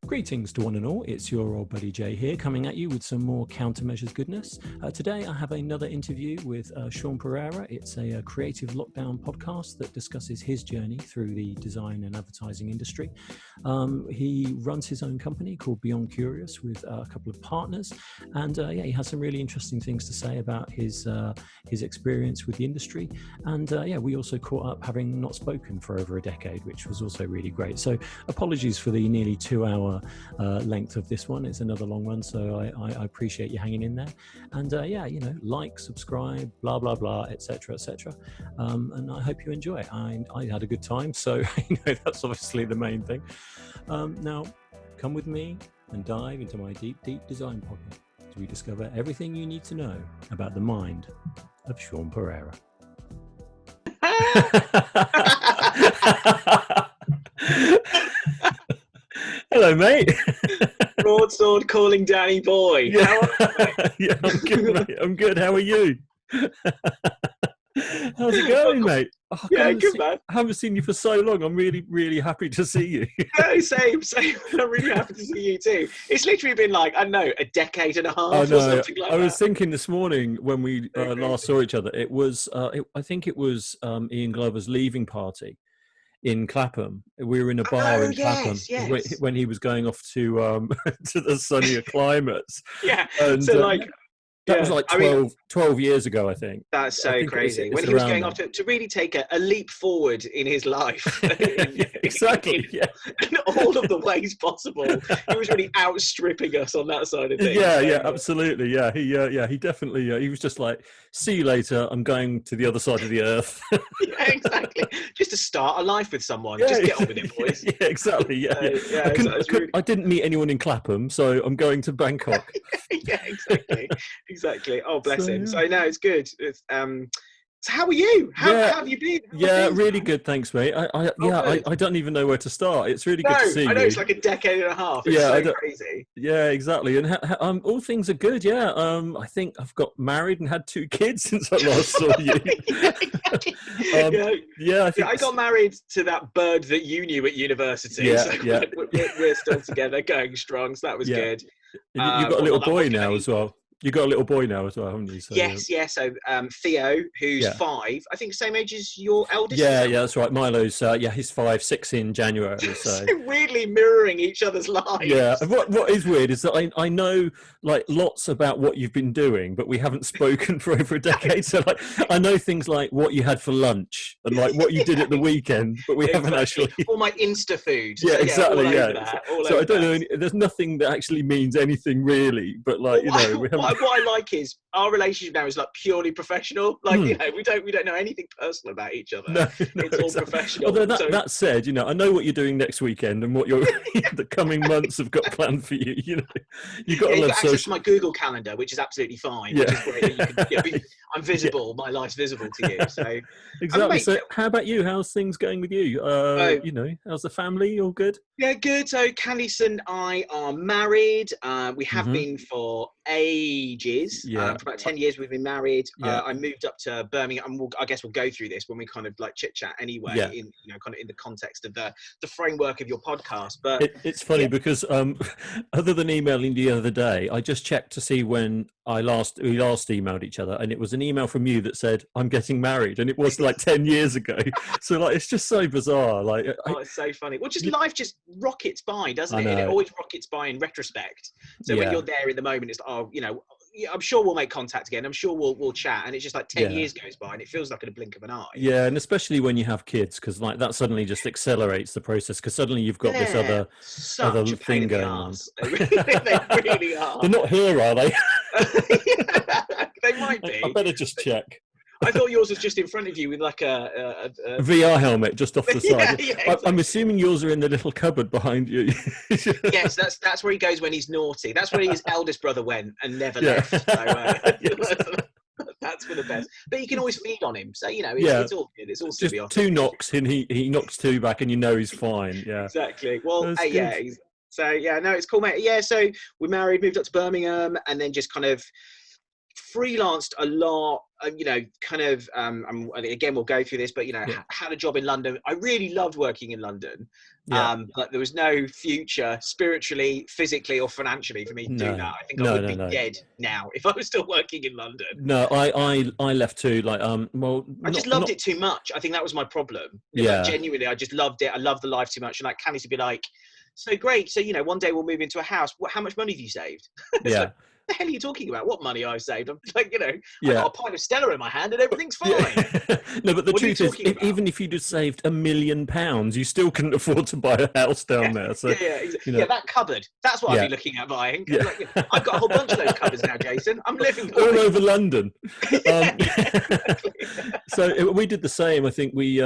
Greetings to one and all, it's your old buddy Jay here, coming at you with some more countermeasures goodness. Today I have another interview with Sean Pereira. It's a creative lockdown podcast that discusses his journey through the design and advertising industry. He runs his own company called Beyond Curious with a couple of partners, and he has some really interesting things to say about his experience with the industry. And we also caught up, having not spoken for over a decade, which was also really great. So apologies for the nearly 2-hour length of this one. It's another long one, so I appreciate you hanging in there. And like, subscribe, blah blah blah, etc. And I hope you enjoy it. I had a good time, so that's obviously the main thing. Now come with me and dive into my deep design pocket as we discover everything you need to know about the mind of Sean Pereira. Hello, mate. Broadsword calling Danny boy. Yeah. How are you, mate? Yeah, I'm good, mate. I'm good. How are you? How's it going, mate? Oh, Yeah, good, man. I haven't seen you for so long. I'm really, really happy to see you. No, same. I'm really happy to see you too. It's literally been like, I don't know, a decade and a half I or know. something like I that. was thinking this morning when we last saw each other, it was, I think it was Ian Glover's leaving party in Clapham. We were in a bar in Clapham yes. when he was going off to to the sunnier climates. Yeah. And, So like, that was like 12 years ago, I think. That's so crazy. When he was going off to really take a leap forward in his life. Exactly. Yeah. In all of the ways possible. He was really outstripping us on that side of things. Yeah, absolutely. Yeah, he definitely. He was just like, "See you later. I'm going to the other side of the earth." Yeah, exactly. Just to start a life with someone. Just get on with it, boys. Yeah, exactly. Yeah. I didn't meet anyone in Clapham, so I'm going to Bangkok. Yeah, exactly. Oh, bless him. So no, it's good. It's, so how are you? How have you been? Really good. Thanks, mate. I don't even know where to start. It's really good to see you. I know it's like a decade and a half. It's so crazy. Yeah, exactly. And all things are good. Yeah. I think I've got married and had 2 kids since I last saw you. I got married to that bird that you knew at university. Yeah, so we're still together, going strong. So that was good. And you've got a little boy now as well. You got a little boy now as well, haven't you? So, yes. So Theo, who's 5, I think same age as your eldest. Yeah, that's right. Milo's he's 5, 6 in January. So weirdly mirroring each other's lives. Yeah. What is weird is that I know like lots about what you've been doing, but we haven't spoken for over a decade. So like I know things like what you had for lunch and like what you did at the weekend, but we haven't actually. All my Insta food. Yeah, exactly. So I don't know. There's nothing that actually means anything really, but like we haven't. What I like is our relationship now is like purely professional. Like we don't know anything personal about each other. No, it's all professional. Although that said, I know what you're doing next weekend and what the coming months have got planned for you. You've got to love access to my Google Calendar, which is absolutely fine. Yeah. Which is great. You can, I'm visible. My life's visible to you. So exactly. So how about you? How's things going with you? How's the family? All good? Yeah, good. So Candice and I are married. We have been for ages. For about 10 years we've been married. I moved up to Birmingham, and I guess we'll go through this when we kind of like chit chat anyway, in kind of in the context of the framework of your podcast. But it's funny because other than emailing the other day, I just checked to see when we last emailed each other, and it was an email from you that said I'm getting married, and it was like 10 years ago. So like it's just so bizarre. Like it's so funny. Well, life just rockets by, doesn't it? And it always rockets by in retrospect. So when you're there in the moment, it's I'm sure we'll make contact again. I'm sure we'll chat, and it's just like 10 years goes by, and it feels like in a blink of an eye. Yeah, and especially when you have kids, because like that suddenly just accelerates the process. Because suddenly you've got this other thing going on. They really are. They're not here, are they? They might be. I better just check. I thought yours was just in front of you with like a VR helmet just off the side. Exactly. I'm assuming yours are in the little cupboard behind you. Yes, that's where he goes when he's naughty. That's where his eldest brother went and never left. So, that's for the best. But you can always feed on him. So, it's all good. It's all just symbiotic. 2 knocks and he knocks 2 back and he's fine. Yeah. Exactly. Well, So, no, it's cool, mate. Yeah, so we married, moved up to Birmingham, and then just kind of freelanced a lot, kind of, again, we'll go through this, but, had a job in London. I really loved working in London. But there was no future spiritually, physically, or financially for me to do that. I think I would be dead now if I was still working in London. No, I left too. Like, I just loved it too much. I think that was my problem. Like, genuinely, I just loved it. I loved the life too much. And like, Candice would be like, so great. So, one day we'll move into a house. How much money have you saved? It's like, the hell are you talking about? What money I've saved? I'm like, I got a pint of Stella in my hand and everything's fine. No, but the truth is, even if you just saved £1 million, you still couldn't afford to buy a house down there. So, that cupboard. That's what I'd be looking at buying. Like, I've got a whole bunch of those cupboards now, Jason. I'm living all over London. So we did the same. I think we,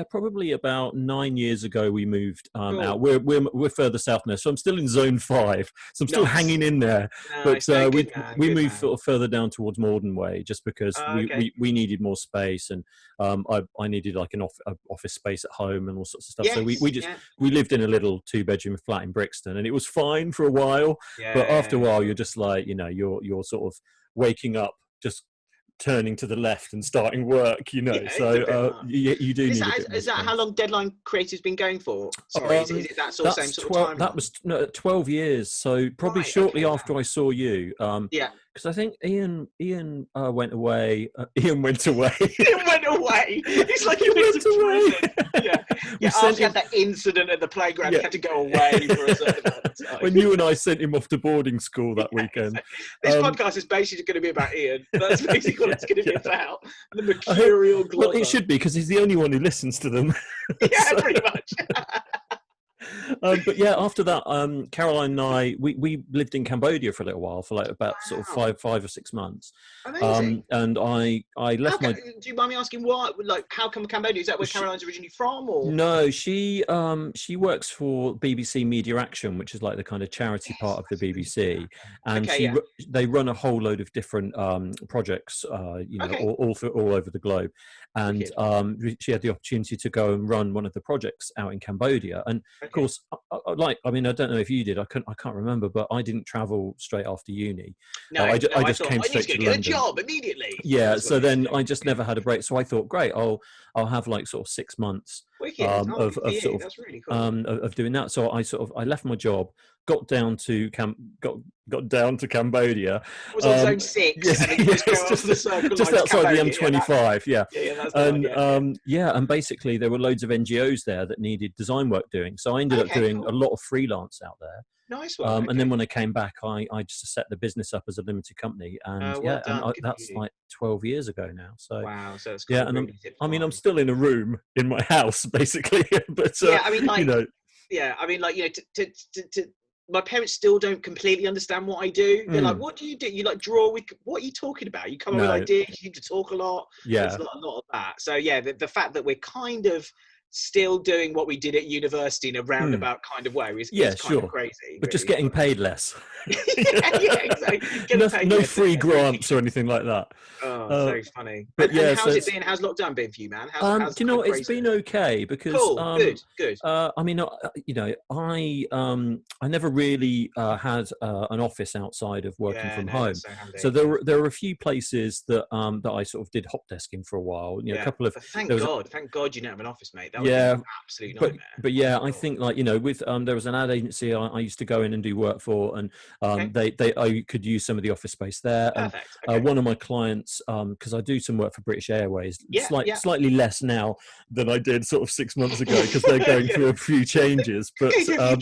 probably about 9 years ago, we moved out. We're further south now, so I'm still in Zone 5. So I'm still hanging in there. But we moved sort of further down towards Morden Way just because we needed more space, and I needed like an office space at home and all sorts of stuff. So we lived in a little 2-bedroom flat in Brixton, and it was fine for a while. But after a while, you're just like, you're sort of waking up, just turning to the left and starting work, you do need is that how long Deadline Creative's been going for? Sorry, is it that sort of same sort of time? That was 12 years, so probably shortly after I saw you. Because I think Ian went away. Ian went away. Ian went away. It's like he went away. After he had that incident at the playground, he had to go away for a certain amount of time. When you and I sent him off to boarding school that weekend. This podcast is basically going to be about Ian. That's basically what it's going to be about. The mercurial globber. Well, it should be, because he's the only one who listens to them. Pretty much. But after that, Caroline and I, we lived in Cambodia for a little while, for like about sort of 5 or 6 months. Amazing. And I left do you mind me asking why? Like, how come Cambodia? Is that where Caroline's originally from? Or no, she works for BBC Media Action, which is like the kind of charity part of the BBC, and they run a whole load of different projects, all over the globe. And she had the opportunity to go and run one of the projects out in Cambodia. And of course, I don't know if you did. I can't remember, but I didn't travel straight after uni. No, I just came straight to London. Get a job immediately. Yeah, so then I just never had a break. So I thought, great, I'll have like sort of 6 months of That's really cool. of doing that. So I left my job, got down to Cambodia. It was on Zone 6, and then you just outside the M25. And and basically there were loads of NGOs there that needed design work doing. So I ended up doing a lot of freelance out there. Nice one. And then when I came back, I just set the business up as a limited company, and that's like 12 years ago now. So wow, so it's I'm still in a room in my house basically, but my parents still don't completely understand what I do. They're like, what do you do? You like draw with, what are you talking about? You come up with ideas, you seem to talk a lot. There's a lot of that. So the fact that we're kind of still doing what we did at university in a roundabout kind of way is kind of crazy. But really, just getting paid less. Exactly. No free grants or anything like that. Oh, so funny. But how's it been? How's lockdown been for you, man? Do you know, it's been okay, because good. I never really had an office outside of working from home. So there were a few places that I sort of did hot desking for a while. A couple of thank God you don't have an office, mate. That was an absolute nightmare. But I think with there was an ad agency I used to go in and do work for, and I could use some of the office space there. Perfect. And one of my clients, because I do some work for British Airways, slightly less now than I did sort of 6 months ago, because they're going through a few changes. But I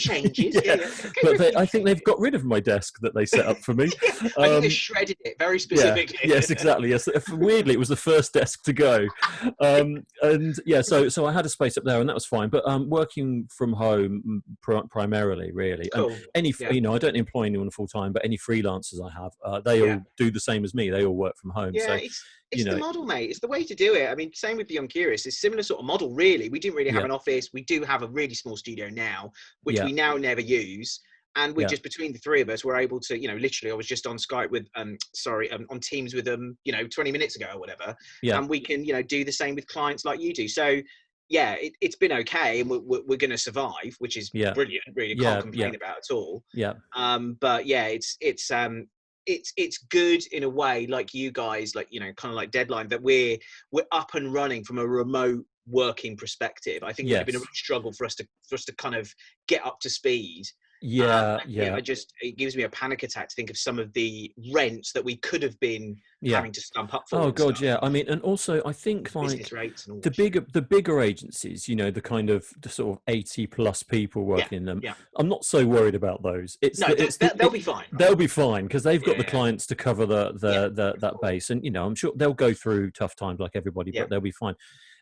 think they've got rid of my desk that they set up for me. I think they shredded it very specifically. Yes, exactly. Yes, weirdly, it was the first desk to go. So I had a space up there, and that was fine. But working from home primarily, really. Cool. And I don't employ anyone full time, but any freelancers I have, they all do the same as me. They all work from home. Yeah, so, it's the model, mate. It's the way to do it. I mean, same with Beyond Curious. It's a similar sort of model, really. We didn't really have an office. We do have a really small studio now, which we now never use. And we're just, between the three of us, we're able to, literally, I was just on Skype with, on Teams with them, 20 minutes ago or whatever. Yeah. And we can, do the same with clients like you do. So, it's been okay, and we're going to survive, which is brilliant. Really, can't complain about at all. Yeah. But it's it's good in a way, like you guys, like, you know, kind of like Deadline, that we're up and running from a remote working perspective. I think it would have been a real struggle for us to kind of get up to speed. It gives me a panic attack to think of some of the rents that we could have been having to stump up for. Oh god, yeah. I mean, and also I think like business rates and all the bigger agencies, you know, the sort of 80+ people working in them. Yeah. I'm not so worried about those. They'll be fine. Right? They'll be fine because they've got the clients to cover that base, and you know, I'm sure they'll go through tough times like everybody, but they'll be fine.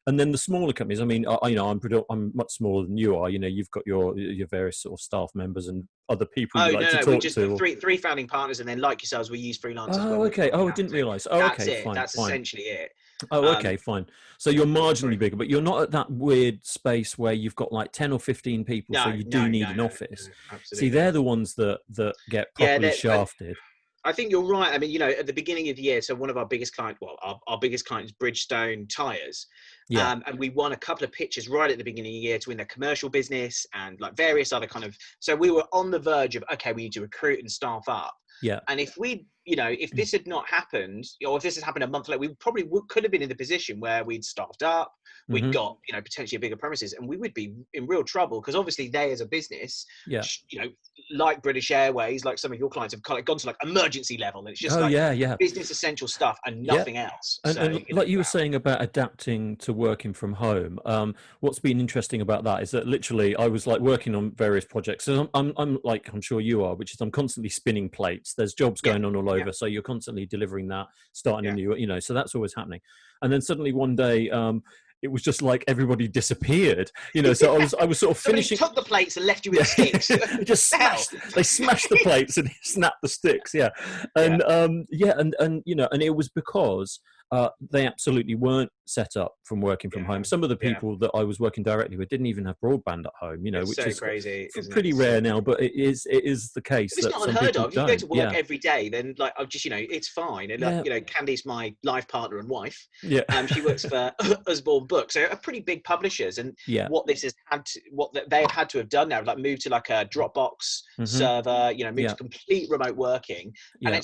And then the smaller companies, I mean, you know, I'm much smaller than you are. You know, you've got your various sort of staff members and other people you like to talk to. Three founding partners, and then like yourselves, we use freelancers. Oh, okay. Oh, I didn't realise. Oh, okay, fine. That's essentially it. Oh, okay, fine. So you're marginally bigger, but you're not at that weird space where you've got like 10 or 15 people, so you do need an office. See, they're the ones that get properly shafted. I think you're right. I mean, you know, at the beginning of the year, so one of our biggest clients, our biggest client is Bridgestone Tires. And we won a couple of pitches right at the beginning of the year to win their commercial business and like various other kind of, so we were on the verge of, okay, we need to recruit and staff up. Yeah. And if this had not happened, or if this had happened a month later, we probably could have been in the position where we'd staffed up, we'd got, you know, potentially a bigger premises, and we would be in real trouble because obviously they as a business, you know, like British Airways, like some of your clients have kind of gone to like emergency level, and it's just business essential stuff and nothing else. And like you were saying about adapting to working from home, what's been interesting about that is that literally I was like working on various projects, and I'm like, I'm sure you are, which is I'm constantly spinning plates. There's jobs going on all over, so you're constantly delivering that, starting a new, you know, so that's always happening. And then suddenly one day, it was just like everybody disappeared, you know. So I was sort of finishing. Took the plates and left you with the sticks. They smashed the plates and snapped the sticks. And you know, and it was because they absolutely weren't set up from working from home. Some of the people that I was working directly with didn't even have broadband at home, you know, which is crazy. Pretty rare now, but it is the case. It's not unheard of. You go to work every day, then like I'm just, you know, it's fine. And like, you know, Candy's my life partner and wife. She works for Osborne Books, so a pretty big publishers. And what this has had to, what they've had to have done now, like move to like a Dropbox server, you know, move to complete remote working, and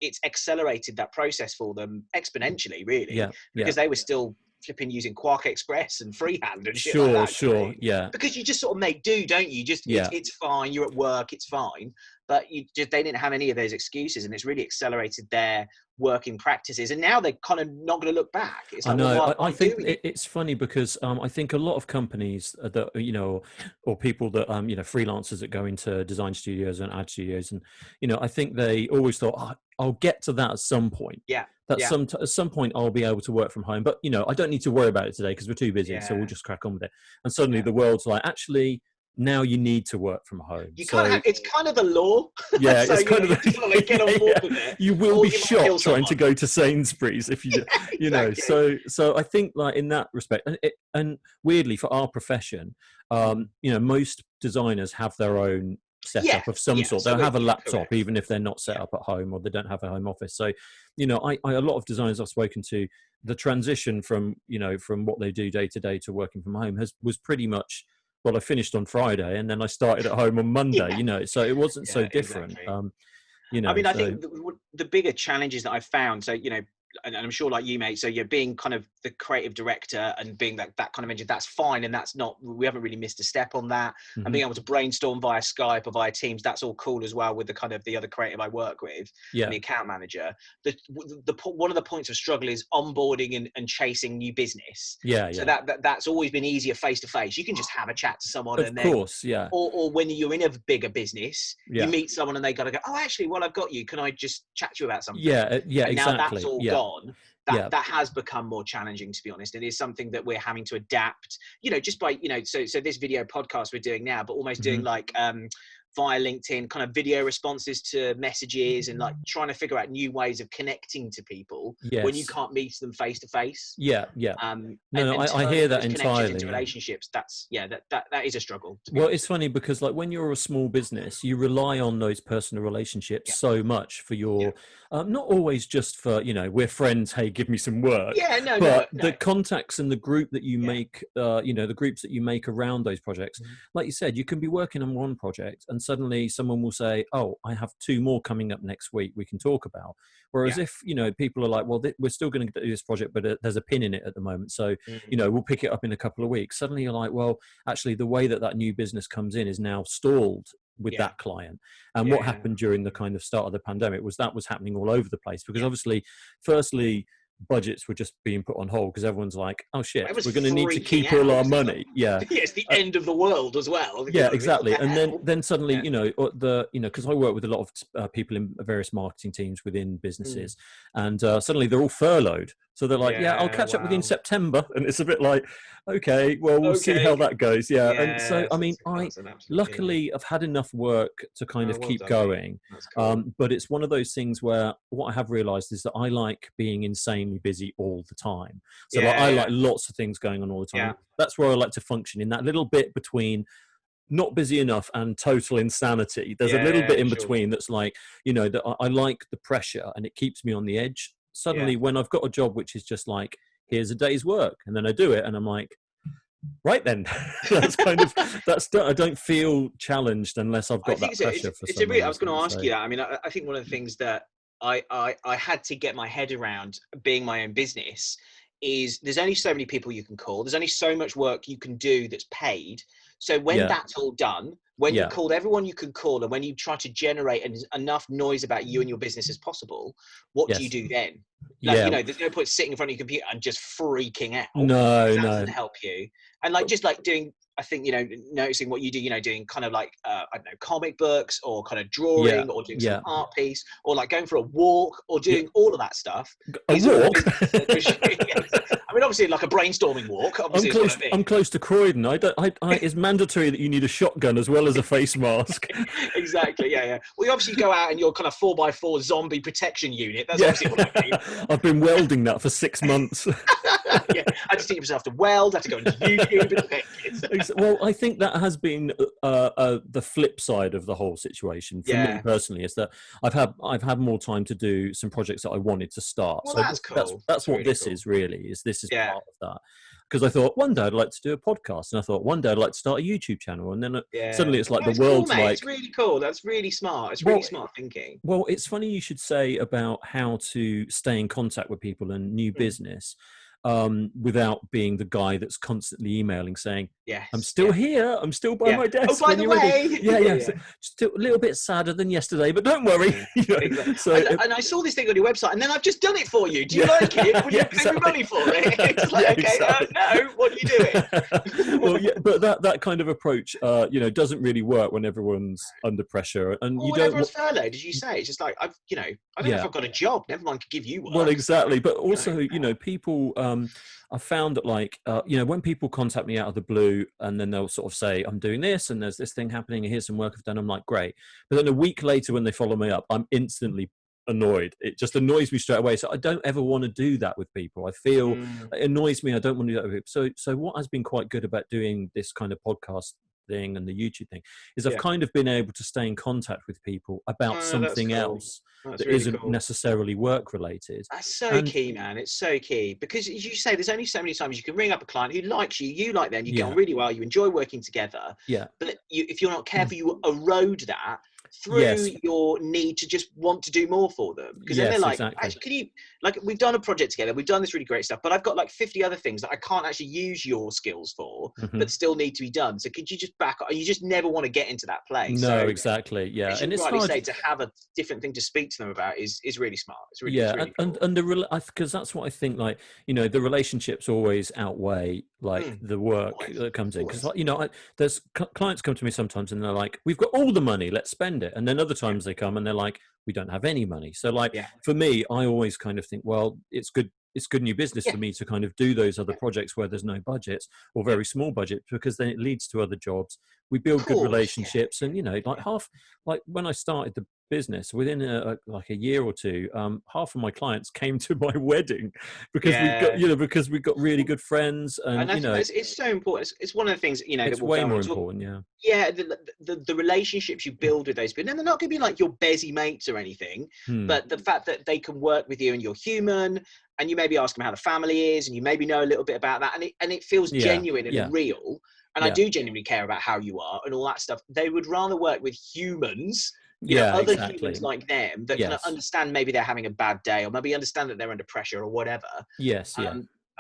it's accelerated that process for them exponentially, really, because they were still flipping using Quark Express and freehand and shit like that. Because you just sort of make do, don't you? Just it's fine. You're at work, it's fine. But they didn't have any of those excuses, and it's really accelerated their working practices. And now they're kind of not going to look back. It's like, I know. I think it's funny because I think a lot of companies that, you know, or people that you know, freelancers that go into design studios and ad studios, and you know, I think they always thought, I'll get to that at some point. At some point I'll be able to work from home, but you know, I don't need to worry about it today because we're too busy, so we'll just crack on with it. And suddenly the world's like, actually, now you need to work from home. It's kind of the law. Yeah, so, it's kind of the get on board with it. You will be shot trying to go to Sainsbury's if you, you know. So I think like in that respect, and weirdly for our profession, you know, most designers have their own setup of some sort. They'll have a laptop even if they're not set up at home or they don't have a home office. So, you know, a lot of designers I've spoken to, the transition from, you know, from what they do day to day to working from home was pretty much, well, I finished on Friday and then I started at home on Monday, you know, so it wasn't so different. Exactly. You know, I mean, I think the bigger challenges that I've found, so, you know, and I'm sure like you, mate, so you're being kind of the creative director and being that kind of engineer, that's fine. And that's not, we haven't really missed a step on that. And being able to brainstorm via Skype or via Teams, that's all cool as well with the kind of the other creative I work with, and the account manager. One of the points of struggle is onboarding and chasing new business. So that's always been easier face to face. You can just have a chat to someone, or when you're in a bigger business, you meet someone and they gotta go, oh, actually, while I've got you, can I just chat to you about something? And now exactly. That's all gone. That has become more challenging, to be honest. It is something that we're having to adapt, you know, just by, you know, so this video podcast we're doing now, but almost doing like via LinkedIn kind of video responses to messages and like trying to figure out new ways of connecting to people when you can't meet them face to face. I hear that entirely. Into relationships, that's that is a struggle. Well, it's funny because like when you're a small business, you rely on those personal relationships so much for your not always just for, you know, we're friends, hey, give me some work. But the contacts and the group that you make, you know, the groups that you make around those projects, like you said, you can be working on one project and and suddenly someone will say, oh, I have 2 more coming up next week we can talk about. Whereas if, people are like, well, we're still going to do this project, but there's a pin in it at the moment. So, we'll pick it up in a couple of weeks. Suddenly you're like, well, actually the way that new business comes in is now stalled with that client. And what happened during the kind of start of the pandemic was happening all over the place, because obviously, firstly, budgets were just being put on hold because everyone's like, oh shit, we're going to need to keep all our money. It's the end of the world as well. Exactly. And then suddenly, because I work with a lot of people in various marketing teams within businesses, and suddenly they're all furloughed. So they're like, I'll catch up with you in September. And it's a bit like, okay, well, we'll see how that goes. And so, I mean, luckily I've had enough work to kind of keep going. Cool. But it's one of those things where what I have realized is that I like being insanely busy all the time. So I like lots of things going on all the time. That's where I like to function, in that little bit between not busy enough and total insanity. There's a little bit in between that's like, that I like the pressure and it keeps me on the edge. Suddenly when I've got a job which is just like, here's a day's work, and then I do it and I'm like, right then, that's kind of, I don't feel challenged unless I've got that pressure for some reason. I was going to ask you that. I mean, I think one of the things that I had to get my head around being my own business is there's only so many people you can call. There's only so much work you can do that's paid. So when that's all done, when you called everyone you can call, and when you try to generate enough noise about you and your business as possible, what do you do then? There's no point sitting in front of your computer and just freaking out. No, that doesn't help you. And just doing, I think, noticing what you do, doing kind of like, I don't know, comic books, or kind of drawing, or doing some art piece, or like going for a walk, or doing all of that stuff. A walk? I mean, obviously, like a brainstorming walk. I'm close to Croydon. It's mandatory that you need a shotgun as well as a face mask. Exactly. Yeah. Well, you obviously go out in your kind of 4x4 zombie protection unit. That's obviously what I mean. I've been welding that for 6 months. I just teach myself to weld. I have to go into YouTube. Well, I think that has been the flip side of the whole situation for me personally, is that I've had more time to do some projects that I wanted to start. Well, so that's cool. That's what really this is really. This is part of that. Because I thought one day I'd like to do a podcast, and I thought one day I'd like to start a YouTube channel, and then suddenly it's like the world's cool, like, it's really cool. That's really smart. It's really smart thinking. Well, it's funny you should say about how to stay in contact with people and new business. Without being the guy that's constantly emailing saying, I'm still here, I'm still by my desk. Oh, by the way. So still a little bit sadder than yesterday, but don't worry. Exactly. So, and I saw this thing on your website, and then I've just done it for you. Do you like it? Would you pay me money for it? It's like, no, what are you doing? Well, but that kind of approach, doesn't really work when everyone's under pressure. And you don't. Everyone's furloughed, as you say. It's just like, I don't know if I've got a job. Never mind, could give you one. Well, exactly. But also, people. I found that when people contact me out of the blue and then they'll sort of say, I'm doing this and there's this thing happening and here's some work I've done, I'm like, great. But then a week later when they follow me up, I'm instantly annoyed. It just annoys me straight away. So I don't ever want to do that with people. I feel it annoys me. I don't want to do that with people. So what has been quite good about doing this kind of podcast thing and the YouTube thing is I've kind of been able to stay in contact with people about something else that really isn't necessarily work related. That's so key, man. It's so key, because as you say, there's only so many times you can ring up a client who likes you like them, you get on really well, you enjoy working together. But if you're not careful, you erode that through your need to just want to do more for them, because then they're like, actually, can you, like, we've done a project together, we've done this really great stuff, but I've got like 50 other things that I can't actually use your skills for, but still need to be done. So could you just back up? You just never want to get into that place. No, exactly. And it's hard to have a different thing to speak to them about is really smart. It's really, it's really cool. and because that's what I think, like, the relationships always outweigh like the work that comes in, because there's clients come to me sometimes and they're like, we've got all the money, let's spend it. And then other times they come and they're like, we don't have any money. So like for me, I always kind of think, well, it's good new business for me to kind of do those other projects where there's no budgets or very small budget, because then it leads to other jobs. We build good relationships, and like when I started the business, within a year or two, half of my clients came to my wedding because we've got really good friends, and it's so important. It's one of the things it's way more important. The relationships you build with those people, and they're not going to be like your busy mates or anything, but the fact that they can work with you and you're human. and you maybe ask them how the family is, and you maybe know a little bit about that, and it feels genuine and real. And I do genuinely care about how you are and all that stuff. They would rather work with humans, other humans like them that can understand maybe they're having a bad day, or maybe understand that they're under pressure or whatever.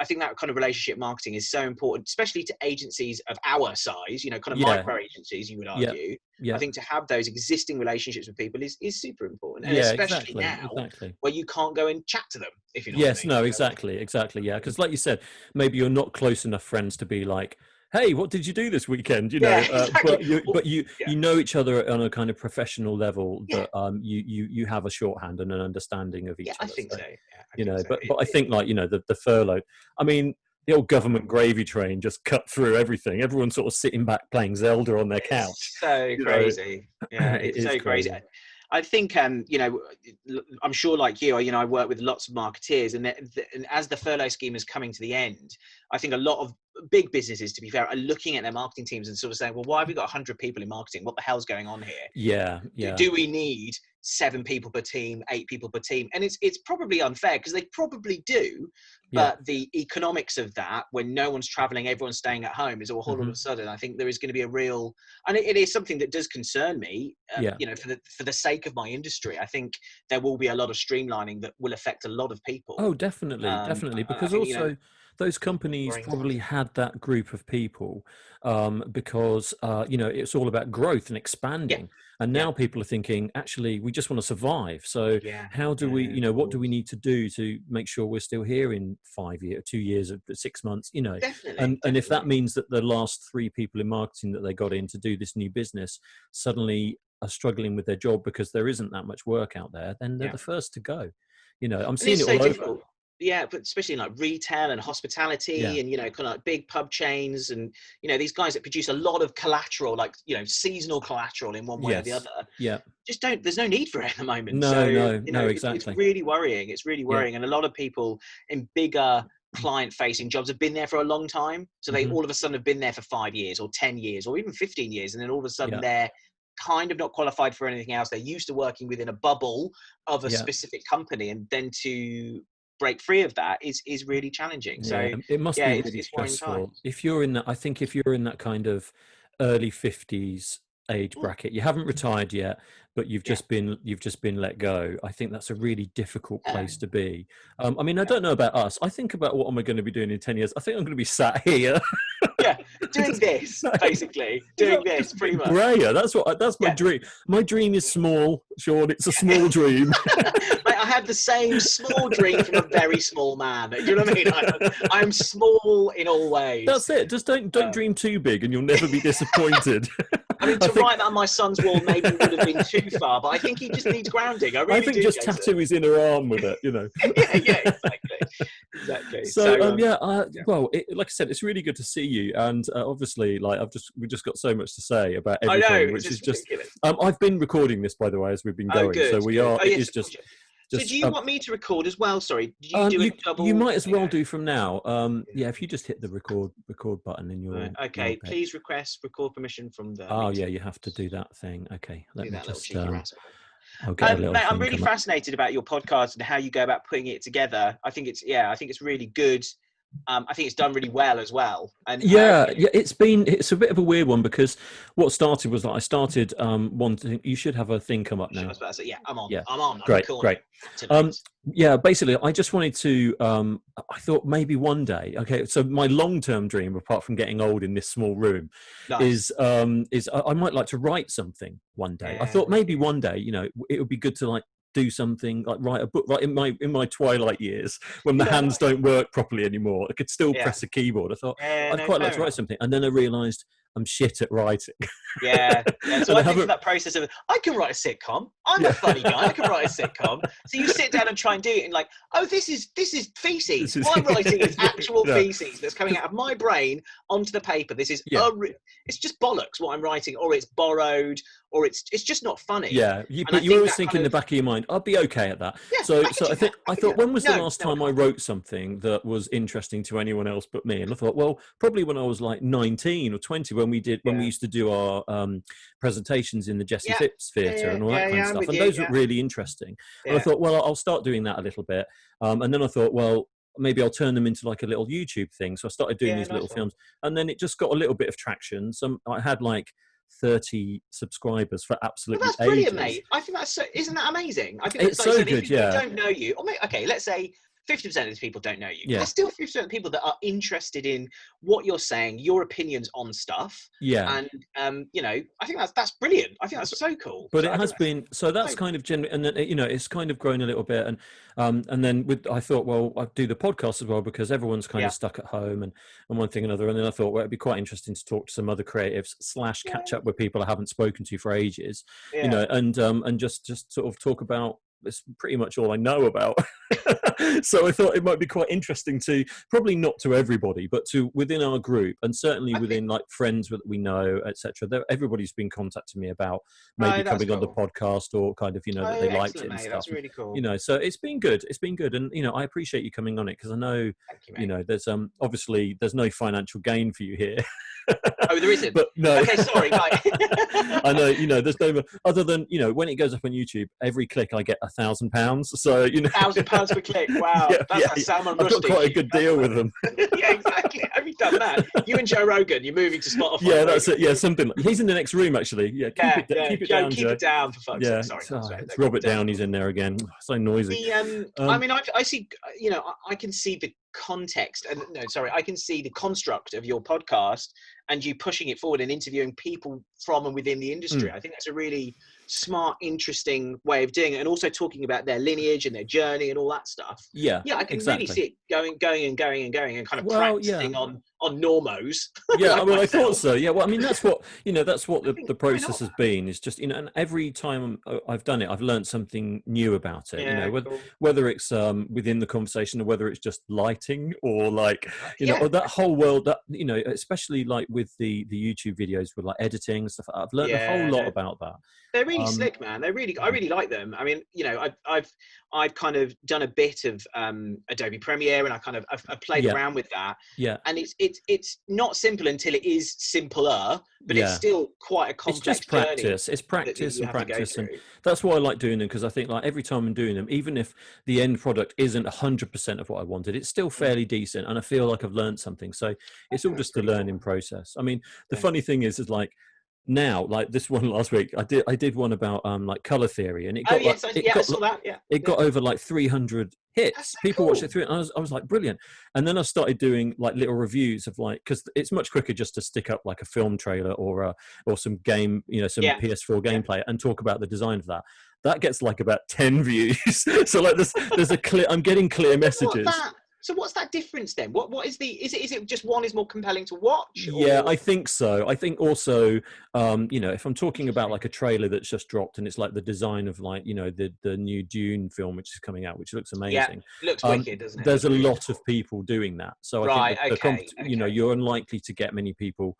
I think that kind of relationship marketing is so important, especially to agencies of our size, kind of micro agencies, you would argue. I think to have those existing relationships with people is super important. And especially now where you can't go and chat to them, if you know what I mean. No, exactly. Yeah. Because like you said, maybe you're not close enough friends to be like, hey, what did you do this weekend? Exactly. But you know each other on a kind of professional level that you have a shorthand and an understanding of each other. I think so. But I think like, the furlough, I mean, the old government gravy train just cut through everything. Everyone's sort of sitting back playing Zelda on their couch. So crazy. Yeah, it's so crazy. I think, I'm sure like you, I work with lots of marketeers, and as the furlough scheme is coming to the end, I think a lot of big businesses, to be fair, are looking at their marketing teams and sort of saying, well, why have we got 100 people in marketing? What the hell's going on here? Do we need 7 people per team, 8 people per team? And it's probably unfair, because they probably do. But the economics of that, when no one's traveling, everyone's staying at home, is all of a sudden, I think there is going to be a real, and it is something that does concern me, for the sake of my industry. I think there will be a lot of streamlining that will affect a lot of people. Oh, definitely. Because think, also those companies probably had that group of people because, it's all about growth and expanding. And now people are thinking, actually, we just want to survive. So how do we, what do we need to do to make sure we're still here in 5 years, 2 years, 6 months, Definitely. And if that means that the last 3 people in marketing that they got in to do this new business suddenly are struggling with their job because there isn't that much work out there, then they're the first to go. I'm seeing it all over. Yeah, but especially in like retail and hospitality and, kind of like big pub chains and, these guys that produce a lot of collateral, like, seasonal collateral in one way or the other. There's no need for it at the moment. No, exactly. It's really worrying. It's really worrying. And a lot of people in bigger client facing jobs have been there for a long time. So they all of a sudden have been there for 5 years or 10 years or even 15 years. And then all of a sudden they're kind of not qualified for anything else. They're used to working within a bubble of a specific company, and then to break free of that is really challenging. So it must be really stressful. If you're in that, I think if you're in that kind of early 50s age bracket, you haven't retired yet, but you've just been let go. I think that's a really difficult place to be. I mean, I don't know about us. I think about what am I going to be doing in 10 years. I think I'm going to be sat here. Doing this, basically. Doing this, pretty much. Grayer, that's my dream. My dream is small, Sean. It's a small dream. Mate, I had the same small dream from a very small man. You know what I mean? I'm small in all ways. That's it. Just don't dream too big, and you'll never be disappointed. I mean, write that on my son's wall maybe would have been too far, but I think he just needs grounding. I think just tattoo his inner arm with it, Exactly. So, well, like I said, it's really good to see you, and obviously, like we just got so much to say about everything, I know, which is just. I've been recording this, by the way, as we've been going, so we are. It is just. So do you want me to record as well? Sorry, did you do a double? You might as well do from now. If you just hit the record button in your. Okay, please record permission from the. Oh yeah, you have to do that thing. Okay, let me just. Mate, I'm really fascinated about your podcast and how you go about putting it together. I think it's really good. I think it's done really well as well. And it's a bit of a weird one, because what started was that I started wanting. You should have a thing come up now. I was about to say, I'm on. Yeah. I'm on. Great. Basically, I just wanted to. I thought maybe one day. Okay, so my long-term dream, apart from getting old in this small room, is I might like to write something one day. I thought maybe one day, it would be good to like do something, like write a book. Right in my twilight years, when the hands don't work properly anymore, I could still press a keyboard. I thought I'd quite like to write something, and then I realised I'm shit at writing. So I think for that process of, I can write a sitcom. I'm a funny guy. I can write a sitcom. So you sit down and try and do it, and like, oh, this is feces. What I'm writing is actual feces that's coming out of my brain onto the paper. This is it's just bollocks what I'm writing, or it's borrowed, or it's just not funny. Yeah, but you always think in the back of your mind, I'll be okay at that. Yeah, so I thought, when was the last time I wrote something that was interesting to anyone else but me? And I thought, well, probably when I was like 19 or 20, when we used to do our presentations in the Jesse Phipps Theatre and all that kind of stuff, and those were really interesting. And I thought, well, I'll start doing that a little bit. And then I thought, well, maybe I'll turn them into like a little YouTube thing. So I started doing these little films, and then it just got a little bit of traction. I had like 30 subscribers for absolutely that's brilliant, mate. I think that's isn't that amazing? I think it's so good. If people don't know you, or okay, let's say 50% of these people don't know you. Yeah. There's still 50% of people that are interested in what you're saying, your opinions on stuff. Yeah. And I think that's brilliant. I think that's so cool. But it has been, so that's kind of genuine, and then it's kind of grown a little bit, and then I thought, well, I'd do the podcast as well, because everyone's kind of stuck at home and one thing and another. And then I thought, well, it'd be quite interesting to talk to some other creatives / catch up with people I haven't spoken to for ages, and just sort of talk about. It's pretty much all I know about. So I thought it might be quite interesting to, probably not to everybody, but to within our group, and certainly within like friends that we know, etc. Everybody's been contacting me about maybe coming on the podcast, or kind of, that they liked it and stuff. That's really cool. So it's been good. It's been good. And, I appreciate you coming on it, because I know, there's obviously there's no financial gain for you here. Oh, there isn't. But no. Okay, sorry. Right. I know. There's no other than when it goes up on YouTube, every click I get £1,000. So £1,000 per click. Wow, that's Salman Rushdie. I've got quite a good deal with them. Yeah, exactly. Have you done that? You and Joe Rogan, you're moving to Spotify. Yeah, that's it. Yeah, something. He's in the next room actually. Yeah, keep it down, Joe. Keep it down for fuck's sake. Sorry. It's Robert Downey's in there again. So noisy. I mean, I see. I can see the context, and I can see the construct of your podcast, and you pushing it forward and interviewing people from and within the industry. I think that's a really smart, interesting way of doing it, and also talking about their lineage and their journey and all that stuff. Yeah, I can really see it going and kind of practicing on normos. Yeah, I thought so. Yeah, well, I mean, that's what the process has been. Is just and every time I've done it, I've learned something new about it. Whether it's within the conversation, or whether it's just lighting, or like or that whole world that especially like with the YouTube videos with like editing and stuff. I've learned a whole lot about that. They're really slick, man. I really like them. I mean, I've kind of done a bit of Adobe Premiere, and I've played around with that. Yeah. And it's not simple until it is simpler, but it's still quite a complex It's just practice. It's practice and practice, and that's why I like doing them, because I think like every time I'm doing them, even if the end product isn't 100% of what I wanted, it's still fairly decent, and I feel like I've learned something. So it's all just a learning process. I mean, the funny thing is like, now, like this one last week, I did one about like color theory, and it got I saw that. It got over like 300 hits. People watched it through, and I was like, brilliant. And then I started doing like little reviews of like, because it's much quicker just to stick up like a film trailer or some game, some PS4 gameplay, and talk about the design of that. That gets like about 10 views. So like there's a clear. I'm getting clear messages. So what's that difference then? What is is it just one is more compelling to watch? Or? Yeah, I think so. I think also, if I'm talking about like a trailer that's just dropped, and it's like the design of like, the new Dune film, which is coming out, which looks amazing. Yeah, looks wicked, doesn't it? There's a lot of people doing that. So I think you're unlikely to get many people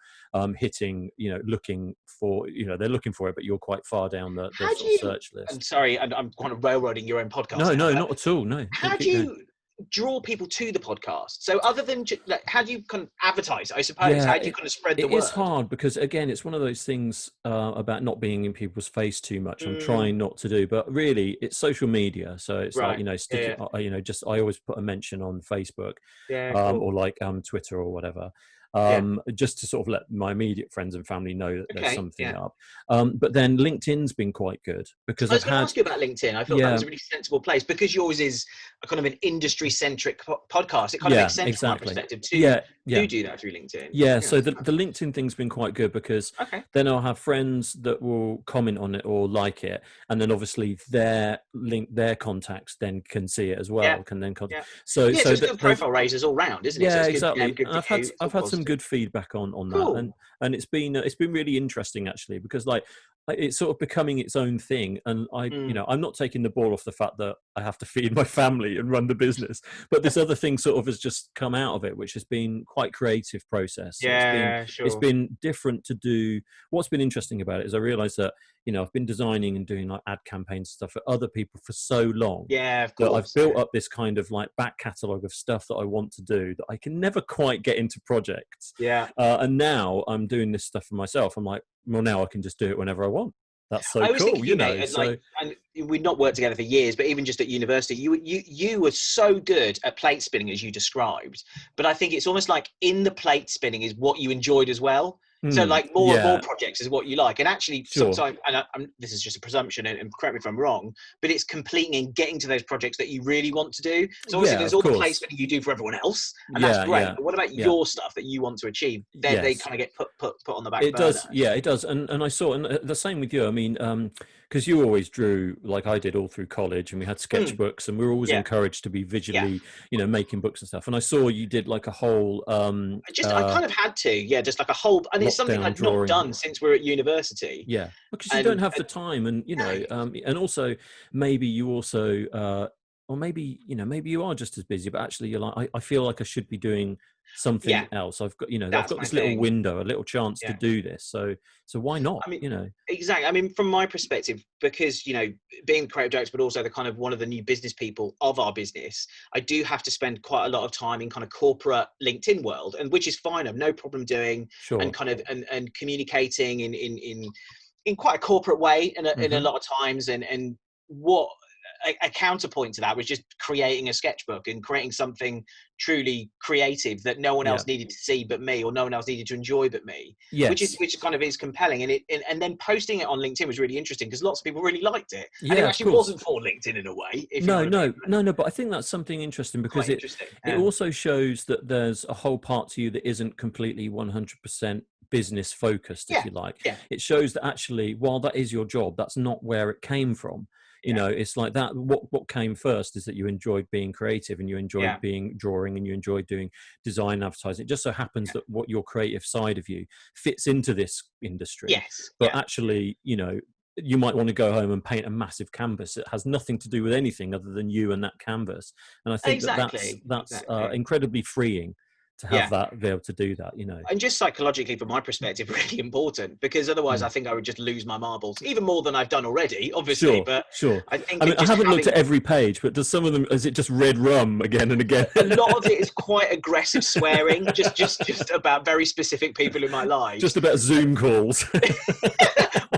hitting, looking for, they're looking for it, but you're quite far down the sort of search list. I'm sorry, I'm kind of railroading your own podcast. No, not at all. No. How do you draw people to the podcast? So other than how do you kind of advertise, I suppose? How do you kind of spread the word? It is hard, because again, it's one of those things about not being in people's face too much. I'm trying not to do, but really it's social media. So it's like, stick it, just I always put a mention on Facebook, or like Twitter or whatever. Just to sort of let my immediate friends and family know that there's something up. But then LinkedIn's been quite good, because I was going to ask you about LinkedIn. I thought that was a really sensible place, because yours is a kind of an industry-centric podcast. It kind of makes sense from my perspective to do that through LinkedIn. Yeah, so the LinkedIn thing's been quite good, because then I'll have friends that will comment on it or like it, and then obviously their contacts then can see it as well. Can then so it's good profile raisers all round, isn't it? Yeah, so exactly. Good I've had some good feedback on that, and it's been really interesting actually, because like it's sort of becoming its own thing. And I'm not taking the ball off the fact that I have to feed my family and run the business, but this other thing sort of has just come out of it, which has been quite creative process. So it's been different to do. What's been interesting about it is I realized that, I've been designing and doing like ad campaigns and stuff for other people for so long. Yeah, of course. That I've built up this kind of like back catalogue of stuff that I want to do that I can never quite get into projects. Yeah. And now I'm doing this stuff for myself. I'm like, well, now I can just do it whenever I want. That's so cool, and we'd not worked together for years, but even just at university, you were so good at plate spinning as you described. But I think it's almost like in the plate spinning is what you enjoyed as well. So like more and more projects is what you like. And actually sometimes, and this is just a presumption, and correct me if I'm wrong, but it's completing and getting to those projects that you really want to do. So obviously there's all the plate spinning you do for everyone else, and that's great. But what about your stuff that you want to achieve? They kind of get put on the back burner. It does. And I saw, and the same with you. I mean, because you always drew like I did all through college, and we had sketchbooks, and we were always encouraged to be visually, making books and stuff. And I saw you did like a whole. I kind of had to, just like a whole, and it's something I'd not done since we were at university. Yeah, because you don't have the time, and and also maybe you also, or maybe maybe you are just as busy, but actually you're like, I feel like I should be doing something else. I've got I've got this little window, a little chance to do this. So why not? Exactly. I mean, from my perspective, because being creative director, but also the kind of one of the new business people of our business, I do have to spend quite a lot of time in kind of corporate LinkedIn world, and which is fine. I've no problem doing and kind of and communicating in quite a corporate way, in a lot of times, and what. A counterpoint to that was just creating a sketchbook and creating something truly creative that no one else needed to see but me, or no one else needed to enjoy but me. Which kind of is compelling, and then posting it on LinkedIn was really interesting because lots of people really liked it. And it actually wasn't for LinkedIn in a way. No, but I think that's something interesting because it also shows that there's a whole part to you that isn't completely 100% business focused, if you like. It shows that actually, while that is your job, that's not where it came from. It's like that. What came first is that you enjoyed being creative, and you enjoyed being drawing, and you enjoyed doing design and advertising. It just so happens that what your creative side of you fits into this industry. But actually, you might want to go home and paint a massive canvas. It has nothing to do with anything other than you and that canvas. And I think that's incredibly freeing. To have that, be able to do that, and just psychologically, from my perspective, really important, because otherwise I think I would just lose my marbles even more than I've done already, obviously. I think I haven't looked at every page, but does some of them, is it just red rum again and again? A lot of it is quite aggressive swearing, just about very specific people in my life, just about Zoom calls.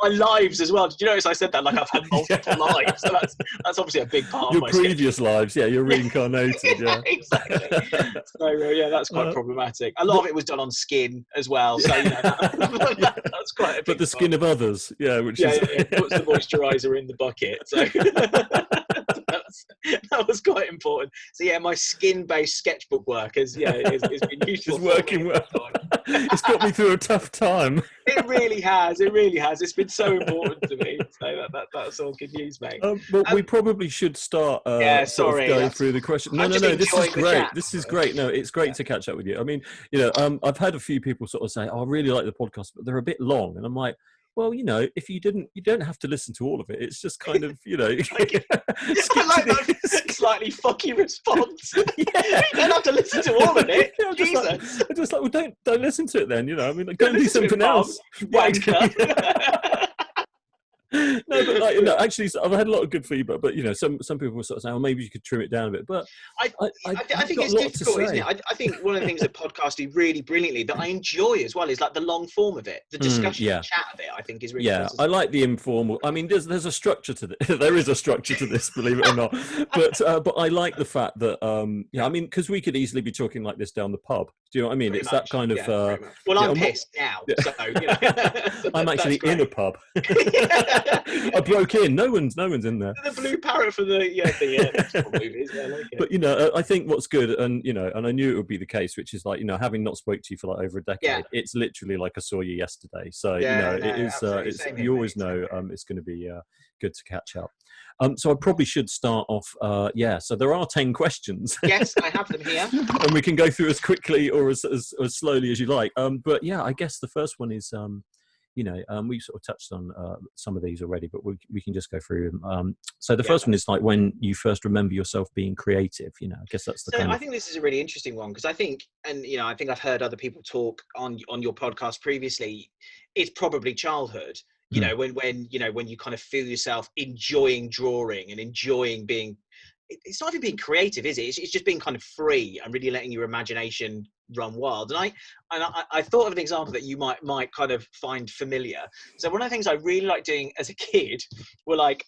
My lives as well. Did you notice I said that like I've had multiple lives? So that's obviously a big part of my previous lives. You're reincarnated. Exactly. So that's quite problematic. A lot of it was done on skin as well. So that's quite a big but the skin of others, which is puts the moisturizer in the bucket. So that was quite important. So my skin-based sketchbook work has been useful. It's working well. It's got me through a tough time. It really has. It's been so important to me. So that's all good news, mate. We probably should start going through the question. No, this is great. This is great. No, it's great to catch up with you. I mean, I've had a few people sort of say, "Oh, I really like the podcast, but they're a bit long," and I'm like, well, if you don't have to listen to all of it. It's just kind of, I like that slightly fucky response. You don't have to listen to all of it. Jesus. I'm just like, well, don't listen to it then. I mean, go and do something else. No, but actually, I've had a lot of good feedback. But some people were sort of saying, "Well, maybe you could trim it down a bit." But I think it's difficult, isn't it? I think one of the things that podcasts do really brilliantly that I enjoy as well is like the long form of it, the discussion, the chat of it. I think is really positive. I like the informal. I mean, there's a structure to this. There is a structure to this, believe it or not. But I like the fact that I mean, because we could easily be talking like this down the pub. Do you know what I mean? It's that kind of. Well, I'm pissed now, so I'm actually in a pub. I broke in. No one's in there. The blue parrot for the movies. I like it. But I think what's good, and and I knew it would be the case, which is like having not spoke to you for like over a decade, it's literally like I saw you yesterday. So it is. It's you always know it's going to be good to catch up. So I probably should start off. So there are 10 questions. Yes, I have them here, and we can go through as quickly or as slowly as you like. But I guess the first one is. we sort of touched on some of these already, but we can just go through them. So the first one is like when you first remember yourself being creative. I guess that's the I think this is a really interesting one, because I think, and I think I've heard other people talk on your podcast previously. It's probably childhood. When you kind of feel yourself enjoying drawing and enjoying being. It's not even being creative, is it? It's just being kind of free and really letting your imagination run wild. And I thought of an example that you might kind of find familiar. So one of the things I really liked doing as a kid were like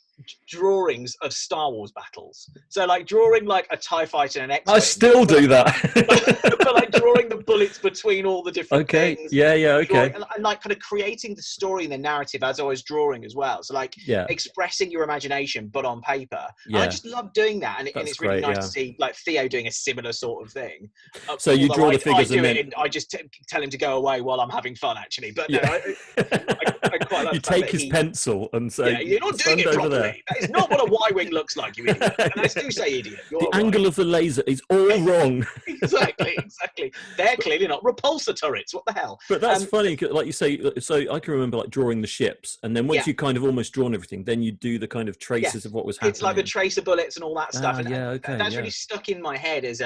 drawings of Star Wars battles. So like drawing like a TIE fighter and an X-Wing. I still do that. But like drawing the bullets between all the different things. Okay. And like kind of creating the story and the narrative as I was drawing as well. So like expressing your imagination but on paper. And I just love doing that. And it's really nice to see like Theo doing a similar sort of thing. So you draw the figures and then I just tell him to go away while I'm having fun, actually. But no, I quite like. You take his pencil and say, "You're not doing it properly. That is not what a Y-wing looks like, you idiot." And I do say idiot. The angle of the laser is all wrong. Exactly. They're clearly not repulsor turrets. What the hell? But that's funny, like you say. So I can remember like drawing the ships, and then once you kind of almost drawn everything, then you do the kind of traces of what was happening. It's like the tracer bullets and all that stuff. And that's really stuck in my head as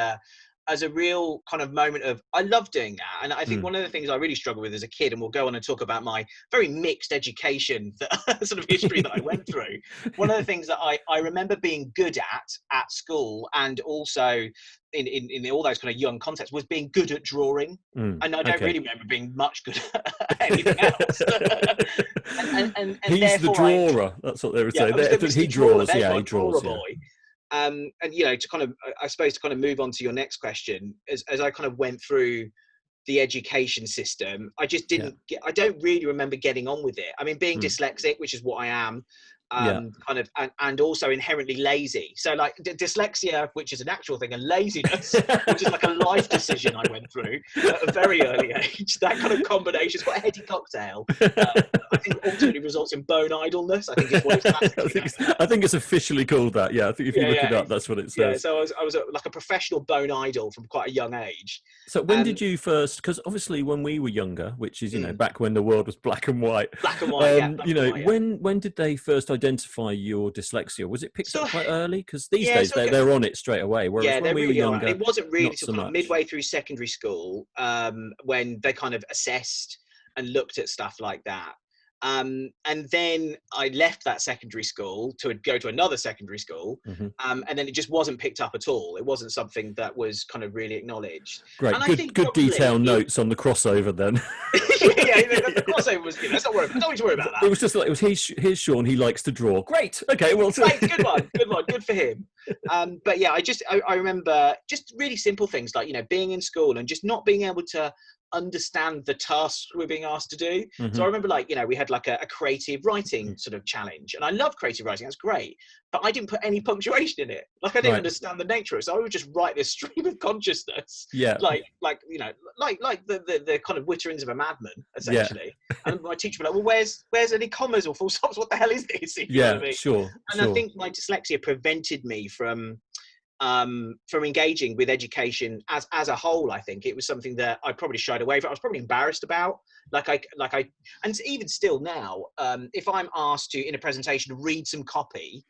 a real kind of moment of, I love doing that. And I think one of the things I really struggled with as a kid, and we'll go on and talk about my very mixed education, sort of history that I went through. One of the things that I remember being good at school, and also in all those kind of young contexts, was being good at drawing. And I don't really remember being much good at anything else. and he's the drawer. That's what they would say. He draws. He draws. Boy. And to kind of, I suppose, to kind of move on to your next question, as I kind of went through the education system, I just I don't really remember getting on with it. I mean, being dyslexic, which is what I am, kind of, and also inherently lazy. So like dyslexia, which is an actual thing, and laziness, which is like a life decision I went through at a very early age. That kind of combination is quite a heady cocktail. I think ultimately results in bone idleness. I think is what it's I think it's officially called that. Yeah, I think if you look it up, that's what it says. Yeah, so I was like a professional bone idle from quite a young age. So when did you first? Because obviously when we were younger, which is back when the world was black and white. When did they first identify your dyslexia? Was it picked up quite early? Because these days they're on it straight away. Whereas when we were younger, it wasn't really until kind of midway through secondary school when they kind of assessed and looked at stuff like that. And then I left that secondary school to go to another secondary school, and then it just wasn't picked up at all. It wasn't something that was kind of really acknowledged. Great, and good detailed notes on the crossover then. The crossover was good. Don't worry about that. It was just like, here's Sean, he likes to draw. Great, okay, well, great, good one, good for him. But yeah, I remember just really simple things like being in school and just not being able to understand the tasks we're being asked to do. So I remember we had like a creative writing sort of challenge, and I love creative writing, that's great, but I didn't put any punctuation in it. Like I didn't understand the nature of it, so I would just write this stream of consciousness, like the kind of witterings of a madman, essentially. And my teacher would be like, well, where's any commas or full stops, what the hell is this? You know what I mean? Sure. I think my dyslexia prevented me from engaging with education as a whole. I think it was something that I probably shied away from. I was probably embarrassed about. And even still now, if I'm asked to in a presentation read some copy,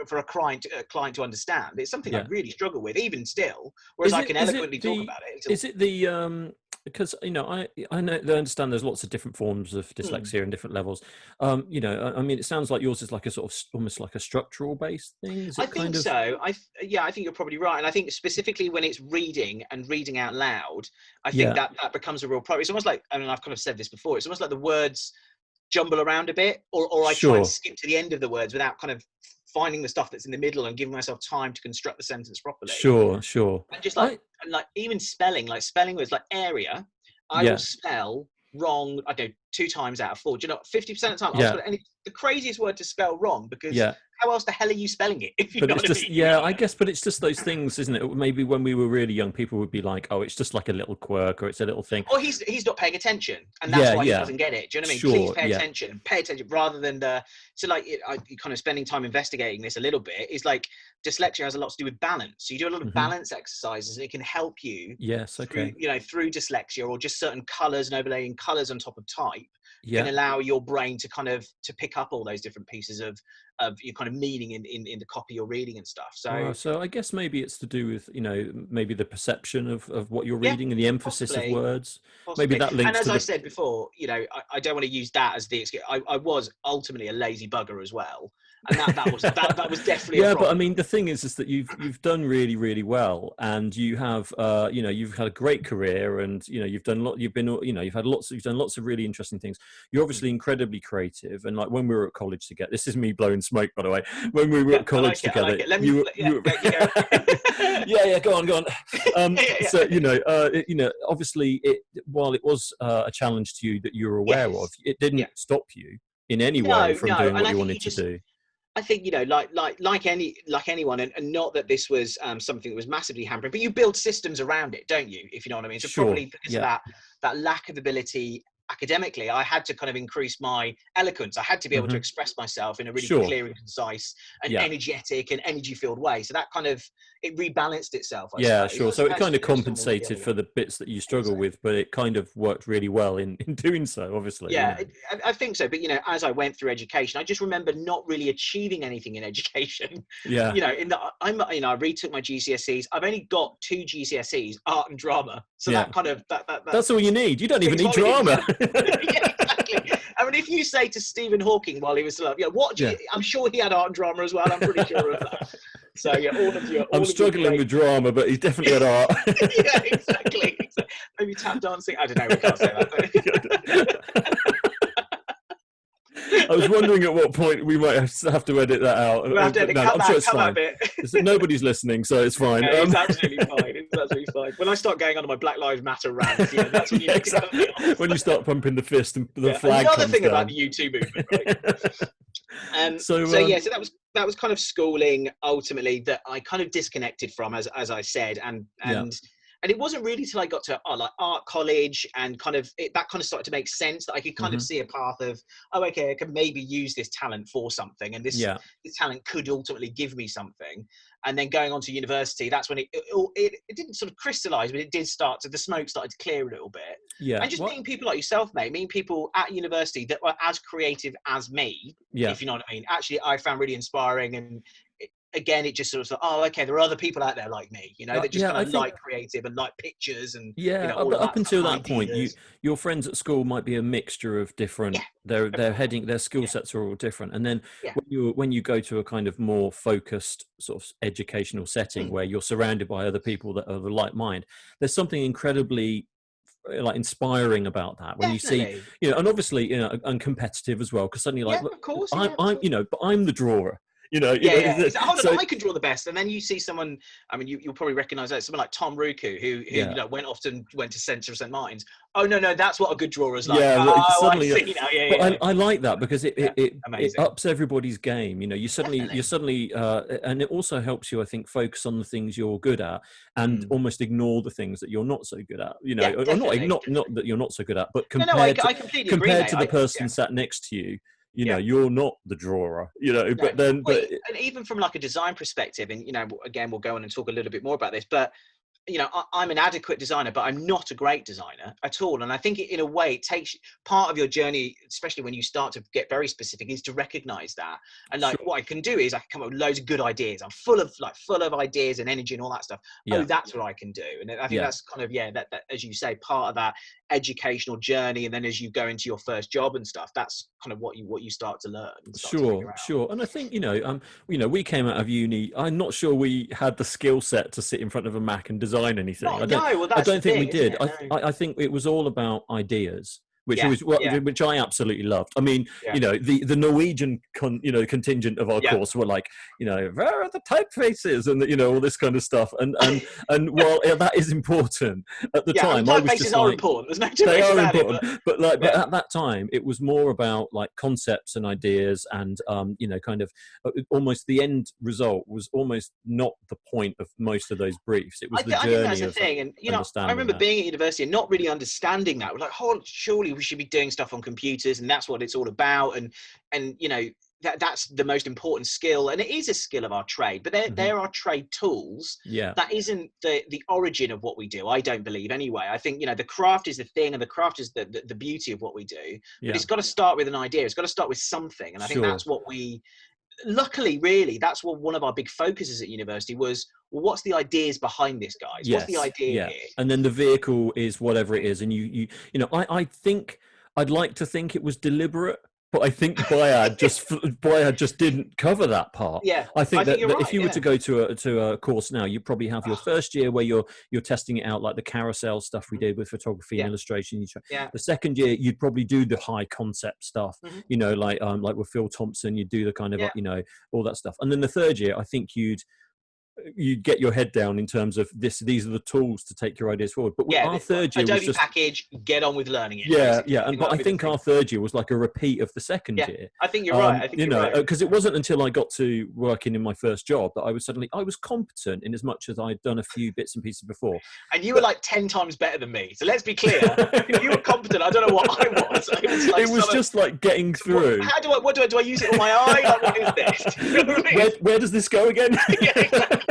for a client to understand, it's something I really struggle with even still. Whereas I can eloquently talk about it. Is it the because I understand there's lots of different forms of dyslexia and different levels. I mean, it sounds like yours is like a sort of almost like a structural based thing. I think so. I think you're probably right, and I think specifically when it's reading and reading out loud, I think that becomes a real problem. It's almost like, I mean, I've kind of said this before. It's almost like the words jumble around a bit, or I try and skip to the end of the words without kind of finding the stuff that's in the middle and giving myself time to construct the sentence properly. Sure. And just like even spelling words like area, I will spell wrong, I don't know, 2 times out of 4. Do you know, 50% of the time I'll spell it, the craziest word to spell wrong, because how else the hell are you spelling it? If you know what I mean? I guess, but it's just those things, isn't it? Maybe when we were really young, people would be like, oh, it's just like a little quirk, or it's a little thing. Or he's not paying attention, and that's why he doesn't get it. Do you know what I mean? Please pay attention, rather than kind of spending time investigating this a little bit. Is like dyslexia has a lot to do with balance. So you do a lot of balance exercises, and it can help you. Yes, okay. Through dyslexia, or just certain colours and overlaying colours on top of type. can allow your brain to kind of to pick up all those different pieces of your kind of meaning in the copy you're reading and stuff. So I guess maybe it's to do with, maybe the perception of what you're yeah, reading and the emphasis possibly. of words. Maybe Possibly. that And links as to I said before, I don't want to use that as the excuse. I was ultimately a lazy bugger as well. And that was definitely a problem. But I mean, the thing is that you've done really, really well, and you have, you've had a great career, and you've done you've done lots of really interesting things. You're obviously incredibly creative, and like when we were at college together, this is me blowing smoke, by the way. When we were at college together, let me let you go. Go on. So obviously, while it was a challenge to you that you were aware of, it didn't stop you in any way from doing what you wanted to do. I think like anyone, and not that this was something that was massively hampering, but you build systems around it, don't you? If you know what I mean. So probably because of that lack of ability academically, I had to kind of increase my eloquence. I had to be able to express myself in a really clear and concise and energetic and energy-filled way. So that kind of it rebalanced itself. I suppose. Sure. So it kind of compensated for the bits that you struggle with, but it kind of worked really well in doing so. Obviously. Yeah, I think so. But as I went through education, I just remember not really achieving anything in education. Yeah. I retook my GCSEs. I've only got 2 GCSEs, art and drama. So that kind of that's all you need. You don't even need drama. Yeah, exactly. I mean, if you say to Stephen Hawking while he was alive, I'm sure he had art and drama as well. I'm pretty sure of that. So all of you. I'm struggling with drama, but he's definitely had art. Yeah, exactly. Maybe tap dancing. I don't know. We can't say that. I was wondering at what point we might have to edit that out. I'm sure it's fine. Nobody's listening, so it's fine. Yeah, it's absolutely fine. It's absolutely fine. When I start going on my Black Lives Matter rant, that's when you exactly. When you start pumping the fist and the flag another comes thing down. about the U2 movement, right? So that was kind of schooling ultimately that I kind of disconnected from, as I said, and it wasn't really till I got to like art college and kind of that kind of started to make sense that I could kind of see a path of, I can maybe use this talent for something, and this talent could ultimately give me something. And then going on to university, that's when it didn't sort of crystallize, but it did the smoke started to clear a little bit. Yeah. And just meeting people like yourself, mate, meeting people at university that were as creative as me, if you know what I mean. Actually, I found really inspiring, and again, it just sort of like, there are other people out there like me, that just kind of like creative and like pictures and up until that point, your friends at school might be a mixture of different. Their skill sets are all different, and then when you go to a kind of more focused sort of educational setting where you're surrounded by other people that are of a like mind, there's something incredibly like inspiring about that when you see, and obviously and competitive as well, because suddenly of course, but I'm the drawer. I can draw the best, and then you see someone. I mean, you'll probably recognise that someone like Tom Ruku, who went to Centre of St Martin's. Oh no, that's what a good drawer is like. Suddenly, I see now. I like that because it ups everybody's game. You suddenly, and it also helps you, I think, focus on the things you're good at and almost ignore the things that you're not so good at. Or not that you're not so good at, but compared to the person sat next to you. You're not the drawer, and even from like a design perspective, and again, we'll go on and talk a little bit more about this, but I'm an adequate designer, but I'm not a great designer at all. And I think in a way, it takes part of your journey, especially when you start to get very specific, is to recognize that. And what I can do is I can come up with loads of good ideas. I'm full of ideas and energy and all that stuff. Oh, that's what I can do. And I think that's kind of, that, as you say, part of that educational journey. And then as you go into your first job and stuff, that's kind of what you start to learn. Sure. And I think, we came out of uni. I'm not sure we had the skill set to sit in front of a Mac and design anything. I don't think we did. I think it was all about ideas, which I absolutely loved. I mean, the Norwegian contingent of our course were like, where are the typefaces and all this kind of stuff. And while that is important at the time, I was just are important. There's no they are about important. It, but at that time, it was more about like concepts and ideas, and kind of almost the end result was almost not the point of most of those briefs. It was the journey. I think that's the thing, and I remember being at university and not really understanding that. We're like, surely we should be doing stuff on computers, and that's what it's all about. And that's the most important skill, and it is a skill of our trade, but there are trade tools. That isn't the origin of what we do, I don't believe anyway. I think, the craft is the thing, and the craft is the beauty of what we do, but it's got to start with an idea. It's got to start with something, and I think that's what luckily, really, that's what one of our big focuses at university was. Well, what's the ideas behind this, guys? What's the idea here? And then the vehicle is whatever it is, and I think I'd like to think it was deliberate, but I think Bayard just didn't cover that part. I think that if you were to go to a course now, you probably have your first year where you're testing it out, like the carousel stuff we did with photography and illustration. The second year, you'd probably do the high concept stuff, like with Phil Thompson, you'd do the kind of all that stuff. And then the third year, I think you'd get your head down in terms of these are the tools to take your ideas forward. But our third year Adobe was just package, get on with learning it. But I think our third year was like a repeat of the second year. I think you're right. I think you're right. Because it wasn't until I got to working in my first job that I was competent in as much as I'd done a few bits and pieces before. And you were like 10 times better than me. So let's be clear. If you were competent, I don't know what I was. It was just like getting through. Do I use it on my eye? Like, what is this? You know what I mean? Where does this go again? Exactly.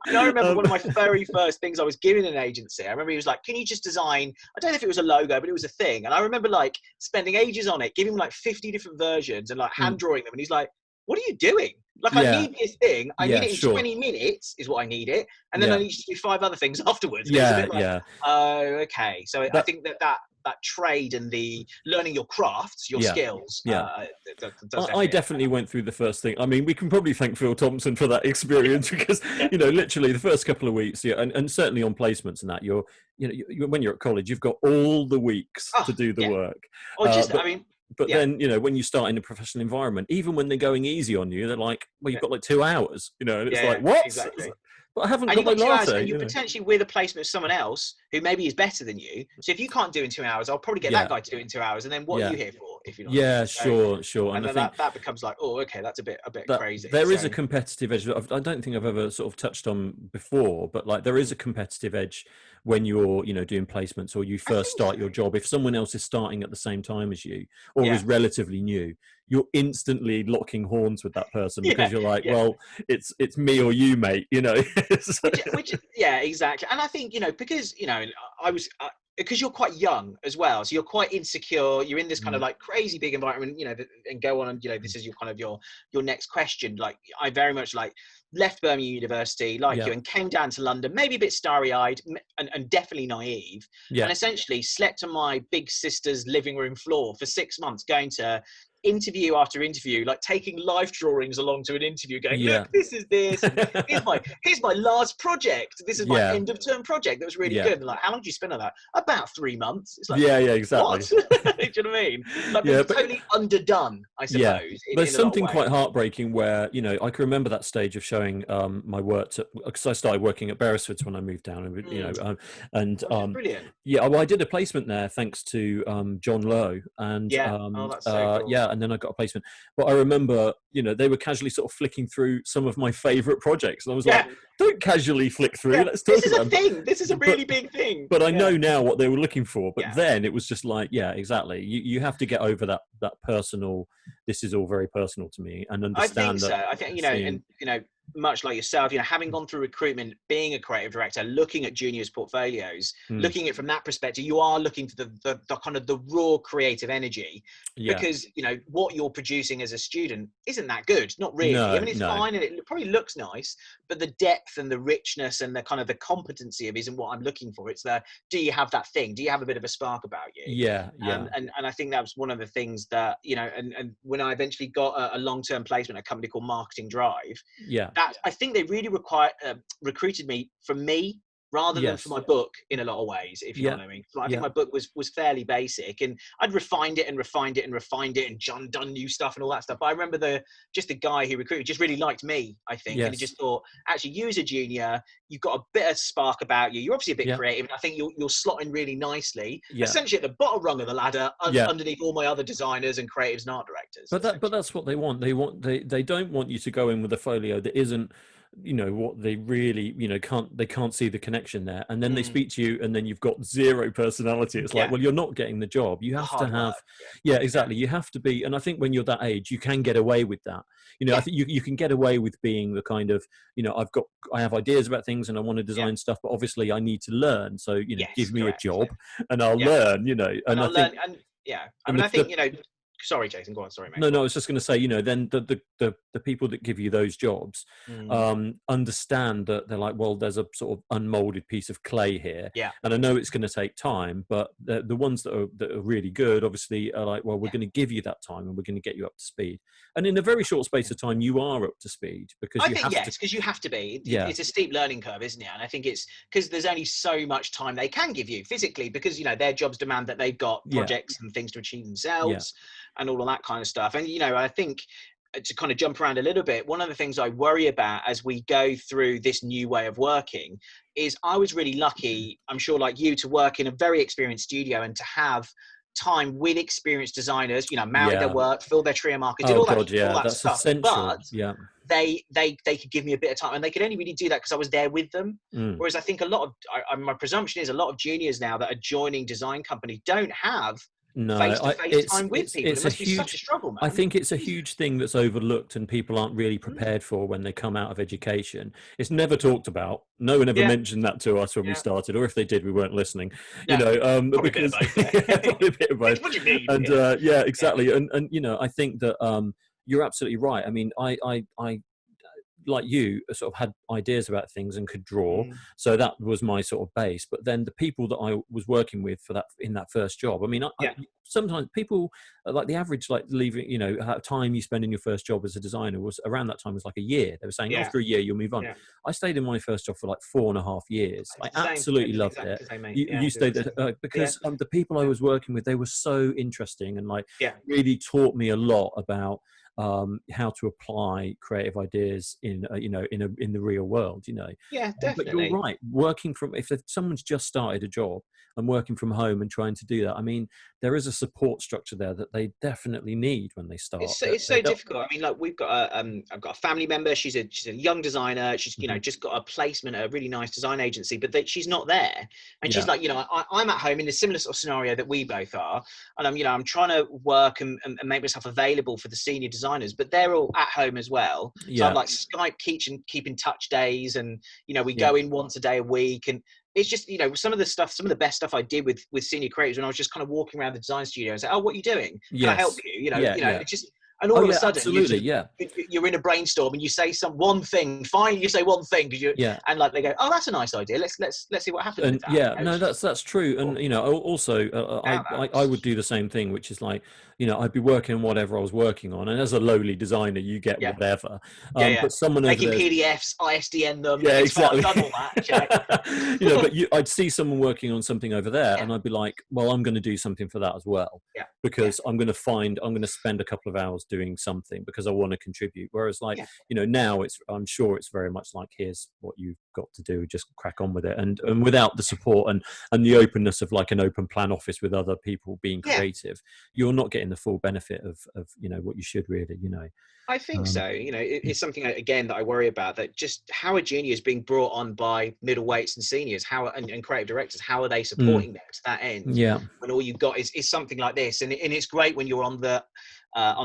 I remember one of my very first things I was giving an agency. I remember he was like, can you just design, I don't know if it was a logo, but it was a thing. And I remember like spending ages on it, giving him like 50 different versions and like hand drawing them. And he's like, what are you doing? Like, I need this thing. I need it in 20 minutes is what I need it. And then I need to do 5 other things afterwards. Okay. So I think that trade and the learning your crafts, your skills. I definitely went through the first thing. I mean, we can probably thank Phil Thompson for that experience because, literally the first couple of weeks, and certainly on placements and that, when you're at college, you've got all the weeks to do the work. But then, when you start in a professional environment, even when they're going easy on you, they're like, well, you've got like 2 hours, and it's like, what? Exactly. But I haven't got my latte. And you're potentially with a placement of someone else who maybe is better than you. So if you can't do it in 2 hours, I'll probably get that guy to do it in 2 hours. And then what are you here for? If you know sure. And then that becomes like, that's a bit crazy. There is a competitive edge. I don't think I've ever sort of touched on before, but like there is a competitive edge when you're, doing placements or you first start your job. If someone else is starting at the same time as you or is relatively new, you're instantly locking horns with that person because you're like, well, it's me or you, mate, which exactly. And I think, because, because you're quite young as well, so you're quite insecure, you're in this kind of like crazy big environment, and go on and this is your kind of your next question. Like I very much like left Birmingham University like you and came down to London, maybe a bit starry-eyed and definitely naive, and essentially slept on my big sister's living room floor for 6 months, going to interview after interview, like taking life drawings along to an interview, going, look, this is this, here's my last project, this is my end of term project that was really good. And like, how long did you spend on that? About 3 months. It's like, exactly. What? Do you know what I mean? Like, totally underdone, I suppose. There's something quite heartbreaking where, I can remember that stage of showing my work because I started working at Beresford's when I moved down, and brilliant. I did a placement there thanks to John Lowe, and that's so cool. And then I got a placement. But I remember, they were casually sort of flicking through some of my favorite projects. And I was like, don't casually flick through. Let's talk about this is a thing. This is a really big thing. But I know now what they were looking for. But then it was just like, exactly. You have to get over that personal, this is all very personal to me, and understand that. I think, and much like yourself, having gone through recruitment, being a creative director, looking at juniors' portfolios, looking at it from that perspective, you are looking for the kind of the raw creative energy, because what you're producing as a student isn't that good, not really. It's fine and it probably looks nice, but the depth and the richness and the kind of the competency of isn't what I'm looking for. It's do you have that thing? Do you have a bit of a spark about you? And I think that was one of the things that and when I eventually got a long-term placement at a company called Marketing Drive, that I think they really recruited me for me rather than for my book in a lot of ways, if you know what I mean. So I think my book was fairly basic, and I'd refined it and done new stuff and all that stuff. But I remember the guy who recruited just really liked me, I think, and he just thought, actually, you as a junior, you've got a bit of spark about you. You're obviously a bit creative, and I think you'll slot in really nicely, essentially at the bottom rung of the ladder, underneath all my other designers and creatives and art directors. But that's what they want. They don't want you to go in with a folio that isn't what they really, can't see the connection there. And then they speak to you and then you've got zero personality. It's like, well, you're not getting the job. You have to have, exactly. You have to be. And I think when you're that age, you can get away with that. I think you can get away with being the kind of, I have ideas about things and I want to design stuff, but obviously I need to learn. So, give me a job and I'll learn, and I think, I think, sorry, Jason, go on. Sorry, mate. No, I was just going to say, then the people that give you those jobs understand that they're like, well, there's a sort of unmolded piece of clay here. Yeah. And I know it's going to take time, but the ones that are really good, obviously, are like, well, we're going to give you that time and we're going to get you up to speed. And in a very short space of time, you are up to speed because because you have to be. It's a steep learning curve, isn't it? And I think it's because there's only so much time they can give you physically because, their jobs demand that they've got projects and things to achieve themselves. And all of that kind of stuff. And, I think to kind of jump around a little bit, one of the things I worry about as we go through this new way of working is I was really lucky, I'm sure like you, to work in a very experienced studio and to have time with experienced designers, marry their work, fill their trio markers, did all that stuff. Essential. But they could give me a bit of time and they could only really do that because I was there with them. Whereas I think my presumption is a lot of juniors now that are joining design companies don't have face-to-face time with people. It must be such a struggle, man. I think it's a huge thing that's overlooked and people aren't really prepared for when they come out of education. It's never talked about. No one ever mentioned that to us when we started, or if they did, we weren't listening. Because probably a bit of both. What do you mean? And exactly. And I think that you're absolutely right. I mean, I like you sort of had ideas about things and could draw, so that was my sort of base. But then the people that I was working with for that in that first job, I mean, sometimes people like the average like leaving, time you spend in your first job as a designer was around that time was like a year. They were saying after a year you'll move on. I stayed in my first job for like 4.5 years. I absolutely loved it. You stayed there because the people I was working with, they were so interesting and like really taught me a lot about how to apply creative ideas in the real world, definitely. But you're right, working from, if someone's just started a job and working from home and trying to do that, I mean, there is a support structure there that they definitely need when they start. It's so difficult. I mean, like I've got a family member. She's a young designer. She's just got a placement at a really nice design agency, but she's not there. And she's like, I'm at home in a similar sort of scenario that we both are, and I'm trying to work and make myself available for the senior designers, but they're all at home as well. So I'm like Skype keep in touch days, and we go in once a day a week, and it's just some of the best stuff I did with senior creatives when I was just kind of walking around the design studio and say, oh, what are you doing? Can I help you? It's just, and all of a sudden you're in a brainstorm and you say one thing, finally you say one thing and like they go, oh, that's a nice idea, let's see what happens with that. That's true. And also I would do the same thing, which is like I'd be working on whatever I was working on, and as a lowly designer you get whatever, but someone making over there, PDFs, ISDN them, exactly. I've done all that, but I'd see someone working on something over there and I'd be like, well, I'm going to do something for that as well, because I'm going to spend a couple of hours doing something because I want to contribute. Whereas like now I'm sure it's very much like, here's what you've got to do, just crack on with it, and without the support and the openness of like an open plan office with other people being creative, you're not getting the full benefit of what you should really. I think so. It's something again that I worry about, that just how are juniors being brought on by middleweights and seniors, and creative directors, how are they supporting them to that end? When all you've got is something like this, and it's great when you're on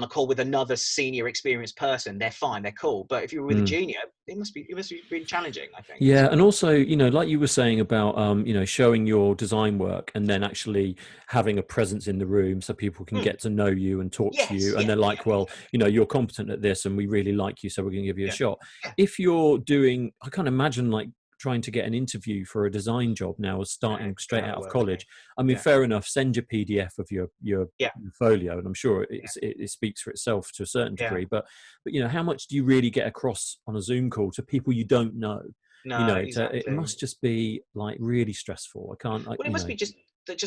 a call with another senior experienced person, they're fine, they're cool. But if you're with a junior, it must be really challenging, I think. And also like you were saying about showing your design work and then actually having a presence in the room so people can get to know you and talk to you, and they're like, well, you're competent at this and we really like you, so we're going to give you a shot. If you're doing, I can't imagine like trying to get an interview for a design job now as starting straight out of college. I mean, fair enough, send your PDF of your portfolio, and I'm sure it speaks for itself to a certain degree, but how much do you really get across on a Zoom call to people you don't know? Exactly. It must just be like really stressful. It must be just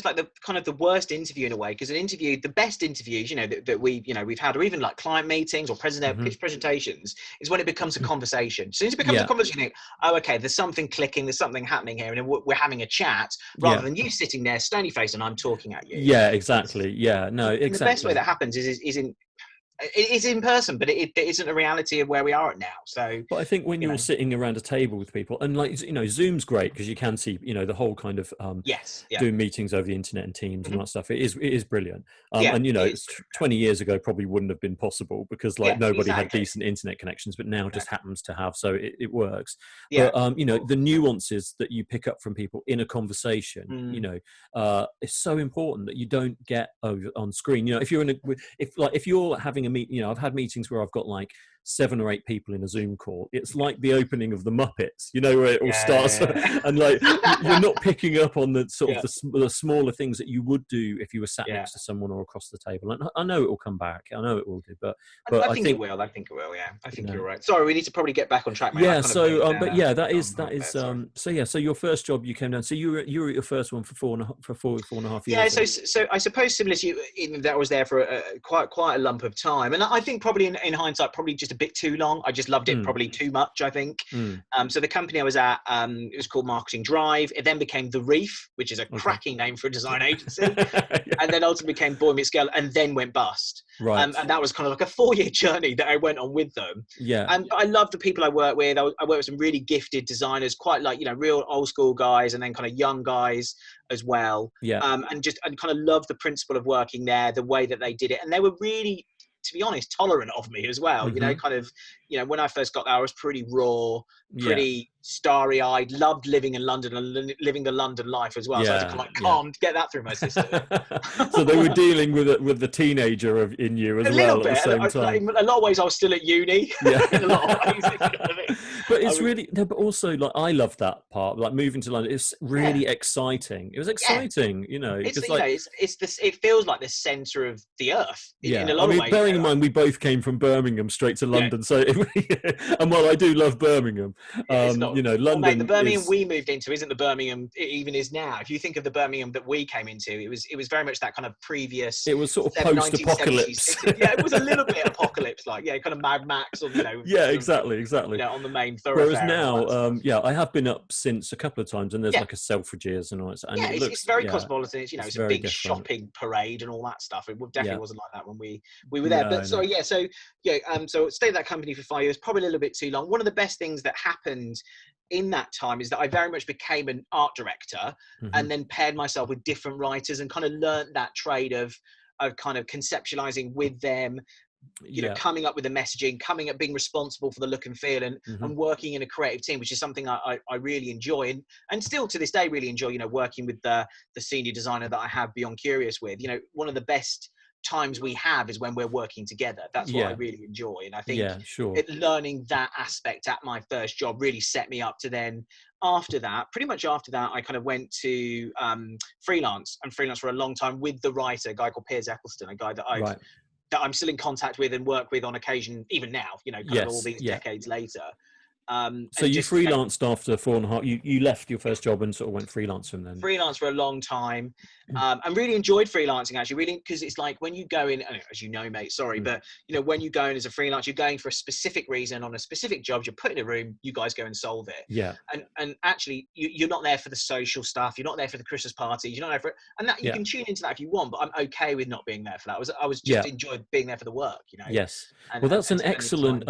like the kind of the worst interview in a way, because the best interviews that we've had, or even like client meetings or pitch presentations, is when it becomes a conversation. As soon as it becomes a conversation, you think, oh, okay, there's something clicking, there's something happening here, and we're having a chat rather than you sitting there stony faced and I'm talking at you. Exactly. No, exactly. And the best way that happens is in it is in person, but it isn't a reality of where we are at now. So, but I think when you're sitting around a table with people, and like, Zoom's great because you can see, the whole kind of doing meetings over the internet and Teams and all that stuff. It is brilliant. And it's 20 years ago probably wouldn't have been possible because nobody had decent internet connections, but now just happens to have, so it works. But the nuances that you pick up from people in a conversation, it's so important that you don't get over on screen. If you're if you're having a meet, I've had meetings where I've got like 7 or 8 people in a Zoom call. It's like the opening of the Muppets, where it all starts, and like you're not picking up on the sort of the smaller things that you would do if you were sat next to someone or across the table. And I know it will come back. I know it will do, but I think it will. I think it will. Yeah, I think you're right. Sorry, we need to probably get back on track, mate. Yeah. So, but yeah, that is. So your first job you came down. So you were at your first one for four and a half years. Yeah. So I suppose similar to you, that was there for quite a lump of time, and I think probably in hindsight, probably just a bit too long. I just loved it probably too much, I think. So the company I was at, it was called Marketing Drive. It then became The Reef, which is a cracking name for a design agency. And then ultimately became Boy Meets Girl, and then went bust. Right. And that was kind of like a 4-year journey that I went on with them. Yeah. And I love the people I work with. I work with some really gifted designers, quite like, real old school guys, and then kind of young guys as well. Yeah. And kind of love the principle of working there, the way that they did it. And they were really, to be honest, tolerant of me as well. Kind of, when I first got there, I was pretty raw, pretty starry-eyed, loved living in London and living the London life as well. So I was kind of like, can't get that through my system. So they were dealing with the teenager in you as well at the same time. In a lot of ways, I was still at uni. Yeah. In a lot of ways, But it's but also like I love that part. Like moving to London, it's really exciting. It was exciting, it feels like the centre of the earth. In a lot of ways. Bearing in mind, we both came from Birmingham straight to London, so and while I do love Birmingham, London. Mate, the Birmingham we moved into isn't the Birmingham it even is now. If you think of the Birmingham that we came into, it was very much that kind of previous. It was sort of post-apocalypse. It was a little bit apocalypse-like. Yeah, kind of Mad Max, or Yeah, exactly. On the main thoroughfare. Whereas now, I have been up since a couple of times, and there's like a Selfridges and all that. And it's very cosmopolitan. It's a big shopping parade and all that stuff. It definitely wasn't like that when we were there. But so stayed at that company for 5 years, probably a little bit too long. One of the best things that happened in that time is that I very much became an art director, and then paired myself with different writers and kind of learned that trade of kind of conceptualizing with them, coming up with the messaging, being responsible for the look and feel, and working in a creative team, which is something I really enjoy, and still to this day really enjoy, working with the senior designer that I have Beyond Curious with. One of the best times we have is when we're working together. That's what I really enjoy, and I think learning that aspect at my first job really set me up to then pretty much after that I kind of went to freelance for a long time with the writer, a guy called Piers Eccleston, a guy that I'm still in contact with and work with on occasion even now, all these decades later. So you freelanced after 4.5. You left your first job and sort of went freelance from then. Freelance for a long time, and really enjoyed freelancing actually. Really, because it's like when you go in, as you know, mate. Sorry, but when you go in as a freelance, you're going for a specific reason on a specific job. You're put in a room. You guys go and solve it. Yeah. And actually, you're not there for the social stuff. You're not there for the Christmas parties. You're not there for it. And that you can tune into that if you want. But I'm okay with not being there for that. I was just enjoyed being there for the work. Yes. Well, that's an excellent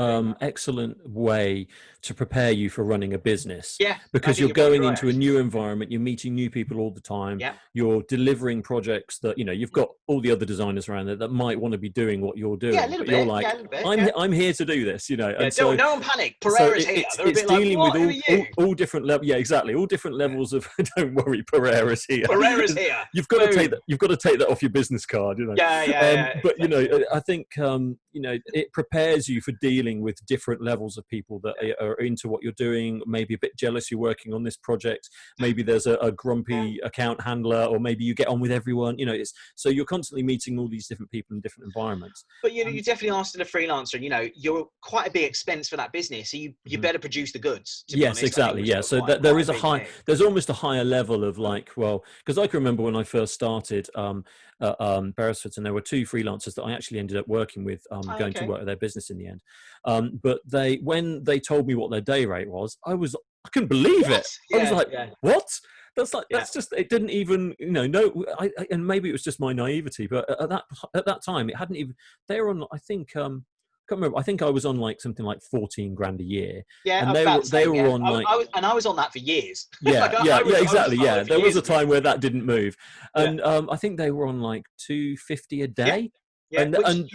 way to prepare you for running a business. Yeah. Because you're going into a new environment, you're meeting new people all the time. Yeah. You're delivering projects that, you've got all the other designers around there that might want to be doing what you're doing. Yeah, a little bit. You're like, I'm here to do this, And so, no one panic. Pereira's here. It's dealing with all different levels. Yeah, exactly. All different levels of, don't worry, Pereira's here. Pereira's here. You've got to take that off your business card, Yeah. But, I think, it prepares you for dealing with different levels of people that are into what you're doing, maybe a bit jealous you're working on this project, maybe there's a grumpy account handler, or maybe you get on with everyone, so you're constantly meeting all these different people in different environments. But you definitely are still a freelancer, and you're quite a big expense for that business, so you better produce the goods, to be honest. Exactly. Yeah, so there is there's almost a higher level of because I can remember when I first started Beresford, and there were 2 freelancers that I actually ended up working with, going to work at their business in the end. But when they told me what their day rate was, I couldn't believe it. I was like, what? that's just, it didn't even, no, and maybe it was just my naivety, but at that time, it hadn't even, they were on, I think, can't remember. I think I was on like something like 14 grand a year. Yeah, and they were on like, I was on that for years. Yeah, exactly. There was a time where that didn't move. And I think they were on like 250 a day. Yeah,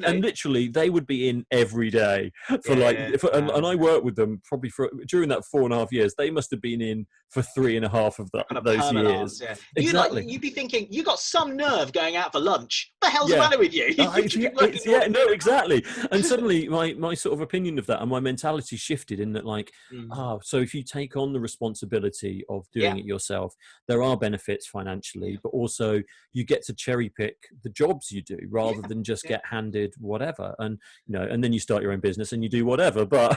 and literally they would be in every day for and I worked with them probably during that 4.5 years. They must have been in for 3.5 of those years. Exactly. You'd be thinking, you got some nerve going out for lunch. What the hell's the matter with you? No, exactly. And suddenly my sort of opinion of that and my mentality shifted in that, like, so if you take on the responsibility of doing it yourself, there are benefits financially, but also you get to cherry pick the jobs you do rather than just get handed whatever. And and then you start your own business and you do whatever. But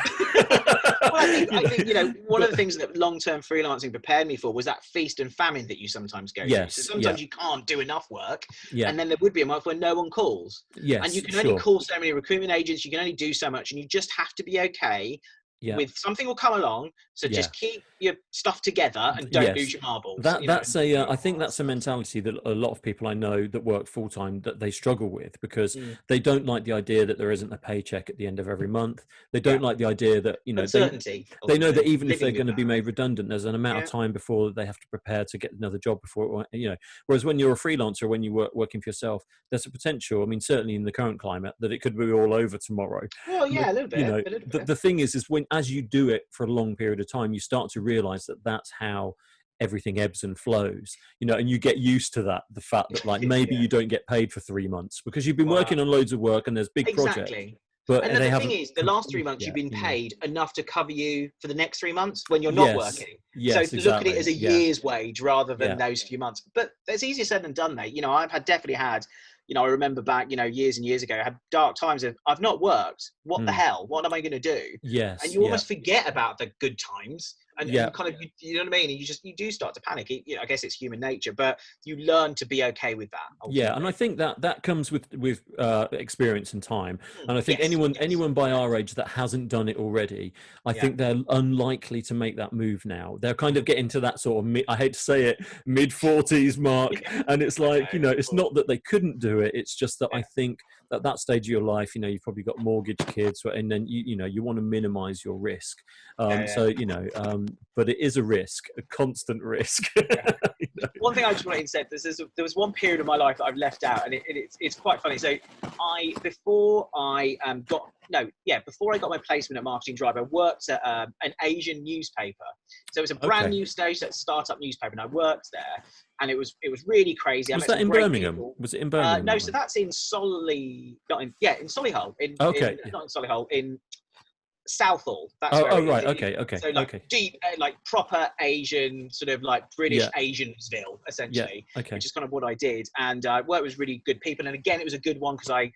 I think one of the things that long-term freelancing prepared me for was that feast and famine that you sometimes go through. So sometimes you can't do enough work, and then there would be a month when no one calls. And you can only call so many recruitment agents. You can only do so much, and you just have to be okay with something will come along. So just keep your stuff together and don't lose your marbles. I think that's a mentality that a lot of people I know that work full time, that they struggle with, because they don't like the idea that there isn't a paycheck at the end of every month. They don't like the idea that uncertainty. They know that even if they're going to be made redundant, there's an amount of time before they have to prepare to get another job before Whereas when you're a freelancer, when you working for yourself, there's a potential. I mean, certainly in the current climate, that it could be all over tomorrow. Well, a little bit. The thing is as you do it for a long period of time, you start to realize that that's how everything ebbs and flows, and you get used to that, the fact that like maybe you don't get paid for 3 months because you've been working on loads of work and there's big projects. But the thing is, the last 3 months you've been paid enough to cover you for the next 3 months when you're not working. So look at it as a year's wage rather than those few months. But it's easier said than done, mate. I've definitely had, I remember back, years and years ago, I had dark times of, I've not worked. What the hell? What am I going to do? Yes. And you almost forget about the good times. And you kind of, you know what I mean? And you do start to panic. I guess it's human nature, but you learn to be okay with that. Ultimately. Yeah, and I think that comes with experience and time. And I think anyone by our age that hasn't done it already, I think they're unlikely to make that move now. They're kind of getting to that sort of I hate to say it, mid-40s mark, and it's like it's not that they couldn't do it. It's just that I think at that stage of your life, you've probably got mortgage, kids, and then you want to minimize your risk. But it is a risk, a constant risk. One thing I just wanted to say, there was one period of my life that I've left out, and it's quite funny. So before I got my placement at Marketing Drive, I worked at an Asian newspaper. So it was a brand new station, startup newspaper, and I worked there. And it was really crazy. Was that in Birmingham? Was it in Birmingham? No, so that's in Solihull. In Solihull. Not in Solihull, in Southall. That's right. Okay. So deep, like proper Asian, sort of like British Asiansville, essentially. Yeah. Okay. Which is kind of what I did, and worked with really good people. And again, it was a good one because I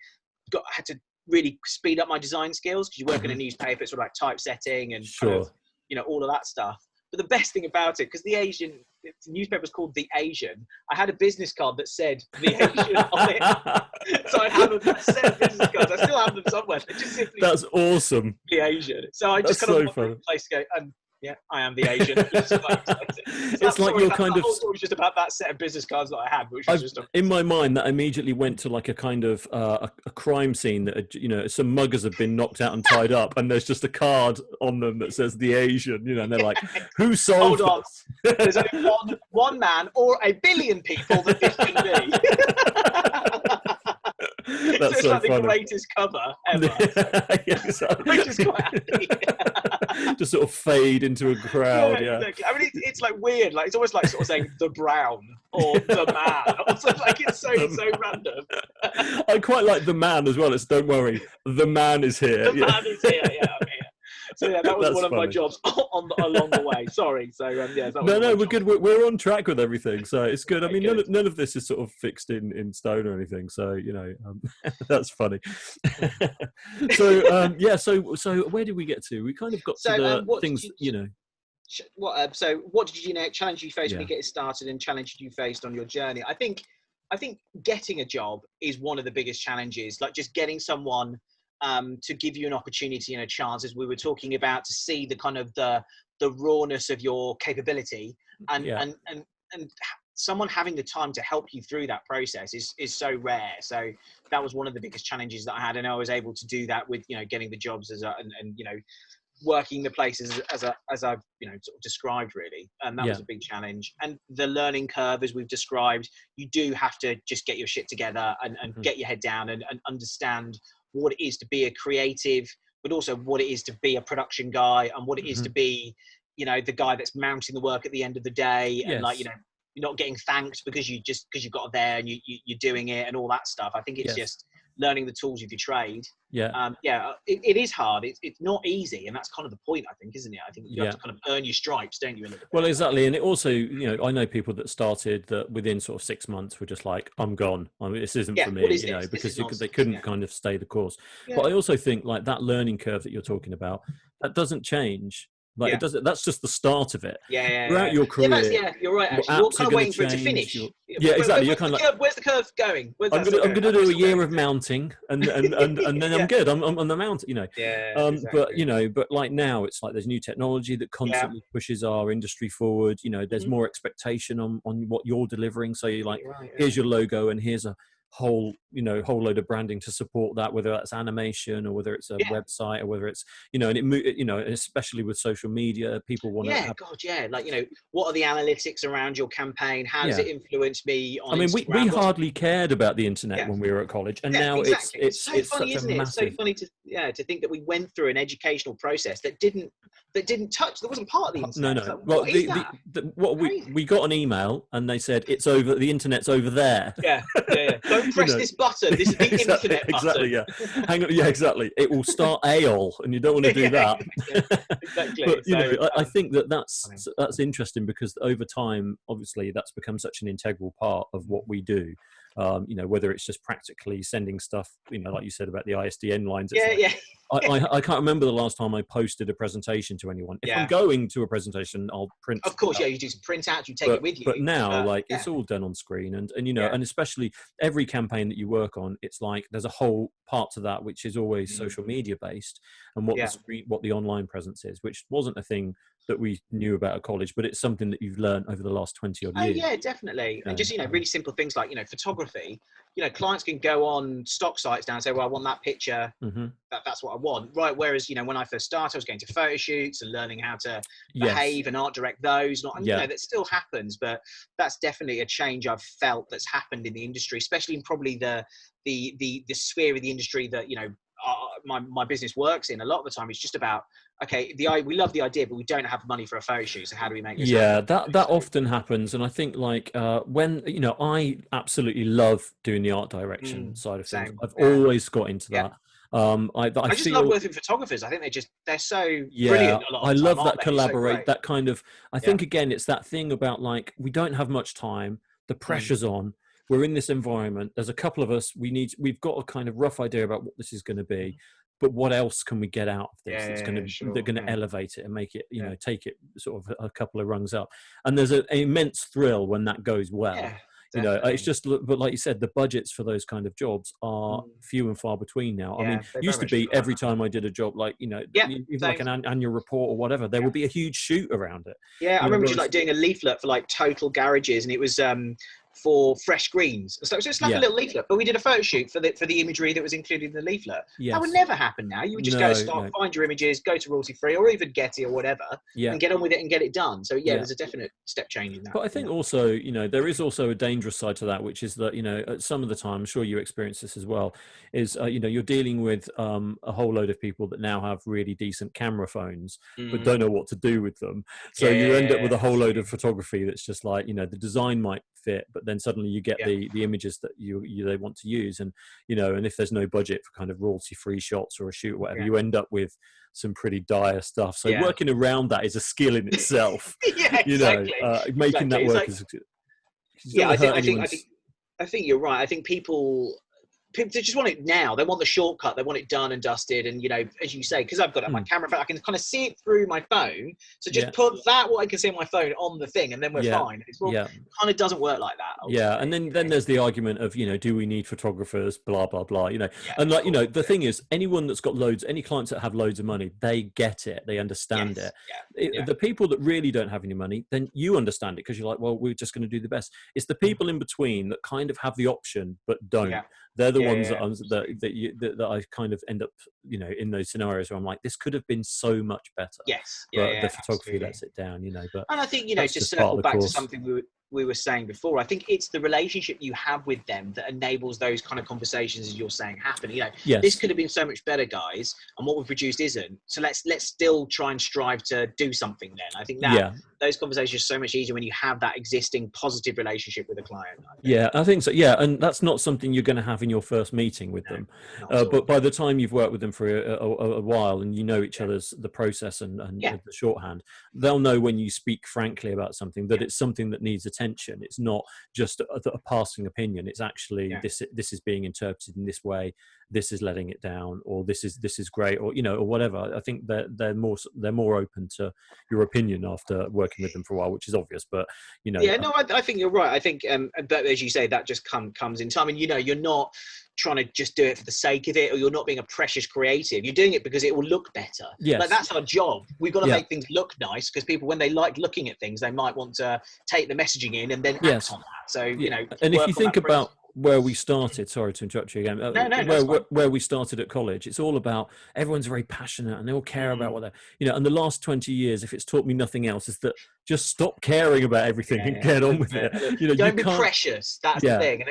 had to really speed up my design skills because you work in a newspaper, it's sort of like typesetting and kind of, all of that stuff. But the best thing about it, because the newspaper was called The Asian, I had a business card that said The Asian on it. So I have a set of business cards. I still have them somewhere. That's awesome. The Asian. So I just kind of went to a place to go, I am the Asian. It's like you're kind of. The whole story was just about that set of business cards that I had, which was just in my mind. That immediately went to like a kind of a crime scene that some muggers have been knocked out and tied up, and there's just a card on them that says the Asian. And they're like, "Who sold this?" There's only one man or a billion people that this can be. That's so like funny. The greatest cover ever. Exactly. Which is quite happy. Just sort of fade into a crowd. Exactly. I mean, it's like weird. Like it's almost like sort of saying the Brown or the Man. Or something. Like it's so random. I quite like the Man as well. It's don't worry, the man is here. The man is here. Yeah, I'm here. So that was one of my jobs along the way. Sorry. So no, we're good. We're on track with everything, so it's good. I mean, none of this is sort of fixed in stone or anything. So that's funny. So where did we get to? We kind of got to the things. What did you challenge you faced when you get started, and challenge you faced on your journey? I think getting a job is one of the biggest challenges. Like just getting someone to give you an opportunity and a chance, as we were talking about, to see the kind of the rawness of your capability and someone having the time to help you through that process is so rare. So that was one of the biggest challenges that I had, and I was able to do that with, you know, getting the jobs and you know, working the places as I've, you know, sort of described, really. And that was a big challenge. And the learning curve, as we've described, you do have to just get your shit together and get your head down and understand what it is to be a creative, but also what it is to be a production guy, and what it is to be, you know, the guy that's mounting the work at the end of the day. And like, you know, you're not getting thanked because you got there and you're doing it and all that stuff. I think it's just learning the tools of your trade. It is hard. It's not easy, and that's kind of the point, I think, isn't it? I think you have to kind of earn your stripes, don't you? Well, exactly. And it also, you know, I know people that started that within sort of 6 months were just like, I'm gone. I mean, this isn't for me, you know, because they couldn't kind of stay the course. But I also think like that learning curve that you're talking about, that doesn't change. Like it doesn't. That's just the start of it. Throughout your career, you're right. Actually, you're kind of waiting for it to finish. Exactly. You're kind of like, where's the curve going? I'm going to do a year of mounting, and then I'm good. I'm on the mountain, you know. Exactly. But you know, but like now, it's like there's new technology that constantly pushes our industry forward. You know, there's more expectation on what you're delivering. So you're like, here's your logo, and here's a whole load of branding to support that, whether that's animation or whether it's a website or whether it's, you know, and you know, especially with social media, people want to like, you know, what are the analytics around your campaign? How does it influence me on Instagram? we hardly cared about the internet when we were at college, and now it's so funny, isn't it? It's so funny to think that we went through an educational process that didn't touch, that wasn't part of the internet. No. Well, we got an email and they said it's over, the internet's over there. Don't press this button. This is the internet button. Hang on. Exactly. It will start AOL, and you don't want to do that. Exactly. But you know, I think that's interesting, because over time, obviously, that's become such an integral part of what we do. You know, whether it's just practically sending stuff, you know, like you said about the ISDN lines. I can't remember the last time I posted a presentation to anyone. If I'm going to a presentation, I'll print. Of course, you do some printouts, you take it with you. But now, it's all done on screen, and you know, and especially every campaign that you work on, it's like there's a whole part to that which is always social media based, and what the online presence is, which wasn't a thing that we knew about at college, but it's something that you've learned over the last 20 odd years. Yeah, definitely. And just, you know, really simple things like, you know, photography. You know, clients can go on stock sites now and say, well, I want that picture. That's what I want. Right. Whereas, you know, when I first started, I was going to photo shoots and learning how to behave and art direct those. You know, that still happens, but that's definitely a change I've felt that's happened in the industry, especially in probably the sphere of the industry that, you know, my business works in. A lot of the time it's just about, okay, we love the idea, but we don't have money for a photo shoot, so how do we make this happen? That often happens. And I think like when, you know, I absolutely love doing the art direction side of things. I've always got into that. I just love working with photographers. I think they're so brilliant a lot of I the love time, that collaborate, so that kind of, I think again, it's that thing about like, we don't have much time, the pressure's on, we're in this environment, there's a couple of us, we've got a kind of rough idea about what this is going to be, but what else can we get out of this that's going to they're going to elevate it and make it, you know, take it sort of a couple of rungs up. And there's an immense thrill when that goes well. You know, it's just, but like you said, the budgets for those kind of jobs are few and far between now. I mean, used to be every time I did a job, like, you know, even like an annual report or whatever, there would be a huge shoot around it. I remember just like doing a leaflet for like total garages, and it was for fresh greens. So it's like a little leaflet, but we did a photo shoot for the imagery that was included in the leaflet. That would never happen now. You would just find your images, go to royalty free or even Getty or whatever, and get on with it and get it done. So there's a definite step change in that. But I think also, you know, there is also a dangerous side to that, which is that, you know, at some of the time, I'm sure you experience this as well, is, you know, you're dealing with a whole load of people that now have really decent camera phones, but don't know what to do with them. So you end up with a whole load of photography that's just like, you know, the design might fit, but then suddenly you get the images that they want to use, and you know, and if there's no budget for kind of royalty free shots or a shoot or whatever, you end up with some pretty dire stuff. So working around that is a skill in itself. You know, making that work is I think you're right. I think people people just want it now. They want the shortcut. They want it done and dusted. And, you know, as you say, because I've got my camera, I can kind of see it through my phone. So just put that, what I can see on my phone, on the thing, and then we're fine. It's kind of doesn't work like that. Ultimately. Yeah. And then there's the argument of, you know, do we need photographers, blah, blah, blah, you know. And like, you know, the thing is, anyone that's got any clients that have loads of money, they get it. They understand it. The people that really don't have any money, then you understand it because you're like, well, we're just going to do the best. It's the people in between that kind of have the option but don't. They're the ones that I kind of end up, you know, in those scenarios where I'm like, this could have been so much better. But the photography lets it down, you know. But and I think, you know, just circle back to something we were saying before. I think it's the relationship you have with them that enables those kind of conversations, as you're saying, happen. You know, this could have been so much better, guys, and what we've produced isn't. So let's still try and strive to do something. Then I think that those conversations are so much easier when you have that existing positive relationship with a client. I think so. Yeah, and that's not something you're going to have in your first meeting with them. But by the time you've worked with them for a while and you know each other's the process and the shorthand, they'll know when you speak frankly about something that it's something that needs attention. It's not just a passing opinion. It's actually this is being interpreted in this way. This is letting it down, or this is great, or, you know, or whatever. I think they're more open to your opinion after working with them for a while, which is obvious. But, you know, I think you're right. I think, but as you say, that just comes in time, and, you know, you're not trying to just do it for the sake of it, or you're not being a precious creative. You're doing it because it will look better. Like, that's our job. We've got to make things look nice, because people, when they like looking at things, they might want to take the messaging in and then act on that. So, you know, and if you think about where we started, sorry to interrupt you again, where we started at college, it's all about, everyone's very passionate and they all care about what they're, you know, and the last 20 years, if it's taught me nothing else, is that just stop caring about everything and get on with it. You know, don't be precious. That's the thing.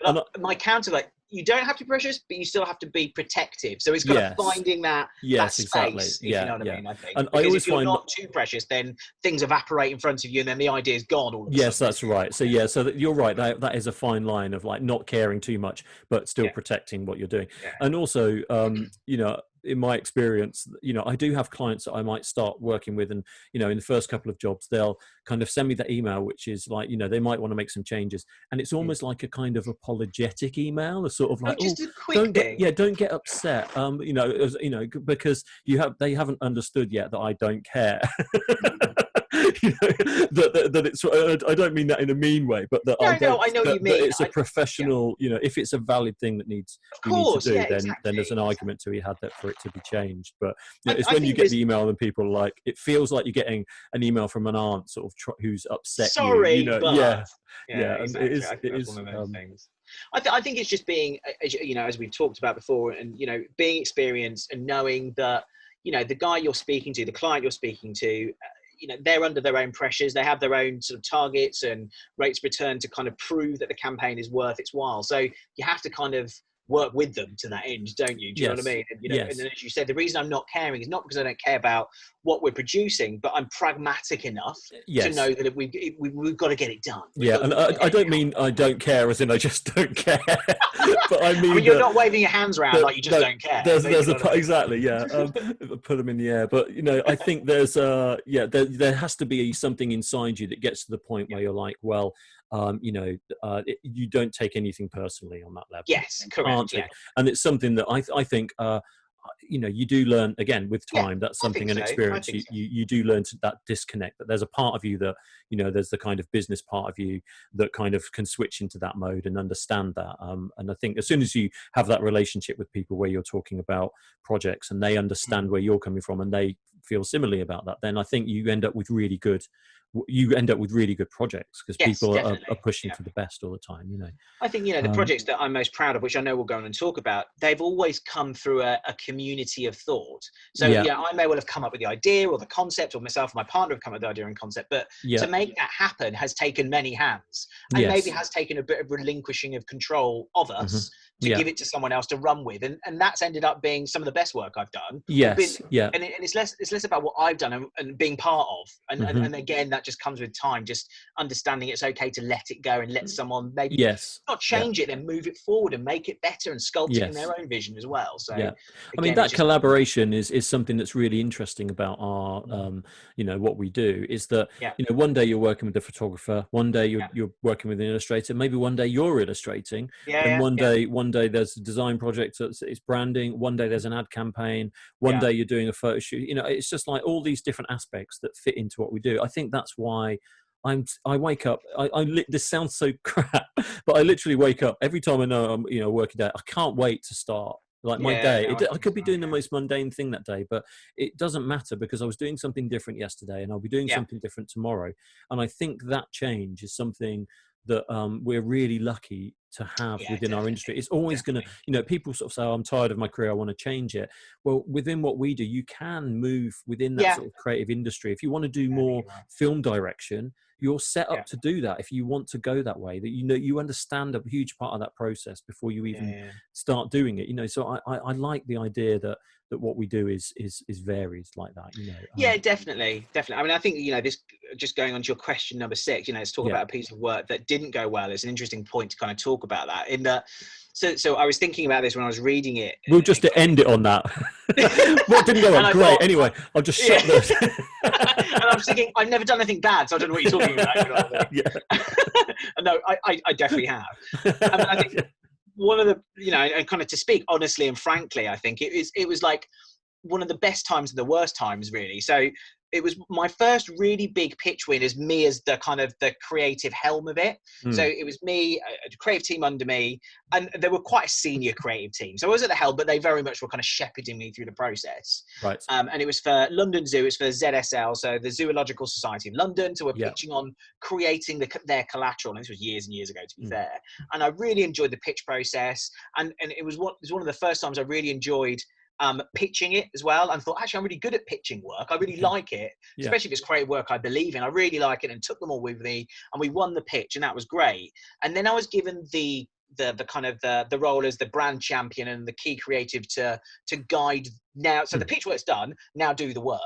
And my counter, like, you don't have to be precious, but you still have to be protective. So it's kind of finding that space, exactly. If you know what I mean, I think. And because if you're not too precious, then things evaporate in front of you, and then the idea is gone all of a sudden. That's right. So so you're right. That is a fine line of, like, not caring too much, but still protecting what you're doing. And also, you know, in my experience, you know, I do have clients that I might start working with, and, you know, in the first couple of jobs, they'll kind of send me that email, which is like, you know, they might want to make some changes, and it's almost like a kind of apologetic email, a sort of like, just a quick thing. Don't get upset, you know, because they haven't understood yet that I don't care. You know, that it's, I don't mean that in a mean way, but that I know what you mean. It's a professional, you know, if it's a valid thing that you need to do, then there's an argument to be had that for it to be changed. But, you know, it's when you get the email and people are like, it feels like you're getting an email from an aunt sort of who's upset. Sorry, you know, but exactly. It is one of those things. I think it's just being, you know, as we've talked about before, and, you know, being experienced and knowing that, you know, the guy you're speaking to, the client you're speaking to, you know, they're under their own pressures. They have their own sort of targets and rates of return to kind of prove that the campaign is worth its while. So you have to kind of work with them to that end, don't you? Do you know what I mean? And, you know, and then, as you said, the reason I'm not caring is not because I don't care about what we're producing, but I'm pragmatic enough to know that we've got to get it done. And I don't mean I don't care as in I just don't care. But I mean, you're not waving your hands around like you just don't care. Exactly, put them in the air. But, you know, I think there's there has to be something inside you that gets to the point where you're like, well, you know, you don't take anything personally on that level. Yes, correct. And it's something that I think, you know, you do learn, again, with time. That's something, an experience. You do learn that disconnect, that there's a part of you that, you know, there's the kind of business part of you that kind of can switch into that mode and understand that. And I think as soon as you have that relationship with people where you're talking about projects and they understand where you're coming from and they feel similarly about that, then I think you end up with really good projects, because people are pushing for the best all the time, you know. I think, you know, the projects that I'm most proud of, which I know we'll go on and talk about, they've always come through a community of thought. So I may well have come up with the idea or the concept, or myself and my partner have come up with the idea and concept, but to make that happen has taken many hands, and maybe has taken a bit of relinquishing of control of us to give it to someone else to run with, and that's ended up being some of the best work I've done. And it's less about what I've done and being part of, and again, that just comes with time, just understanding it's okay to let it go and let someone maybe not change it, then move it forward and make it better and sculpt it in their own vision as well. So again, I mean, that collaboration is something that's really interesting about our you know, what we do, is that you know, one day you're working with a photographer, one day you're working with an illustrator, maybe one day you're illustrating, and one one day there's a design project, it's branding. One day there's an ad campaign. One day you're doing a photo shoot. You know, it's just like all these different aspects that fit into what we do. I think that's why I wake up. This sounds so crap, but I literally wake up every time I know I'm, you know, working day. I can't wait to start. Like my day, I could be doing the most mundane thing that day, but it doesn't matter because I was doing something different yesterday and I'll be doing something different tomorrow. And I think that change is something that we're really lucky to have within our industry. It's always going to, you know, people sort of say, oh, I'm tired of my career, I want to change it. Well, within what we do, you can move within that sort of creative industry. If you want to do more film direction, you're set up to do that. If you want to go that way, that, you know, you understand a huge part of that process before you even start doing it, you know. So I like the idea that what we do is varied like that, you know. Definitely. I mean, I think, you know, this, just going on to your question number 6, you know, let's talk about a piece of work that didn't go well. It's an interesting point to kind of talk about that. In that, so I was thinking about this when I was reading it. We'll just to end it on that. What didn't go well? Great. Anyway, I'll just shut those. And I was thinking, I've never done anything bad, so I don't know what you're talking about. You know what I mean? No, I definitely have. I mean, I think one of the, you know, and kind of to speak honestly and frankly, I think it was like one of the best times and the worst times, really. So it was my first really big pitch win as me as the kind of the creative helm of it. So it was me, a creative team under me, and they were quite a senior creative team. So I was at the helm, but they very much were kind of shepherding me through the process. Right. And it was for London Zoo. It's for ZSL, so the Zoological Society in London. So we're pitching on creating their collateral. And this was years and years ago, to be fair. And I really enjoyed the pitch process. And it was one of the first times I really enjoyed pitching it as well, and thought, actually, I'm really good at pitching work. I really like it, especially if it's creative work I believe in. I really like it, and took them all with me, and we won the pitch, and that was great. And then I was given the kind of the role as the brand champion and the key creative to guide now. So the pitch work's done, now do the work.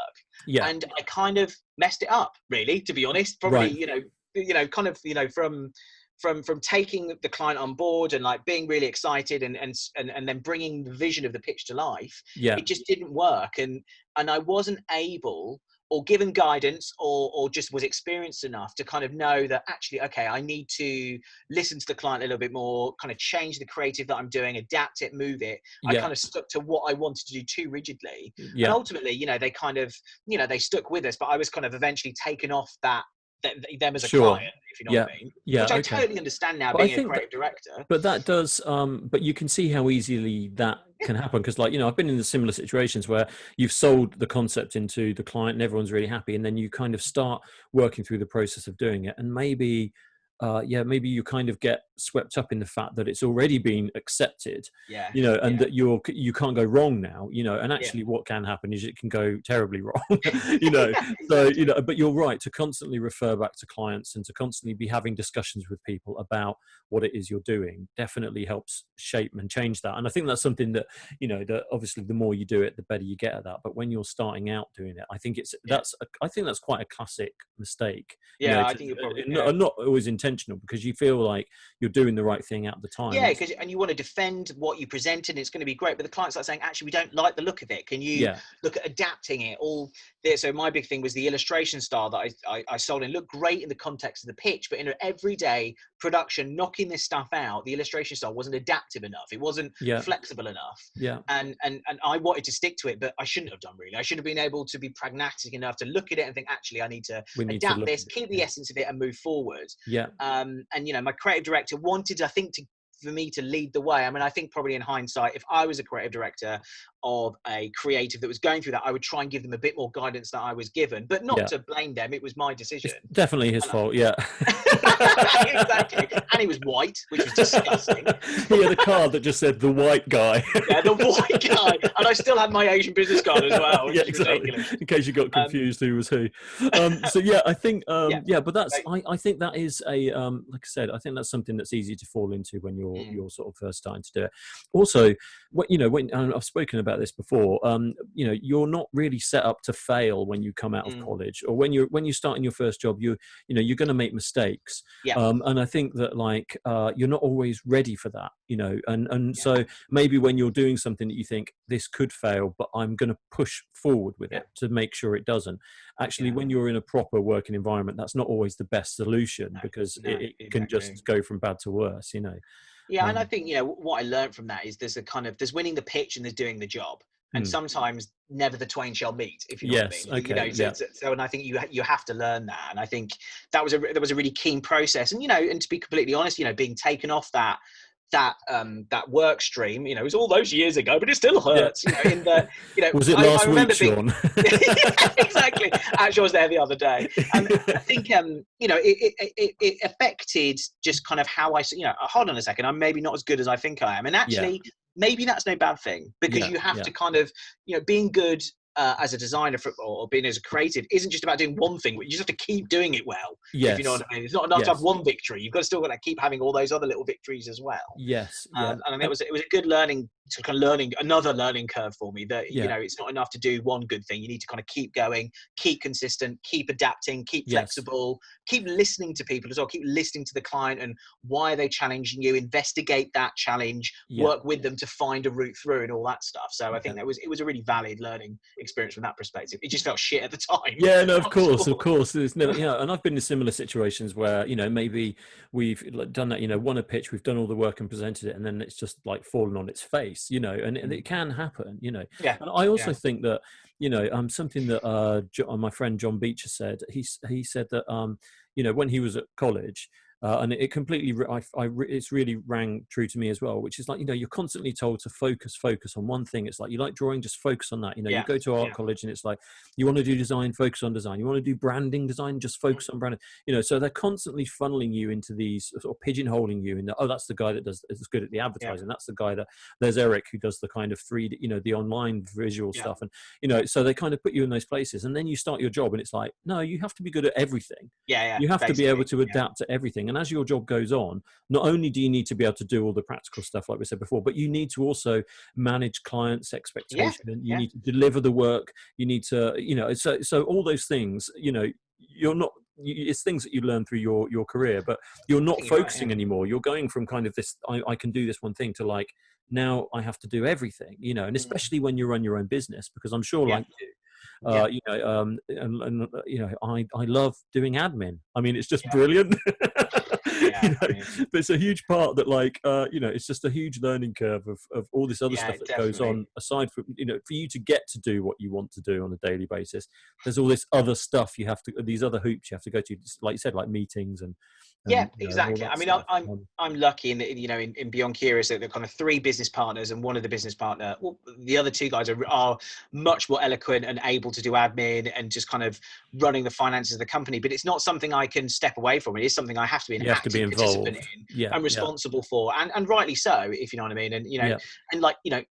And I kind of messed it up, really, to be honest. Probably, you know, kind of, you know, from taking the client on board and like being really excited and then bringing the vision of the pitch to life, it just didn't work. And I wasn't able, or given guidance, or just was experienced enough to kind of know that actually, okay, I need to listen to the client a little bit more, kind of change the creative that I'm doing, adapt it, move it. I kind of stuck to what I wanted to do too rigidly. And ultimately, you know, they kind of, you know, they stuck with us, but I was kind of eventually taken off them as a client, if you know what I mean. Which I totally understand now, being a creative director. But that does, but you can see how easily that can happen, because, like, you know, I've been in the similar situations where you've sold the concept into the client and everyone's really happy, and then you kind of start working through the process of doing it, and maybe maybe you kind of get swept up in the fact that it's already been accepted, you know, and that you can't go wrong now, you know, and actually what can happen is it can go terribly wrong, you know. So, you know, but you're right, to constantly refer back to clients and to constantly be having discussions with people about what it is you're doing definitely helps shape and change that. And I think that's something that, you know, that obviously the more you do it, the better you get at that. But when you're starting out doing it, I think I think that's quite a classic mistake. I think you're probably not always intentional, because you feel like you're doing the right thing at the time. And you want to defend what you presented, and it's going to be great, but the client's like saying, actually, we don't like the look of it. Can you look at adapting it all there? So my big thing was the illustration style that I sold, and looked great in the context of the pitch, but in an everyday production, knocking this stuff out, the illustration style wasn't adaptive enough. It wasn't flexible enough. And I wanted to stick to it, but I shouldn't have done, really. I should have been able to be pragmatic enough to look at it and think, actually, I need to adapt this, keep the essence of it, and move forward. And, you know, my creative director wanted, I think, for me to lead the way. I mean, I think probably in hindsight, if I was a creative director of a creative that was going through that, I would try and give them a bit more guidance that I was given, but not to blame them. It was my decision. It's definitely his fault. Exactly. And he was white, which was disgusting. He had a card that just said the white guy. The white guy. And I still had my Asian business card as well, which is ridiculous. In case you got confused who was who. So I think but that's I think that is a like I said, I think that's something that's easy to fall into when you're sort of first starting to do it. Also, when I've spoken about this before, you know, you're not really set up to fail when you come out of college, or when you start in your first job. You're going to make mistakes, and I think that, like, you're not always ready for that, you know, and so maybe when you're doing something that you think this could fail, but I'm going to push forward with it to make sure it doesn't. Actually, when you're in a proper working environment, that's not always the best solution, because it can just go from bad to worse, you know. Yeah, and I think, what I learned from that is there's winning the pitch and there's doing the job. And sometimes never the twain shall meet, if you know what I mean. Okay. So and I think you have to learn that. And I think that was a really keen process. And, and to be completely honest, being taken off that work stream, it was all those years ago, but it still hurts. Was it last week, being, Sean? Yeah, exactly. Actually, I was there the other day, and I think it affected just kind of how I, hold on a second, I'm maybe not as good as I think I am, and actually maybe that's no bad thing, because you have to kind of, being good as a designer or being as a creative isn't just about doing one thing. You just have to keep doing it well. If you know what I mean. It's not enough to have one victory. You've still got to keep having all those other little victories as well. Yes. And it was a good another learning curve for me, that it's not enough to do one good thing. You need to kind of keep going, keep consistent, keep adapting, keep flexible, keep listening to people as well, keep listening to the client and why are they challenging you, investigate that challenge, work with them to find a route through and all that stuff. So I think it was a really valid learning experience from that perspective. It just felt shit at the time. Yeah, no, of course. There's never, and I've been in similar situations where, maybe we've done that, won a pitch, we've done all the work and presented it, and then it's just like fallen on its face, and it can happen, And I also think that, something that my friend John Beecher said, he said that, when he was at college, and it completely, it's really rang true to me as well, which is like, you're constantly told to focus on one thing. It's like, you like drawing, just focus on that. You go to art college and it's like, you want to do design, focus on design. You want to do branding design, just focus on branding. So they're constantly funneling you into these, sort of pigeonholing you in that, that's the guy that is good at the advertising. That's the guy there's Eric who does the kind of 3D, the online visual stuff. And, so they kind of put you in those places, and then you start your job and it's like, no, you have to be good at everything. You have to be able to adapt to everything. And as your job goes on, not only do you need to be able to do all the practical stuff like we said before, but you need to also manage clients' expectation, and you need to deliver the work. You need to, so all those things, you're not, it's things that you learn through your career, but you're not focusing anymore. You're going from kind of this, I can do this one thing, to like, now I have to do everything, and especially when you run your own business, because I'm sure like you, I love doing admin. I mean, it's just brilliant. But it's a huge part that, like, it's just a huge learning curve of all this other stuff that goes on aside from, for you to get to do what you want to do on a daily basis. There's all this other stuff these other hoops you have to go to, like you said, like meetings and exactly. I mean, stuff. I'm lucky in that, in Beyond Curious, there are kind of 3 business partners, and one of the business partner, the other 2 guys are much more eloquent and able to do admin and just kind of running the finances of the company. But it's not something I can step away from. It is something I have to be an active participant in and responsible for, and rightly so, if you know what I mean. And and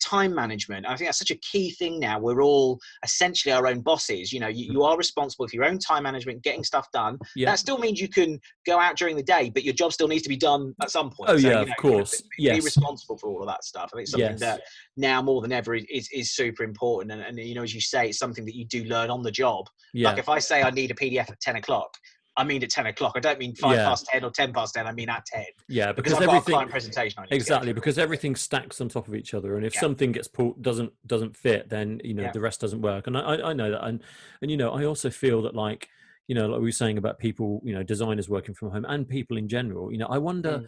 time management. I think that's such a key thing now. We're all essentially our own bosses. You are responsible for your own time management, getting stuff done. That still means you can go out during the day, but your job still needs to be done at some point. Of course. Be responsible for all of that stuff. I think it's something that now more than ever is super important. And as you say, it's something that you do learn on the job. Like if I say I need a PDF at 10 o'clock, I mean at 10 o'clock. I don't mean 5 past 10 or 10 past 10. I mean at 10. Yeah, because I've got a client presentation. Exactly, because everything stacks on top of each other, and if something gets pulled, doesn't fit, then the rest doesn't work. And I know that, and I also feel that, like, like we were saying about people, designers working from home and people in general, I wonder,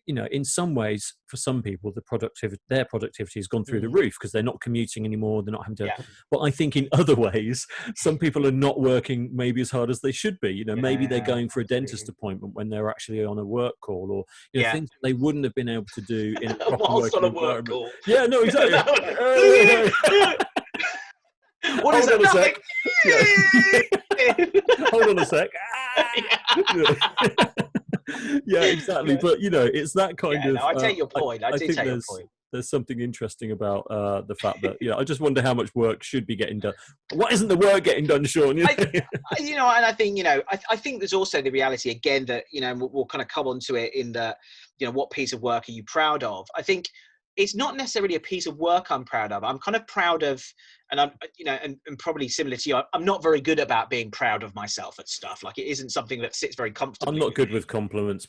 in some ways, for some people, their productivity has gone through the roof because they're not commuting anymore. They're not having to, but I think in other ways, some people are not working maybe as hard as they should be. Maybe they're going for a dentist appointment when they're actually on a work call, or things that they wouldn't have been able to do in a proper working environment. Call. Yeah, no, exactly. What is that? Hold on a sec. Yeah, exactly. But it's that kind of. No, I take your point. I think there's something interesting about the fact that I just wonder how much work should be getting done. What isn't the work getting done, Sean? And I think I think there's also the reality again that we'll kind of come onto it in the what piece of work are you proud of? I think it's not necessarily a piece of work I'm proud of. I'm kind of proud of, and I'm, and probably similar to you, I'm not very good about being proud of myself at stuff. Like, it isn't something that sits very comfortably. I'm not good with compliments.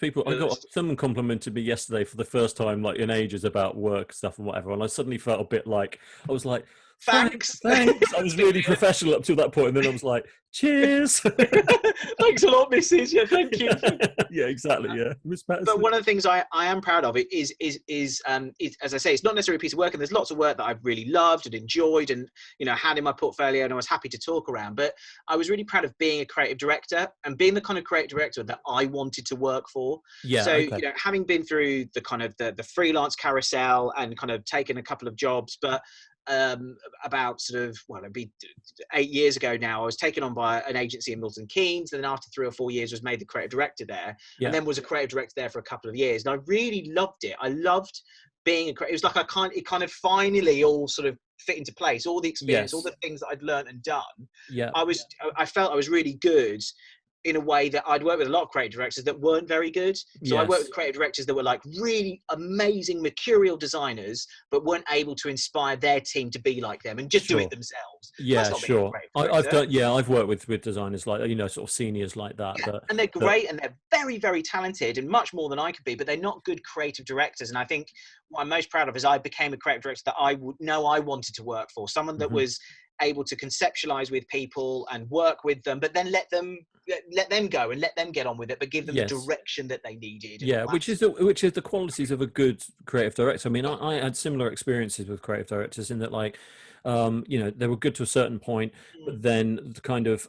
Someone complimented me yesterday for the first time, like in ages, about work stuff and whatever. And I suddenly felt a bit like, I was like, Thanks. Thanks. I was really professional up to that point, and then I was like, cheers. Thanks a lot, Mrs. Yeah, thank you. Yeah, exactly. Yeah. But one of the things I am proud of it is as I say, it's not necessarily a piece of work, and there's lots of work that I've really loved and enjoyed and, you know, had in my portfolio and I was happy to talk around. But I was really proud of being a creative director and being the kind of creative director that I wanted to work for. Yeah. So, okay. you know, having been through the kind of the freelance carousel and kind of taken a couple of jobs, but about sort of, well, it'd be 8 years ago now, I was taken on by an agency in Milton Keynes, and then after 3 or 4 years was made the creative director there, and then was a creative director there for a couple of years, and I really loved it. I loved being a creative. It was like it kind of finally all sort of fit into place, all the experience, all the things that I'd learned and done. I felt I was really good in a way that I'd worked with a lot of creative directors that weren't very good. So I worked with creative directors that were like really amazing mercurial designers, but weren't able to inspire their team to be like them and just do it themselves. Yeah, sure. I've worked with designers like, you know, sort of seniors like that. Yeah. And they're great and they're very, very talented and much more than I could be, but they're not good creative directors. And I think what I'm most proud of is I became a creative director that I would know I wanted to work for, someone that was able to conceptualize with people and work with them, but then let them go and let them get on with it, but give them the direction that they needed. Yeah, which is the qualities of a good creative director. I mean, I had similar experiences with creative directors in that, like, you know, they were good to a certain point, but then the kind of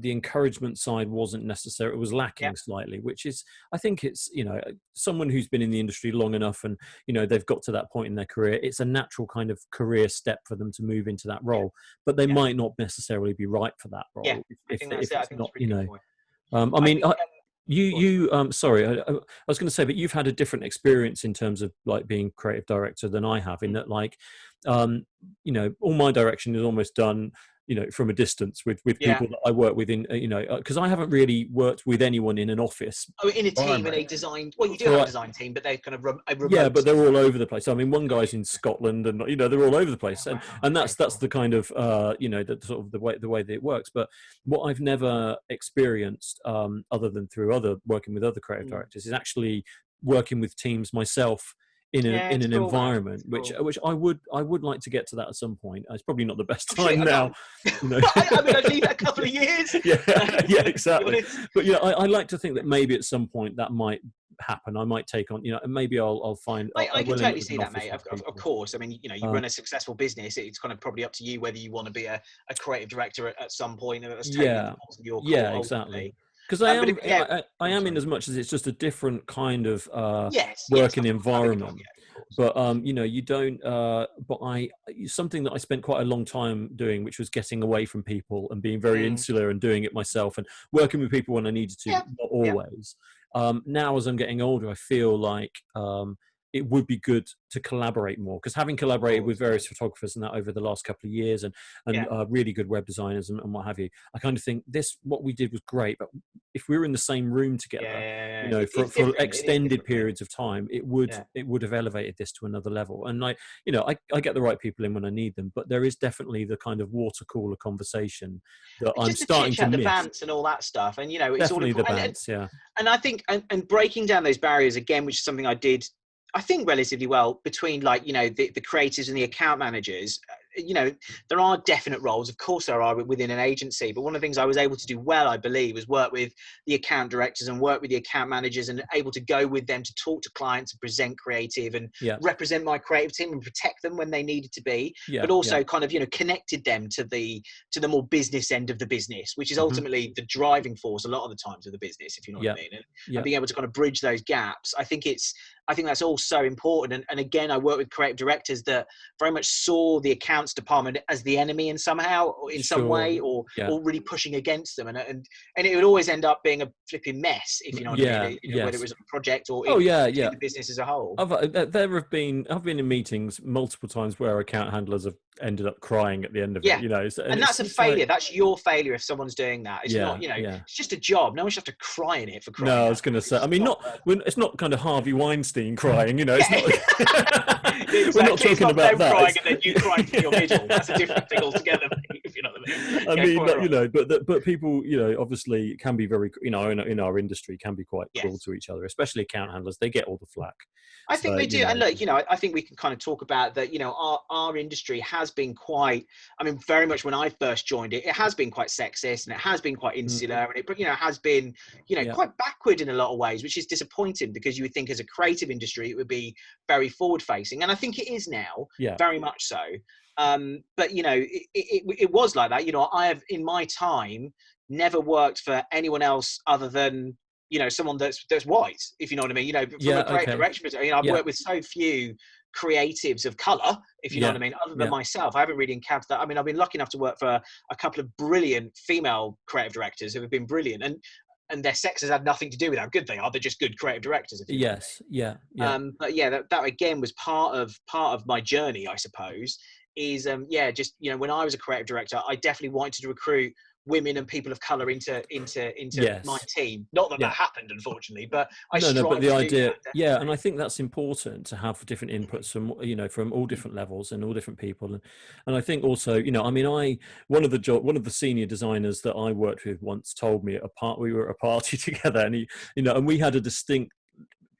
the encouragement side wasn't necessary. It was lacking slightly, which is, I think it's, you know, someone who's been in the industry long enough and, you know, they've got to that point in their career, it's a natural kind of career step for them to move into that role, but they might not necessarily be right for that role. I think that's not, you know, I mean, sorry, I was going to say, but you've had a different experience in terms of like being creative director than I have, in that, like, you know, all my direction is almost done, you know, from a distance with people that I work with in, you know, because I haven't really worked with anyone in an office. Oh, in a team, in a design. Well, you do have a design team, but they're kind of remote. Yeah, but they're all over the place. I mean, one guy's in Scotland, and, you know, they're all over the place, and that's the kind of you know, the sort of the way that it works. But what I've never experienced, other than through working with other creative directors, is actually working with teams myself in an environment, which I would like to get to that at some point. It's probably not the best time now. You know? I mean, I'd leave that a couple of years. yeah, exactly. But you know, I like to think that maybe at some point that might happen. I might take on, you know, and maybe I'll find. I can totally see that, mate. Of course. I mean, you know, you run a successcul business. It's kind of probably up to you whether you want to be a creative director at some point. That's totally your call, exactly. Because I am in as much as it's just a different kind of working environment. But you know, you don't. But something that I spent quite a long time doing, which was getting away from people and being very insular and doing it myself and working with people when I needed to, not always. Now, as I'm getting older, I feel like it would be good to collaborate more, because having collaborated with various photographers and that over the last couple of years and really good web designers and what have you, I kind of think what we did was great, but if we were in the same room together, you know, for extended periods of time, it would have elevated this to another level. And I get the right people in when I need them, but there is definitely the kind of water cooler conversation that I'm starting to miss. The bants and all that stuff, and, you know, it's definitely all the bants, and I think and breaking down those barriers again, which is something I did, I think, relatively well, between, like, you know, the creatives and the account managers. You know, there are definite roles, of course there are, within an agency, but one of the things I was able to do well, I believe, was work with the account directors and work with the account managers and able to go with them to talk to clients and present creative and represent my creative team and protect them when they needed to be, but also kind of, you know, connected them to the more business end of the business, which is ultimately the driving force a lot of the times of the business, if you know what I mean, and being able to kind of bridge those gaps. I think that's all so important. And again, I work with creative directors that very much saw the accounts department as the enemy in some way, or really pushing against them. And it would always end up being a flipping mess, if you know what I mean, you know, whether it was a project or the business as a whole. I've been in meetings multiple times where account handlers have ended up crying at the end of it, you know. And that's a failure. Like, that's your failure if someone's doing that. It's not, you know, it's just a job. No one should have to cry in it for crying. No, I was going to say, I mean, it's not kind of Harvey Weinstein crying, you know. It's not, we're not talking about that. Crying and then you crying for your middle. That's a different thing altogether, if you know what I I mean, you know, but people, you know, obviously can be very, you know, in our industry can be quite cruel to each other, especially account handlers. They get all the flack. I think they do. And look, you know, I think we can kind of talk about that, you know, our industry has been quite, I mean, very much when I first joined it, it has been quite sexist and it has been quite insular and it, you know, has been, you know, quite backward in a lot of ways, which is disappointing because you would think as a creative industry, it would be very forward facing. And I think it is now, very much so. But, you know, it was like that. You know, I have in my time never worked for anyone else other than, you know, someone that's white, if you know what I mean. You know, from a creative direction, you know, I've worked with so few creatives of color, if you know what I mean, other than myself. I haven't really encountered that. I mean, I've been lucky enough to work for a couple of brilliant female creative directors who have been brilliant, and their sex has had nothing to do with how good they are. They're just good creative directors. If you know what I mean. But yeah, that again was part of my journey, I suppose. Is just, you know, when I was a creative director, I definitely wanted to recruit women and people of color into my team. Not that that happened, unfortunately, but I but the idea, and I think that's important to have different inputs from, you know, from all different levels and all different people, and I think also, you know, I mean, one of the senior designers that I worked with once told me we were at a party together, and he, you know, and we had a distinct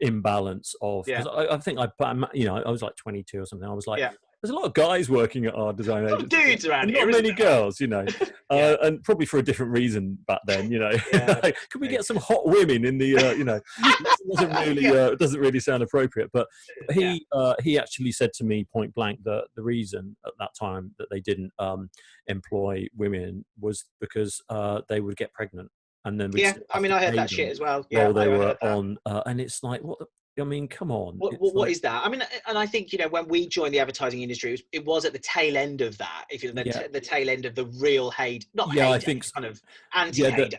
imbalance of, because I think you know, I was like 22 or something. I was like, there's a lot of guys working at our design agency. Dudes around here, not many girls, you know, and probably for a different reason back then, you know. Like, could we get some hot women in the, you know, doesn't really sound appropriate. But he actually said to me point blank that the reason at that time that they didn't employ women was because they would get pregnant. And then I mean, I heard that shit as well. While they were on, and it's like, I mean, come on. What is that? I mean, and I think, you know, when we joined the advertising industry, it was at the tail end of that. If you know, the tail end of the real heyday, I think kind of anti-heyday.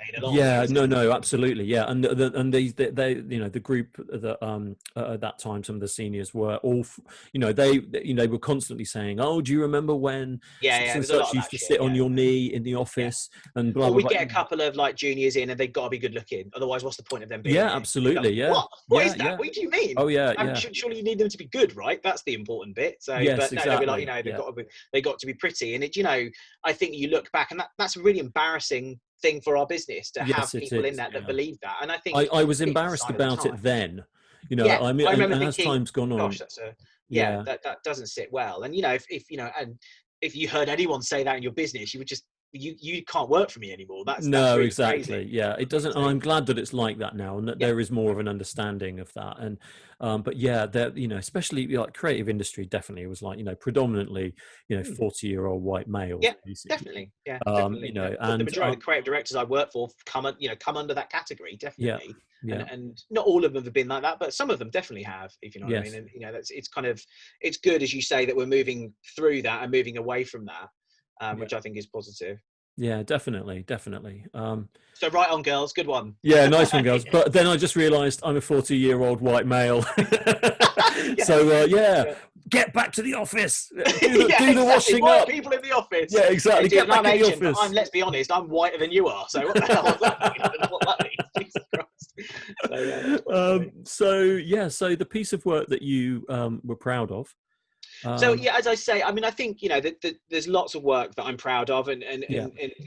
No, absolutely, and they you know, the group that at that time, some of the seniors were all, you know, they were constantly saying, oh, do you remember when such used to sit on your knee in the office and blah, blah, we get a couple of like juniors in and they've got to be good looking, otherwise what's the point of them being absolutely, like, what is that? What do you mean? Oh yeah, surely you need them to be good, right? That's the important bit. So, but no, they'll be like, you know, they got to be pretty, and it, you know, I think you look back, and that's a really embarrassing thing for our business to have people in that believe that. And I think I was embarrassed about it then. You know, I mean, I remember thinking, as time's gone on, gosh, that doesn't sit well. And you know, if you know, and if you heard anyone say that in your business, you would just. You can't work for me anymore. That's really exactly crazy. It doesn't, and I'm glad that it's like that now, and that there is more of an understanding of that. And but there, you know, especially like creative industry, definitely it was like, you know, predominantly, you know, 40-year-old white males. Definitely. You know, and the majority of the creative directors I work for come under that category, definitely. And not all of them have been like that, but some of them definitely have, if you know what I mean. And you know, it's good, as you say, that we're moving through that and moving away from that. Which I think is positive. Yeah, definitely. So right on, girls. Good one. Yeah, nice one, girls. But then I just realised I'm a 40-year-old white male. So get back to the office. Do the washing up. People in the office. Yeah, exactly. Get back in the office. But let's be honest, I'm whiter than you are. So what the hell does that mean? What that means? Jesus Christ. So the piece of work that you were proud of. So as I say, I mean, I think, you know, there's lots of work that I'm proud of, and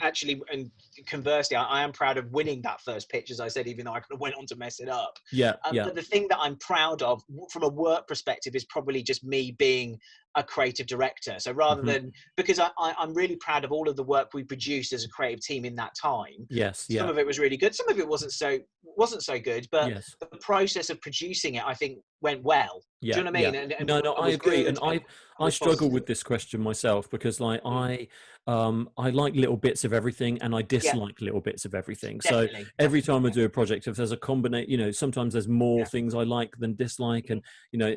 actually, and conversely, I am proud of winning that first pitch, as I said, even though I could have went on to mess it up. But the thing that I'm proud of from a work perspective is probably just me being a creative director. So rather than, because I'm really proud of all of the work we produced as a creative team in that time. Some of it was really good. Some of it wasn't so good, but the process of producing it, I think, went well. Do you know what I mean? No, I agree. And I struggle with this question myself, because like I like little bits of everything, and I dislike little bits of everything. So every time I do a project, if there's a combination, you know, sometimes there's more things I like than dislike, and you know,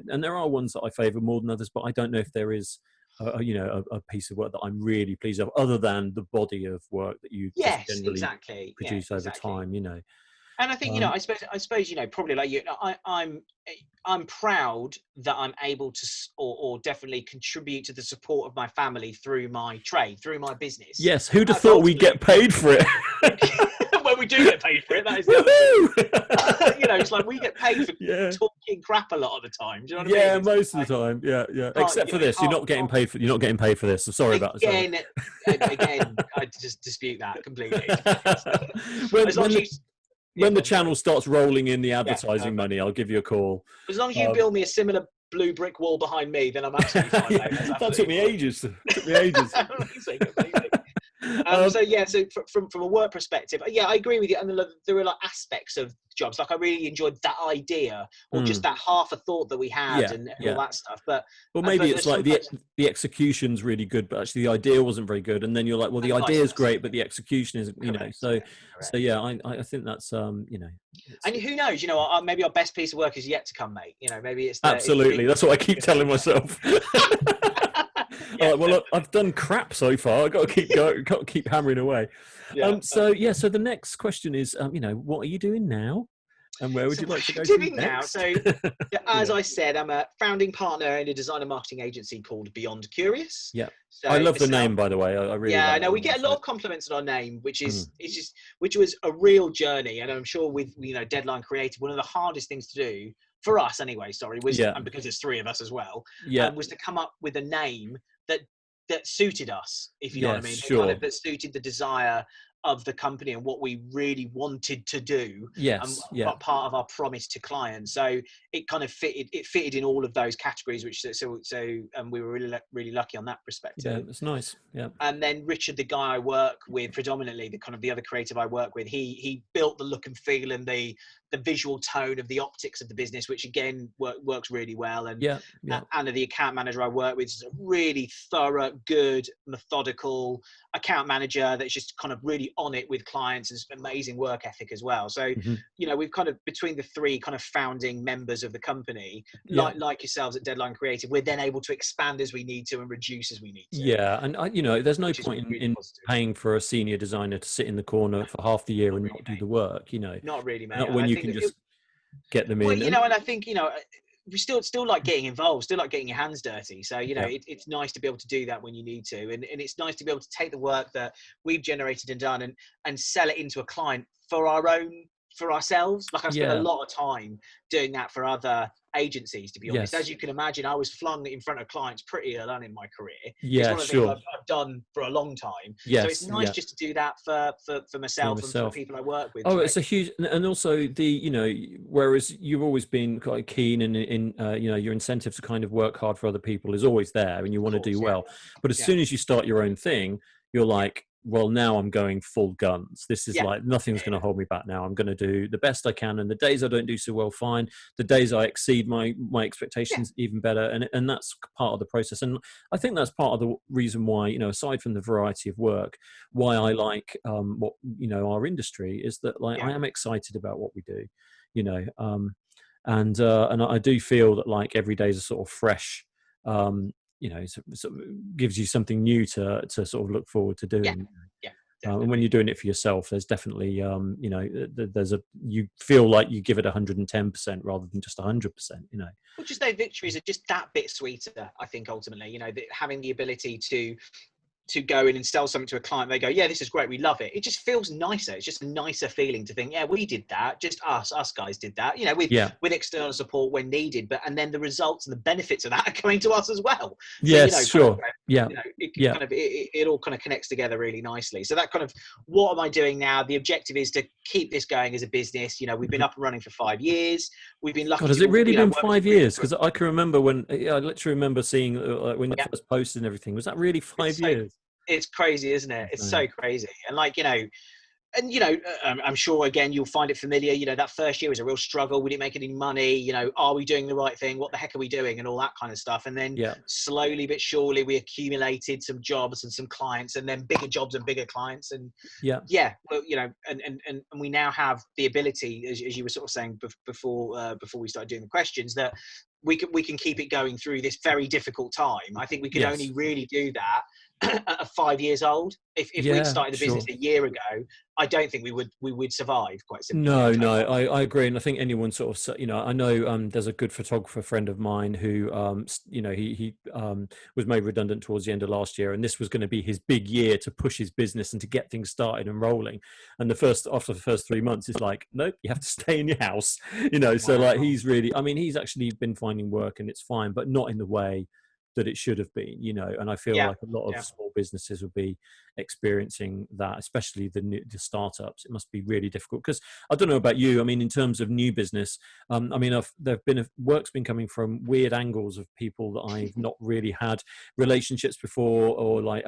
and there are ones that I favour more than others, but I don't know if there is a piece of work that I'm really pleased of, other than the body of work that you generally produce over time, you know. And I think, you know, I suppose, you know, probably like you, I'm proud that I'm able to, or definitely contribute to the support of my family through my trade, through my business. Yes, who'd have thought we'd get paid for it? Well, when we do get paid for it, that is the other thing. It's like we get paid for talking crap a lot of the time. Do you know what I mean? Most of the time. Yeah. Except for this, you're not getting paid for this. So sorry about that. Again, I just dispute that completely. When the channel starts rolling in the advertising money, I'll give you a call. As long as you build me a similar blue brick wall behind me, then I'm absolutely fine. That took me ages. So from a work perspective, I agree with you. And there are like aspects of jobs, like I really enjoyed that idea, or just that half a thought that we had, and all that stuff. But maybe it's like the execution's really good, but actually the idea wasn't very good, and then you're like, well, the idea is great, but the execution isn't. I think that's And who knows? Maybe our best piece of work is yet to come, mate. Maybe it's absolutely. That's what I keep telling myself. Well, I've done crap so far. I've got to keep going, got to keep hammering away. So the next question is, what are you doing now? And where would you like to go to next? So, as I said, I'm a founding partner in a design and marketing agency called Beyond Curious. Yeah, so I love the name, by the way. I really. Yeah, I know we get a lot of compliments on our name, which was a real journey, and I'm sure with Deadline Creative, one of the hardest things to do for us, anyway. Was and because there's three of us as well. Was to come up with a name that suited us, if you know what I mean. Sure. That suited the desire of the company and what we really wanted to do. Part of our promise to clients. So it kind of fitted in all of those categories, and we were really lucky on that perspective. Yeah, it's nice. Yeah. And then Richard, the guy I work with predominantly, the other creative I work with, he built the look and feel and the visual tone of the optics of the business, which again works really well. And Anna, the account manager I work with, is a really thorough, good, methodical account manager that's just kind of really on it with clients, and amazing work ethic as well. So we've kind of, between the three kind of founding members of the company, like yourselves at Deadline Creative, we're then able to expand as we need to and reduce as we need to. And there's no point in paying for a senior designer to sit in the corner for half the year and not do the work. Not really, mate. Not when you can just get them in. And I think we still like getting involved, still like getting your hands dirty. So it's nice to be able to do that when you need to, and it's nice to be able to take the work that we've generated and done and sell it into a client for ourselves. Like I spent a lot of time doing that for other agencies, to be honest. As you can imagine, I was flung in front of clients pretty early on in my career. It's one of the things I've done for a long time. So it's nice just to do that for myself and for the people I work with. It's a huge, and also whereas you've always been quite keen and in your incentive to kind of work hard for other people is always there, and you want to do well. But as soon as you start your own thing, you're like, well, now I'm going full guns. This is like, nothing's going to hold me back now. I'm going to do the best I can. And the days I don't do so well, fine. The days I exceed my expectations, even better. And that's part of the process. And I think that's part of the reason why, aside from the variety of work, why I like what, our industry is that I am excited about what we do, and I do feel that like every day is a sort of fresh, sort of gives you something new to sort of look forward to doing. And when you're doing it for yourself, there's definitely, you feel like you give it 110% rather than just 100%, Well, just those victories are just that bit sweeter, I think, ultimately, having the ability to go in and sell something to a client, they go, yeah, this is great, we love it. It just feels nicer. It's just a nicer feeling to think, yeah, we did that. Just us guys did that, with external support when needed. And then the results and the benefits of that are coming to us as well. So, it all kind of connects together really nicely. So that kind of, what am I doing now? The objective is to keep this going as a business. We've been up and running for 5 years. We've been lucky. Has it really been 5 years? Because I can remember I literally remember seeing when you first posted and everything. Was that really 5 years? It's crazy, isn't it? It's so crazy. And I'm sure, again, you'll find it familiar. That first year was a real struggle. We didn't make any money. Are we doing the right thing? What the heck are we doing? And all that kind of stuff. And then slowly but surely we accumulated some jobs and some clients, and then bigger jobs and bigger clients. And and we now have the ability, as you were sort of saying before we started doing the questions, that we can keep it going through this very difficult time. I think we can only really do that at 5 years old. If we'd started the business sure. a year ago, I don't think we would survive, quite simply. No, I agree, and I think anyone sort of, I know there's a good photographer friend of mine who, he was made redundant towards the end of last year, and this was going to be his big year to push his business and to get things started and rolling. And after the first 3 months, it's like, nope, you have to stay in your house, So like he's really, I mean, he's actually been finding work and it's fine, but not in the way that it should have been, and I feel like a lot of small businesses will be experiencing that, especially the startups. It must be really difficult because I don't know about you. I mean, in terms of new business, I mean, work's been coming from weird angles of people that I've not really had relationships before, or like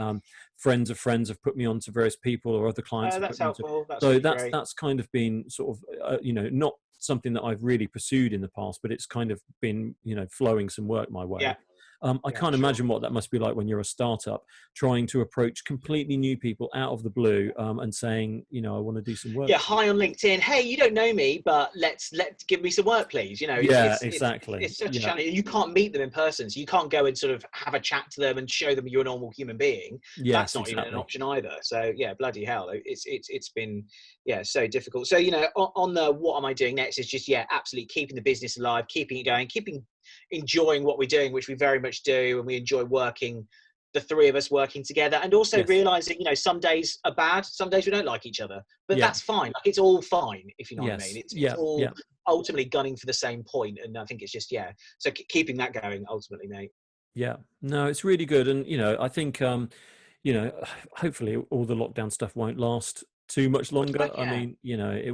friends of friends have put me on to various people, or other clients. That's helpful. So that's kind of been sort of not something that I've really pursued in the past, but it's kind of been flowing some work my way. I can't imagine what that must be like when you're a startup trying to approach completely new people out of the blue and saying, I want to do some work. Yeah, hi on LinkedIn. Hey, you don't know me, but let's give me some work, please. Exactly. It's such a challenge. You can't meet them in person, so you can't go and sort of have a chat to them and show them you're a normal human being. That's not even an option either. So yeah, bloody hell, it's been so difficult. So on the what am I doing next is just absolutely keeping the business alive, keeping it going, enjoying what we're doing, which we very much do, and we enjoy working, the three of us working together, and also realizing some days are bad, some days we don't like each other, but that's fine. Like, it's all fine, if you know what I mean. It's all ultimately gunning for the same point, and I think it's just so keeping that going ultimately, mate. No, it's really good. And I think hopefully all the lockdown stuff won't last too much longer. I mean, you can't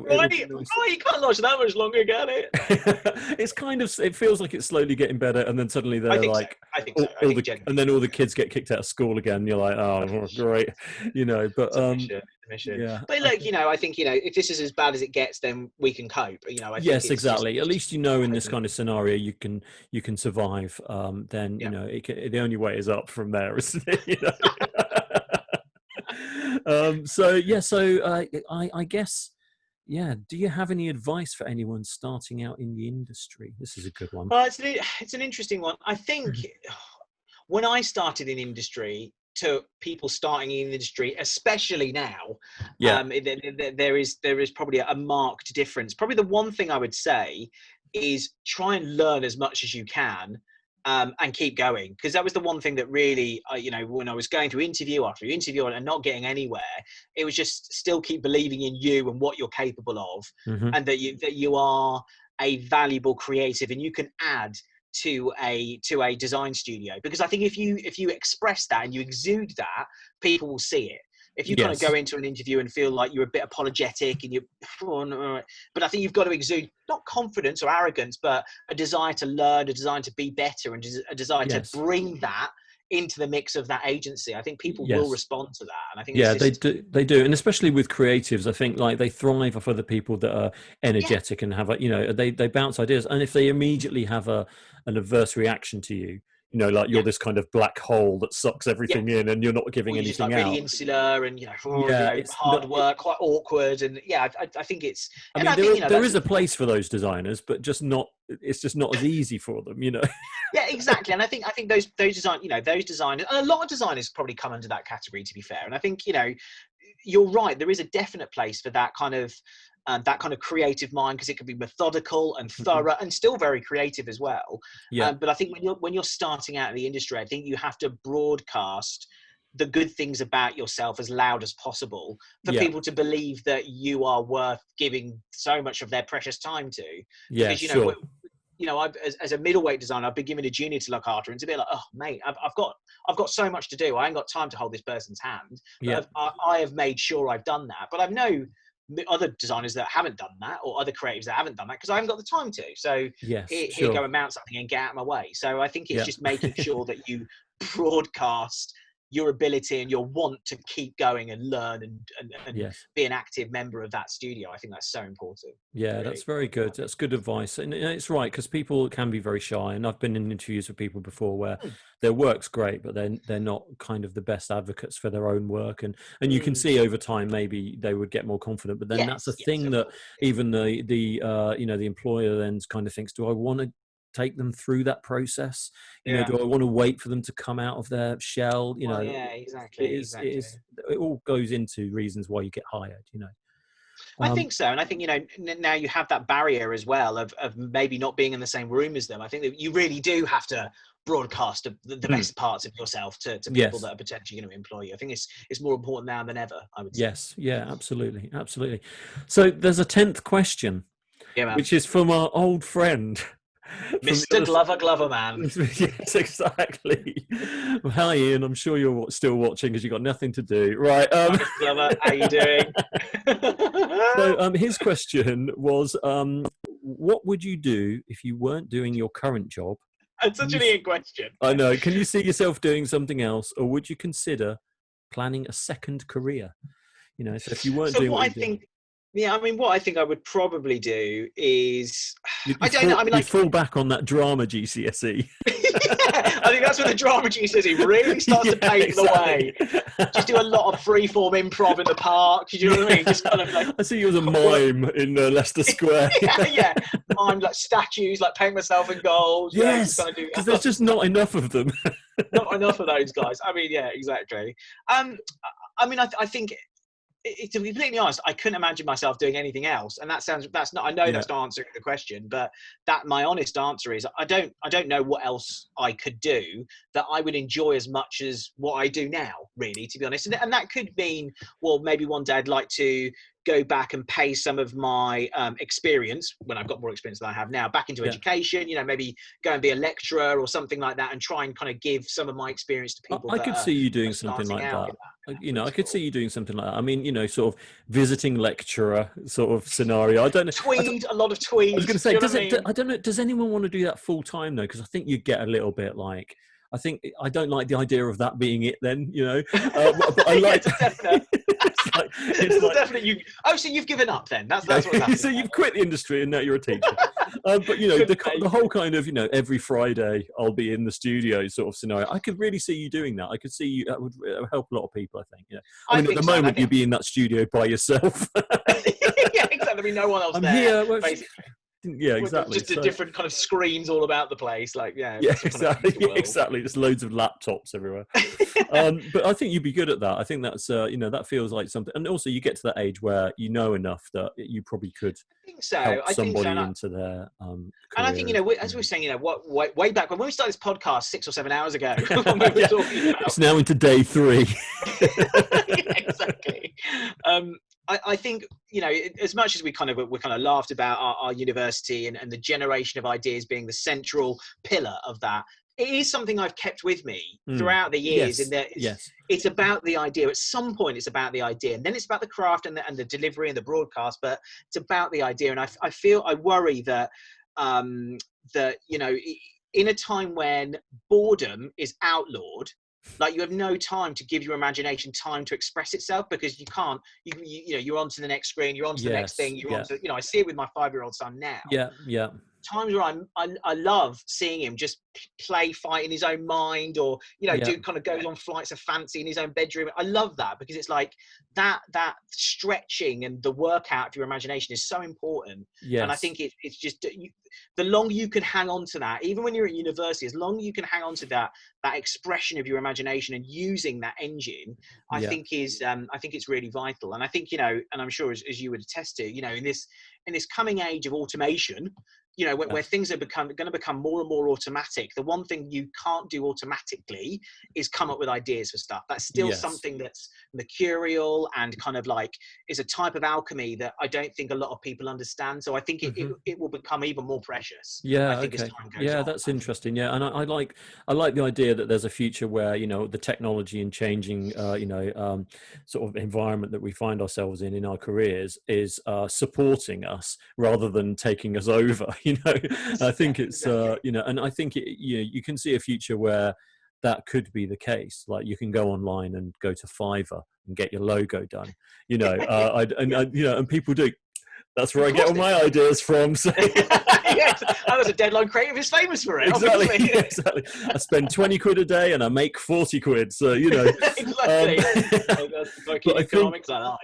last that much longer, can it? It's kind of, it feels like it's slowly getting better, and then suddenly they're like, I think so. And then all the kids get kicked out of school again. And you're like, oh, great, but but look, I think if this is as bad as it gets, then we can cope. Yes, exactly. At least in this kind of scenario, you can survive. Then the only way is up from there, isn't it? I guess, do you have any advice for anyone starting out in the industry? This is a good one. It's an interesting one. I think when I started in industry, to people starting in the industry, especially now, there is probably a marked difference. Probably the one thing I would say is try and learn as much as you can. And keep going, because that was the one thing that really, when I was going through interview after interview and not getting anywhere, it was just still keep believing in you and what you're capable of, and that you are a valuable creative and you can add to a design studio. Because I think if you express that and you exude that, people will see it. If you kind of go into an interview and feel like you're a bit apologetic and but I think you've got to exude not confidence or arrogance, but a desire to learn, a desire to be better, and a desire to bring that into the mix of that agency. I think people will respond to that, and I think they do, and especially with creatives, I think like they thrive off other people that are energetic and have they bounce ideas, and if they immediately have an adverse reaction to you. Like you're this kind of black hole that sucks everything in, and you're not giving anything out. Really insular and it's hard work, quite awkward, and I think it's. I mean, there is a place for those designers, but it's just not as easy for them, Yeah, exactly, and I think those designers, and a lot of designers probably come under that category, to be fair. And I think you're right. There is a definite place for that kind of creative mind, because it can be methodical and thorough and still very creative as well. But I think when you're starting out in the industry, I think you have to broadcast the good things about yourself as loud as possible for people to believe that you are worth giving so much of their precious time to. Because as a middleweight designer, I've been given a junior to look after, and to be like, oh mate, I've got so much to do. I ain't got time to hold this person's hand. But I have made sure I've done that. But I've other designers that haven't done that, or other creatives that haven't done that, because I haven't got the time to. So here go and mount something and get out of my way. So I think it's just making sure that you broadcast your ability and your want to keep going and learn and be an active member of that studio. I think that's so important. Yeah, that's very good. That's good advice. And it's right, because people can be very shy. And I've been in interviews with people before where their work's great, but they're not kind of the best advocates for their own work. And you can see over time, maybe they would get more confident. But then that's a thing that even the employer then kind of thinks, do I want to take them through that process? Do I want to wait for them to come out of their shell? Yeah, exactly. It all goes into reasons why you get hired. I think so. And I think, now you have that barrier as well of maybe not being in the same room as them. I think that you really do have to broadcast the best parts of yourself to people that are potentially going to employ you. I think it's more important now than ever, I would say. Yes. Yeah, absolutely. Absolutely. So there's a 10th question, which is from our old friend, Mr. Glover man. Yes, exactly. Well, hi, Ian. I'm sure you're still watching because you've got nothing to do. Right. Glover, how you doing? So his question was, what would you do if you weren't doing your current job? That's such an Ian question. I know. Can you see yourself doing something else, or would you consider planning a second career? So if you weren't doing what what I think I would probably do is you'd fall back on that drama GCSE. I think that's when the drama GCSE really starts to pave the way. Just do a lot of freeform improv in the park. Do you know what I mean? Just kind of like, I see you as a mime in Leicester Square. Mime, like statues, like paint myself in gold. Yes, because there's just not enough of them. Not enough of those guys. I mean, yeah, exactly. I think, to be completely honest, I couldn't imagine myself doing anything else. And that's not answering the question, but my honest answer is I don't know what else I could do that I would enjoy as much as what I do now, really, to be honest. And that could mean, well, maybe one day I'd like to go back and pay some of my experience, when I've got more experience than I have now, back into education, maybe go and be a lecturer or something like that, and try and kind of give some of my experience to people. I could see you doing something like that. I could see you doing something like that. I mean, sort of visiting lecturer sort of scenario. I don't know. A lot of tweed. I was going to say, I don't know. Does anyone want to do that full time though? Because I think you get a little bit like, I don't like the idea of that being it then, but I like it's definitely so you've given up then. That's what's happening. So you've quit the industry and now you're a teacher. But the whole kind of, every Friday I'll be in the studio sort of scenario. I could really see you doing that. I could see you, that would help a lot of people, I think. At the moment you'd be in that studio by yourself. Yeah, exactly. There'd be no one else I'm there. Here, yeah, exactly. Just different kind of screens all about the place, exactly. Exactly. Just loads of laptops everywhere. But I think you'd be good at that. I think that's that feels like something. And also, you get to that age where you know enough that you probably could help somebody into their career. And I think as we were saying, way back when we started this podcast 6 or 7 hours ago, when we were talking about, it's now into day 3. Exactly. I think, as much as we kind of laughed about our university and the generation of ideas being the central pillar of that, it is something I've kept with me throughout the years. It's about the idea. At some point, it's about the idea, and then it's about the craft and the delivery and the broadcast. But it's about the idea, and I worry that in a time when boredom is outlawed, like you have no time to give your imagination time to express itself, because you can't, you're on to the next screen, you're on to the next thing, you're on to, I see it with my 5-year-old son now. Yeah. Times where I love seeing him just fight in his own mind, or do kind of goes on flights of fancy in his own bedroom. I love that, because it's like that stretching and the workout of your imagination is so important. And I think it's just the longer you can hang on to that, even when you're at university, as long as you can hang on to that expression of your imagination and using that engine, I think it's really vital. And I think, and I'm sure as you would attest to, in this coming age of automation, where things are going to become more and more automatic, the one thing you can't do automatically is come up with ideas for stuff. That's still something that's mercurial and kind of like is a type of alchemy that I don't think a lot of people understand. So I think it will become even more precious. Yeah, I think, as time goes on. That's interesting. Yeah, and I like the idea that there's a future where the technology and changing sort of environment that we find ourselves in our careers is supporting us rather than taking us over. I think it's and I think you can see a future where that could be the case. Like you can go online and go to Fiverr and get your logo done. And people do. That's where I get all my ideas from. So. Yes, I was a Deadline Creative is famous for it. Exactly. I spend 20 quid a day and I make 40 quid. So, Exactly. That's like economics I like.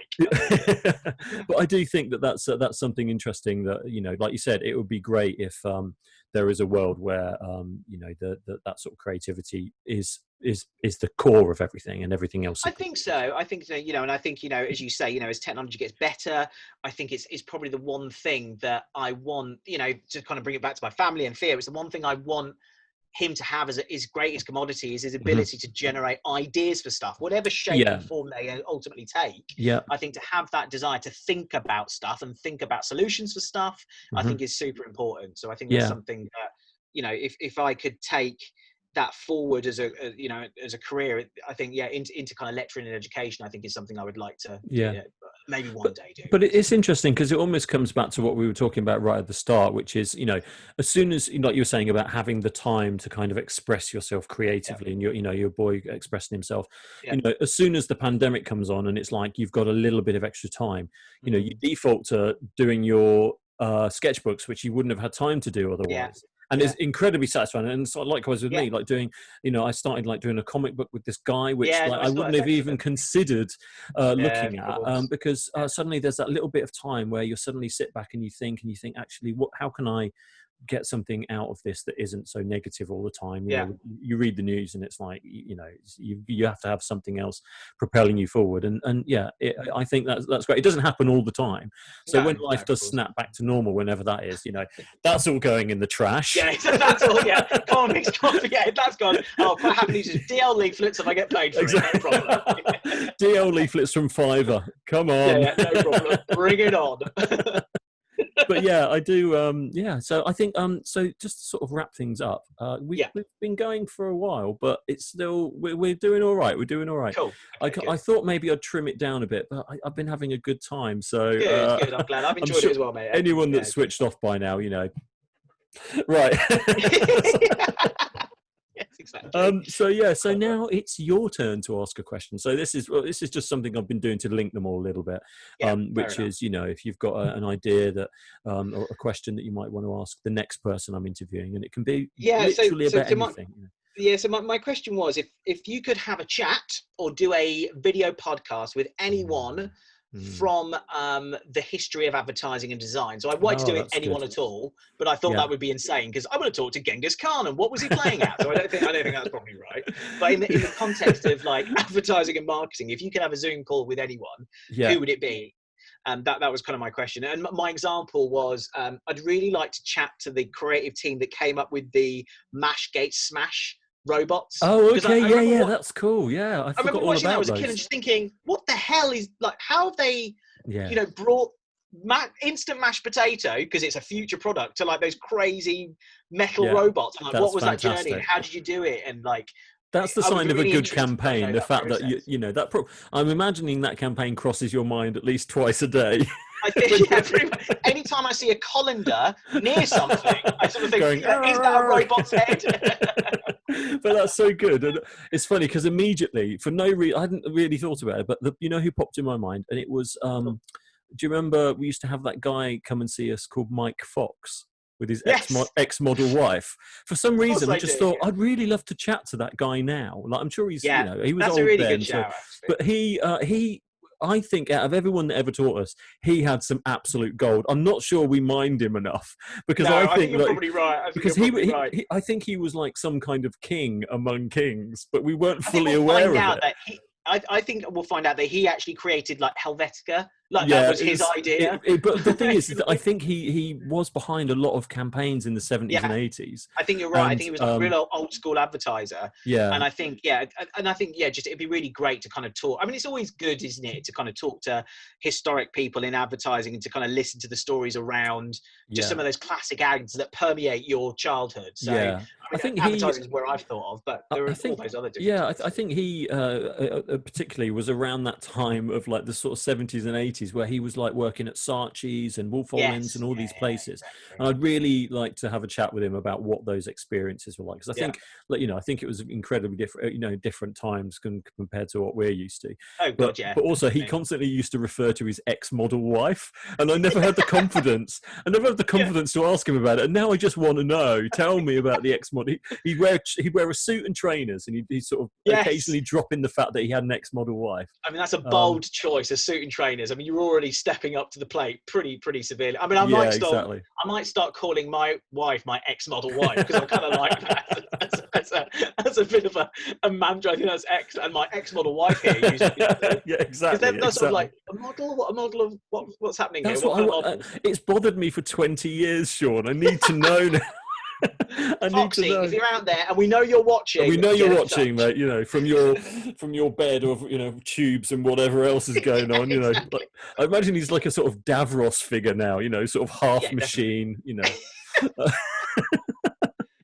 But I do think that's something interesting that, like you said, it would be great if there is a world where that sort of creativity is the core of everything, and everything else. I think so. I think and I think as you say, as technology gets better, I think it's probably the one thing that I want, to kind of bring it back to my family and fear. It's the one thing I want him to have as his greatest commodity, is his ability to generate ideas for stuff, whatever shape and form they ultimately take. I think to have that desire to think about stuff and think about solutions for stuff, I think is super important. So I think that's something that, if I could take that forward as a career, I think into kind of lecturing and education, I think is something I would like to maybe one day do. But it's interesting, because it almost comes back to what we were talking about right at the start, which is, as soon as, like you were saying about having the time to kind of express yourself creatively, and your boy expressing himself, as soon as the pandemic comes on and it's like you've got a little bit of extra time, you default to doing your sketchbooks, which you wouldn't have had time to do otherwise. And it's incredibly satisfying. And so likewise with me, like doing, I started like doing a comic book with this guy, which I wouldn't have even considered looking at, because suddenly there's that little bit of time where you suddenly sit back and you think, actually, how can I get something out of this that isn't so negative all the time? You read the news and it's like, you have to have something else propelling you forward. And I think that's great. It doesn't happen all the time. So when life does snap back to normal, whenever that is, that's all going in the trash. Yeah, that's all. Yeah, comics, that's gone. I'll quite happily just DL leaflets if I get paid for it. No problem. DL leaflets from Fiverr. Come on. Yeah, no problem. Bring it on. But I do. So I think. So just to sort of wrap things up, we've been going for a while, but it's still we're doing all right. We're doing all right. Cool. Okay, I thought maybe I'd trim it down a bit, but I've been having a good time. So good. I'm glad. I've enjoyed it as well, mate. Anyone that's switched off by now, right. Yes, exactly. So now it's your turn to ask a question. So this is just something I've been doing to link them all a little bit, which is, if you've got an idea that or a question that you might want to ask the next person I'm interviewing, and it can be literally about anything. So my question was, if you could have a chat or do a video podcast with anyone from the history of advertising and design. So I wanted to do it anyone at all, but I thought that would be insane, because I want to talk to Genghis Khan and what was he playing at. So I don't think that's probably right. But in the context of like advertising and marketing, if you could have a Zoom call with anyone, who would it be? That was kind of my question. And my example was, I'd really like to chat to the creative team that came up with the Mash Gate Smash robots. Oh, okay, that's cool. Yeah, I remember watching that as a kid and just thinking, what the hell is, like, how have they, brought instant mashed potato, because it's a future product, to like those crazy metal robots. And like, what was fantastic. That journey? How did you do it? And like, that's the sign of a good campaign. The fact that I'm imagining that campaign crosses your mind at least twice a day. I think, anytime I see a colander near something, I sort of think, is that a robot's head? But that's so good. And it's funny because immediately, for no reason, I hadn't really thought about it, but who popped in my mind? And it was, do you remember we used to have that guy come and see us called Mike Fox with his ex-model wife? For some reason, I just thought, I'd really love to chat to that guy now. Like, I'm sure he's, he was old really then. Good shout, but he I think out of everyone that ever taught us, he had some absolute gold. I'm not sure we mind him enough, because I think you're probably right. I think he was like some kind of king among kings, but we weren't fully aware of it. I think we'll find out that he actually created like Helvetica. Like that was his idea. But the thing is that I think he was behind a lot of campaigns in the 70s and 80s. I think you're right. I think he was like a real old school advertiser. Yeah. And I think, just it'd be really great to kind of talk. I mean, it's always good, isn't it, to kind of talk to historic people in advertising and to kind of listen to the stories around just some of those classic ads that permeate your childhood. So I think advertising is where I've thought of, but there are all those other different. Yeah, I think he particularly was around that time of like the sort of 70s and 80s, where he was like working at Saatchi's and Wolf Ollins and all these places. Exactly. And I'd really like to have a chat with him about what those experiences were like, because I think, I think it was incredibly different, different times compared to what we're used to. But also he constantly used to refer to his ex-model wife, and I never had the confidence. I never had the confidence to ask him about it. And now I just want to know. Tell me about the ex-model. He'd wear a suit and trainers, and he'd sort of occasionally drop in the fact that he had an ex-model wife. I mean, that's a bold choice, a suit and trainers. I mean, you're already stepping up to the plate pretty severely. I mean, I might start calling my wife my ex-model wife, because I kind of like that as a bit of a mantra. I think that's ex, and my ex-model wife here usually. Yeah, exactly. They're sort of like, a model? What a model of what's happening that's here? It's bothered me for 20 years, Sean. I need to know now. Foxy, if you're out there, and we know you're watching, mate. You know, from your bed, or tubes and whatever else is going on. You know, like, I imagine he's like a sort of Davros figure now. You know, sort of half machine. Definitely. You know,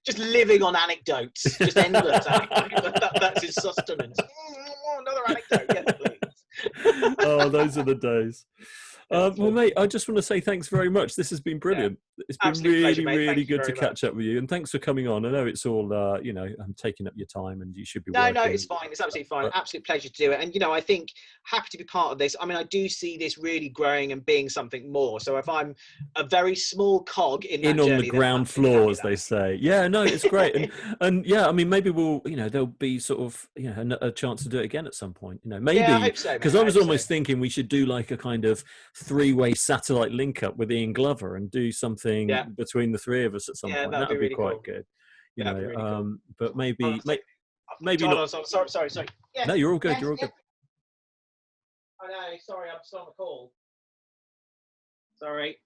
just living on anecdotes, just endless anecdotes. That's his sustenance. Another anecdote, yes, please. Oh, those are the days. Well, mate, I just want to say thanks very much. This has been brilliant. Yeah. It's been really good to catch up with you. And thanks for coming on. I know it's all, I'm taking up your time, and you should be working. No, it's fine. It's absolutely fine. Absolute pleasure to do it. And, I think happy to be part of this. I mean, I do see this really growing and being something more. So if I'm a very small cog in that journey, on the ground floor, as they say. Yeah, no, it's great. and yeah, I mean, maybe we'll, there'll be sort of, a chance to do it again at some point. Maybe. Yeah, I hope so. Because I was almost thinking we should do like a kind of 3-way satellite link up with Ian Glover and do something between the three of us at some point. That would be really quite good. Really cool. But maybe not. Sorry. Yeah. No, you're all good. You're all good. I know. Sorry, I'm still on the call. Sorry.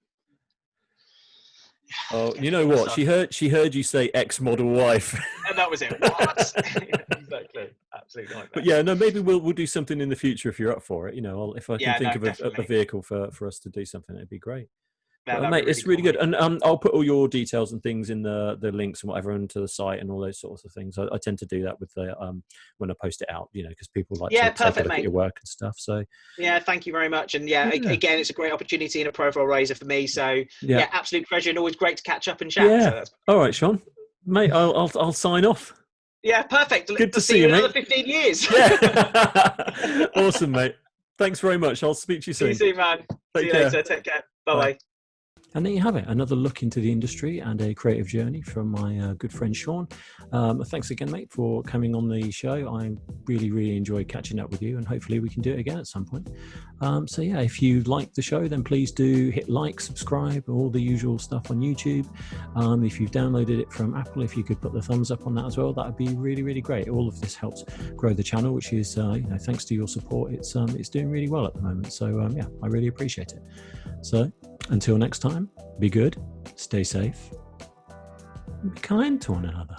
Oh, you know what? She heard you say ex-model wife. And that was it. What? Exactly. Absolutely. Like that. But yeah, no, maybe we'll do something in the future if you're up for it. If I can think of a vehicle for us to do something, it'd be great. Yeah, mate, it's really good. And I'll put all your details and things in the links and whatever into the site and all those sorts of things. I tend to do that with the when I post it out, because people like to take a look at your work and stuff. So yeah, thank you very much. And again, it's a great opportunity and a profile raiser for me. So yeah, absolute pleasure, and always great to catch up and chat. Yeah. So all right, Sean, mate, I'll sign off. Yeah, perfect. Good to see you, in mate. Another 15 years. Yeah. Awesome, mate. Thanks very much. I'll speak to you soon. See you soon, man. See you later. Take care. Bye-bye. And there you have it, another look into the industry and a creative journey from my good friend Sean. Thanks again, mate, for coming on the show. I really enjoyed catching up with you, and hopefully we can do it again at some point. So yeah, if you like the show, then please do hit like, subscribe, all the usual stuff on YouTube. If you've downloaded it from Apple, if you could put the thumbs up on that as well, that would be really great. All of this helps grow the channel, which is, thanks to your support, it's doing really well at the moment. So yeah, I really appreciate it. So until next time, be good, stay safe, and be kind to one another.